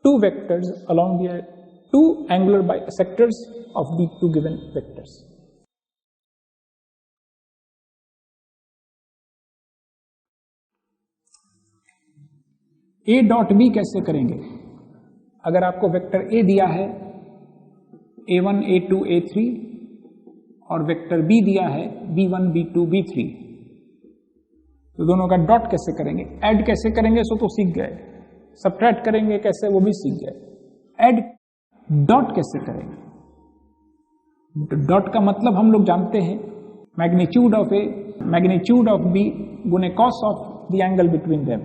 Speaker 1: 2 vectors along the 2 angular bisectors of the 2 given vectors। a dot b कैसे करेंगे? अगर आपको वेक्टर a दिया है a1 a2 a3 और वेक्टर b दिया है b1 b2 b3, तो दोनों का डॉट कैसे करेंगे? ऐड कैसे करेंगे सो तो सीख गए, सब्ट्रैक्ट करेंगे कैसे वो भी सीख गए। ऐड डॉट कैसे करेंगे? डॉट का मतलब हम लोग जानते हैं, magnitude of A magnitude of B गुने cos of the angle between them.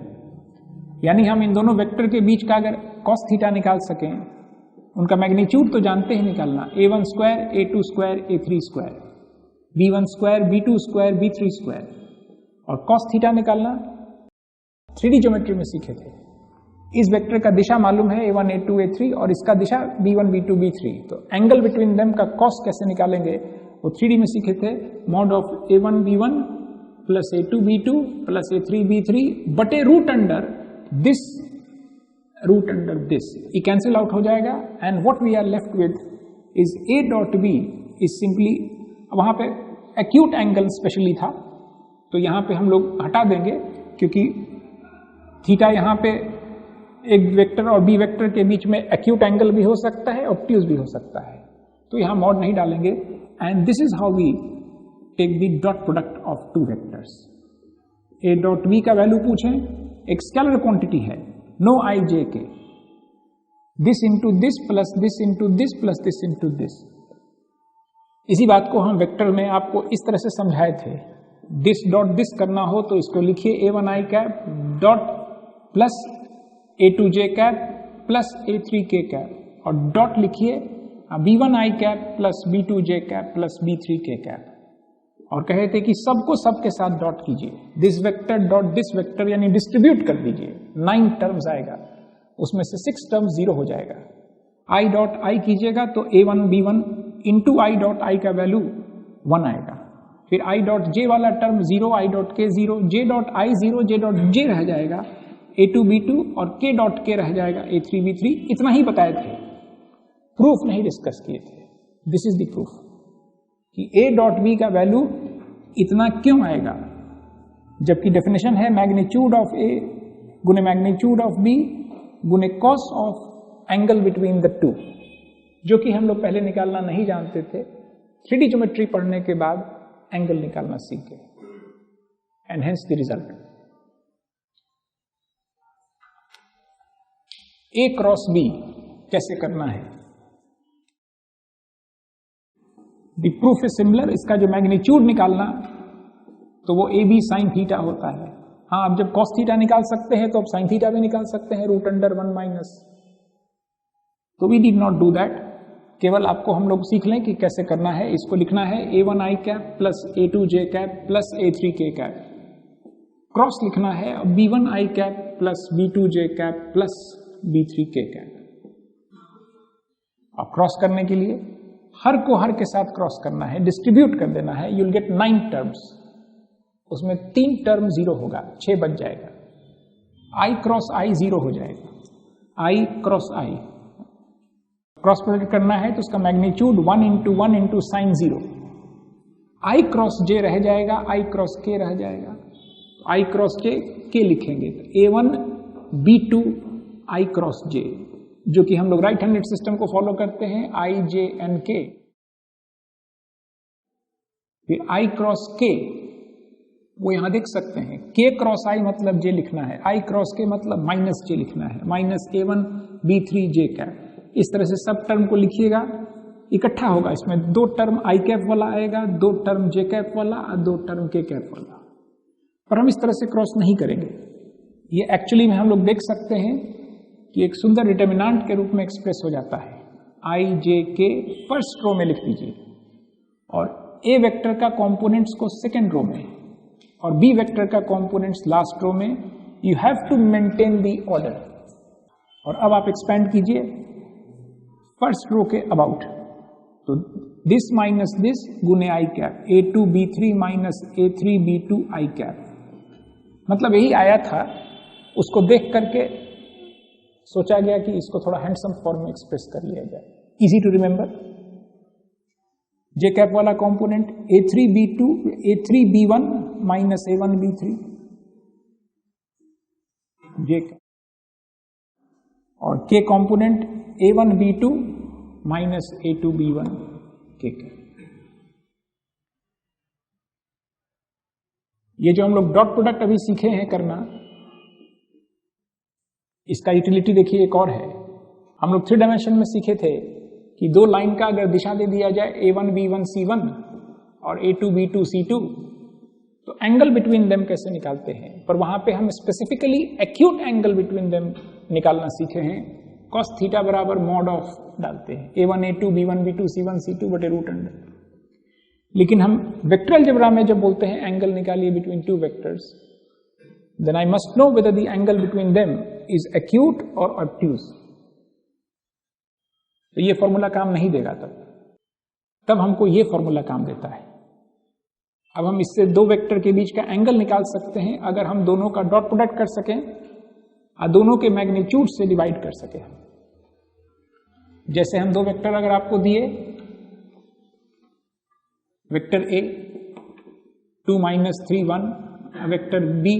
Speaker 1: यानी हम इन दोनों वेक्टर के बीच का अगर कॉस थीटा निकाल सकें, उनका मैग्नीट्यूड तो जानते हैं निकालना, a1 square a2 square a3 square, b1 square b2 square b3 square, और कॉस थीटा निकालना 3D ज्योमेट्री में सीखे थे। इस वेक्टर का दिशा मालूम है a1 a2 a3 और इसका दिशा b1 b2 b3, तो एंगल बिटवीन देम का कॉस कैसे निकालेंगे वो 3D में सीखे थे। Mod of a1 b1 plus a2 b2 plus a3 b3 बटे root under this, root under this, ये कैंसिल आउट हो जाएगा and what we are left with is a dot b is simply, वहां पे acute angle specially था तो यहां पे हम लोग हटा देंगे क्योंकि थीटा यहां पे एक वेक्टर और बी वेक्टर के बीच में एक्यूट एंगल भी हो सकता है, ऑब्ट्यूज भी हो सकता है, तो यहां मॉड नहीं डालेंगे। And this is how we take the dot product of 2 vectors. a dot b का वैल्यू पूछें, एक स्केलर क्वांटिटी है, no I J K, this into this plus this into this plus this into this. इसी बात को हम vector में आपको इस तरह से समझाए थे, दिस डॉट दिस करना हो तो इसको लिखिए a1 i cap dot plus a2 j cap plus a3 k cap, और डॉट लिखिए b1 i cap plus b2 j cap plus b3 k cap, और कहे थे कि सबको सबके साथ डॉट कीजिए, this vector dot this vector यानी डिस्ट्रीब्यूट कर दीजिए, 9 टर्म्स आएगा, उसमें से 6 टर्म्स 0 हो जाएगा। आई डॉट आई कीजिएगा तो a1 b1 into I dot I का वैल्यू 1 आएगा, फिर आई डॉट जे वाला टर्म 0, आई डॉट के 0, J dot I 0, J dot J रह जाएगा, a2 b2 और k डॉट k रह जाएगा a3 b3। इतना ही बताए थे, प्रूफ नहीं डिस्कस किए थे। दिस इज द प्रूफ कि a डॉट b का वैल्यू इतना क्यों आएगा, जबकि डेफिनेशन है मैग्नीट्यूड ऑफ a गुने मैग्नीट्यूड ऑफ b गुने cos of angle between the 2, जो कि हम लोग पहले निकालना नहीं जानते थे, 3D ज्योमेट्री पढ़ने के बाद एंगल निकालना सीख गए, and hence the result. a cross b कैसे करना है? The proof is similar. इसका जो मैग्नीट्यूड निकालना तो वो ए बी साइन थीटा होता है। हाँ, अब जब कॉस थीटा निकाल सकते हैं तो अब साइन थीटा भी निकाल सकते हैं, रूट अंडर 1 माइनस। तो we did not do that, केवल आपको हम लोग सीख लें कि कैसे करना है। इसको लिखना है a1 i cap plus a2 j cap plus a3 k cap, cross लिखना है b1 i cap plus b2 j cap plus b3 k cap. अब क्रॉस करने के लिए हर को हर के साथ क्रॉस करना है, डिस्ट्रीब्यूट कर देना है, यू विल गेट 9 टर्म्स, उसमें 3 टर्म 0 होगा, 6 बच जाएगा। i क्रॉस i 0 हो जाएगा, i cross i cross product करना है तो उसका magnitude 1 into sine 0, i cross j रह जाएगा, i क्रॉस k रह जाएगा, i क्रॉस k लिखेंगे a1 b2 i cross j, जो कि हम लोग राइट हैंडेड सिस्टम को फॉलो करते हैं, i j n k। फिर i क्रॉस k वो यहां देख सकते हैं, k क्रॉस i मतलब j लिखना है, i क्रॉस k मतलब माइनस j लिखना है, minus a1 b3 j cap. इस तरह से सब टर्म को लिखिएगा, इकट्ठा होगा, इसमें 2 टर्म i कैप वाला आएगा, 2 टर्म j कैप वाला और 2 टर्म k कैप वाला। पर हम इस तरह से क्रॉस नहीं करेंगे, ये एक्चुअली में हम लोग देख सकते हैं कि एक सुंदर डिटर्मिनेंट के रूप में एक्सप्रेस हो जाता है, i j k first row में लिख दीजिए, और a वेक्टर का कंपोनेंट्स को सेकेंड रो में और b वेक्टर का कंपोनेंट्स लास्ट रो में। You have to maintain the order. और अब आप एक्सपेंड कीजिए, फर्स्ट रो के अबाउट, तो दिस माइनस दिस गुने आई कैप, A2B3 माइनस A3B2 आई कैप, मतलब यही आया था। उसको देख करके सोचा गया कि इसको थोड़ा हैंडसम फॉर्म में एक्सप्रेस कर लिया जाए, easy to remember. J cap वाला component A3B1 minus A1B3 J cap, और K component A1B2 minus A2B1 के कैप। ये जो हम लोग डॉट प्रोडक्ट अभी सीखे हैं करना, इसका यूटिलिटी देखिए एक और है। हम लोग 3 डायमेंशन में सीखे थे कि दो लाइन का अगर दिशा दे दिया जाए A1B1C1 और A2B2 C2, तो एंगल बिटवीन देम कैसे निकालते हैं, पर वहां पे हम specifically acute angle between them निकालना सीखे हैं। cos थीटा बराबर मॉड ऑफ डालते हैं A1 A2 B1 B2 C1 C2 बटे रूट अंडर। लेकिन हम वेक्टर अलजेब्रा में जब बोलते हैं एंगल निकालिए between two vectors, then I must know whether the angle between them is acute और ऑब्ट्यूज। तो ये फॉर्मूला काम नहीं देगा तब हमको ये फॉर्मूला काम देता है। अब हम इससे दो वेक्टर के बीच का एंगल निकाल सकते हैं अगर हम दोनों का डॉट प्रोडक्ट कर सकें और दोनों के मैग्नीट्यूड से डिवाइड कर सकें। जैसे हम दो वेक्टर अगर आपको दिए, vector A 2 minus 3 1, vector B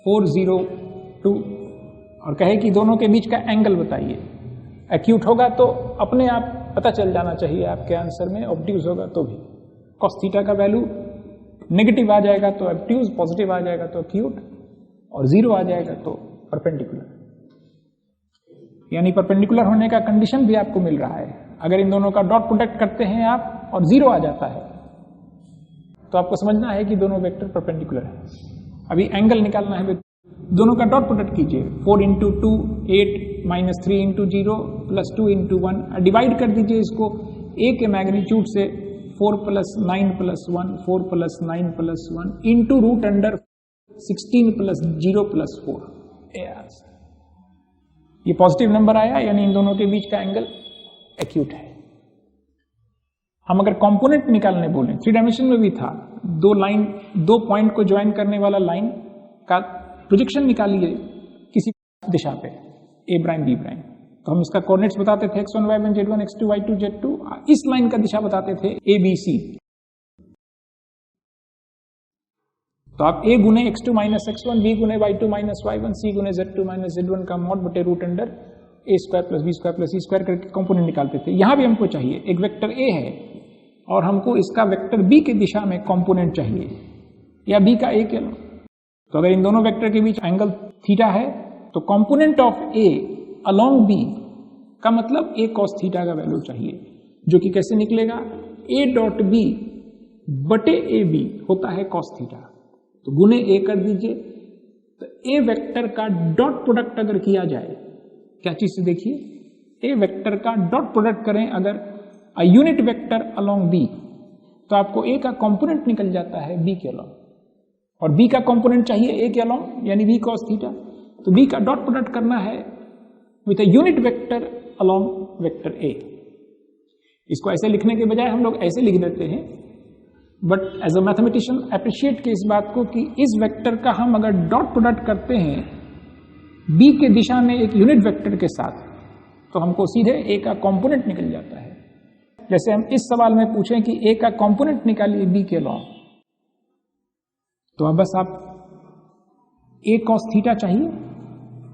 Speaker 1: 4 0 2, और कहे कि दोनों के बीच का एंगल बताइए। एक्यूट होगा तो अपने आप पता चल जाना चाहिए आपके आंसर में, ऑब्ट्यूज होगा तो भी। cos थीटा का वैल्यू नेगेटिव आ जाएगा तो ऑब्ट्यूज, पॉजिटिव आ जाएगा तो एक्यूट, और 0 आ जाएगा तो परपेंडिकुलर। यानी परपेंडिकुलर होने का कंडीशन भी आपको मिल रहा है। अगर इन दोनों का डॉट प्रोडक्ट करते हैं आप और 0 आ जाता है तो आपको समझना है कि दोनों वेक्टर परपेंडिकुलर है। अभी एंगल निकालना है, दोनों का डॉट प्रोडक्ट कीजिए। 4 into 2 8 minus 3 into 0 plus 2 into 1, divide कर दीजिए इसको A के मैग्नीट्यूड से 4 plus 9 plus 1, 4 plus 9 plus 1 into root under 16 plus 0 plus 4। ये पॉजिटिव नंबर आया, यानी इन दोनों के बीच का एंगल एक्यूट है। हम अगर कंपोनेंट निकालने बोलें, 3 डायमेंशन में भी था, दो पॉइंट को ज्वाइन करने वाला लाइन का प्रोजेक्शन निकालिए किसी दिशा पे, A प्राइम B प्राइम, तो हम इसका कोऑर्डिनेट्स बताते थे x1 y1 z1 x2 y2 z2। इस लाइन का दिशा बताते थे ABC। तो आप A गुने x2 माइनस x1, B गुने y2 माइनस y1, C गुने z2 माइनस z1 का मॉड बटे root under A square plus B square plus C square करके कंपोनेंट निकालते थे। यहां भी हमको चाहिए, एक वेक्टर A है और हमको इसका वेक्टर B के दिशा में कंपोनेंट चाहिए, या B का A के। तो अगर इन दोनों वेक्टर के बीच एंगल थीटा है तो component of A along B का मतलब A cos थीटा का वैल्यू चाहिए, जो कि कैसे निकलेगा, A डॉट B बटे AB होता है cos थीटा, तो गुने A कर दीजिए। तो A वेक्टर का डॉट प्रोडक्ट अगर किया जाए, क्या चीज से देखिए, A वेक्टर का डॉट प्रोडक्ट करें अगर a unit vector along B, तो आपको A का कंपोनेंट निकल जाता है B के अलोंग, और B का कंपोनेंट चाहिए A के अलोंग, यानी B cos थीटा। तो B का डॉट प्रोडक्ट करना है with a unit vector along vector A। इसको ऐसे लिखने के बजाय हम लोग ऐसे लिख देते हैं, but as a mathematician appreciate की इस बात को कि इस वेक्टर का हम अगर डॉट प्रोडक्ट करते हैं B के दिशा में एक यूनिट वेक्टर के साथ, तो हमको सीधे A का कंपोनेंट निकल जाता है। जैसे हम इस सवाल में पूछें कि A का कंपोनेंट निकालिए B के अलोंग, तो अब बस आप A cos थीटा चाहिए,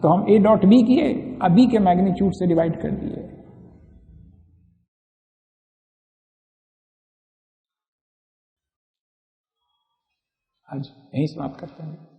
Speaker 1: तो हम A डॉट B किए, अब B के मैग्नीट्यूड से डिवाइड कर दिए। आज यहीं समाप्त करते हैं।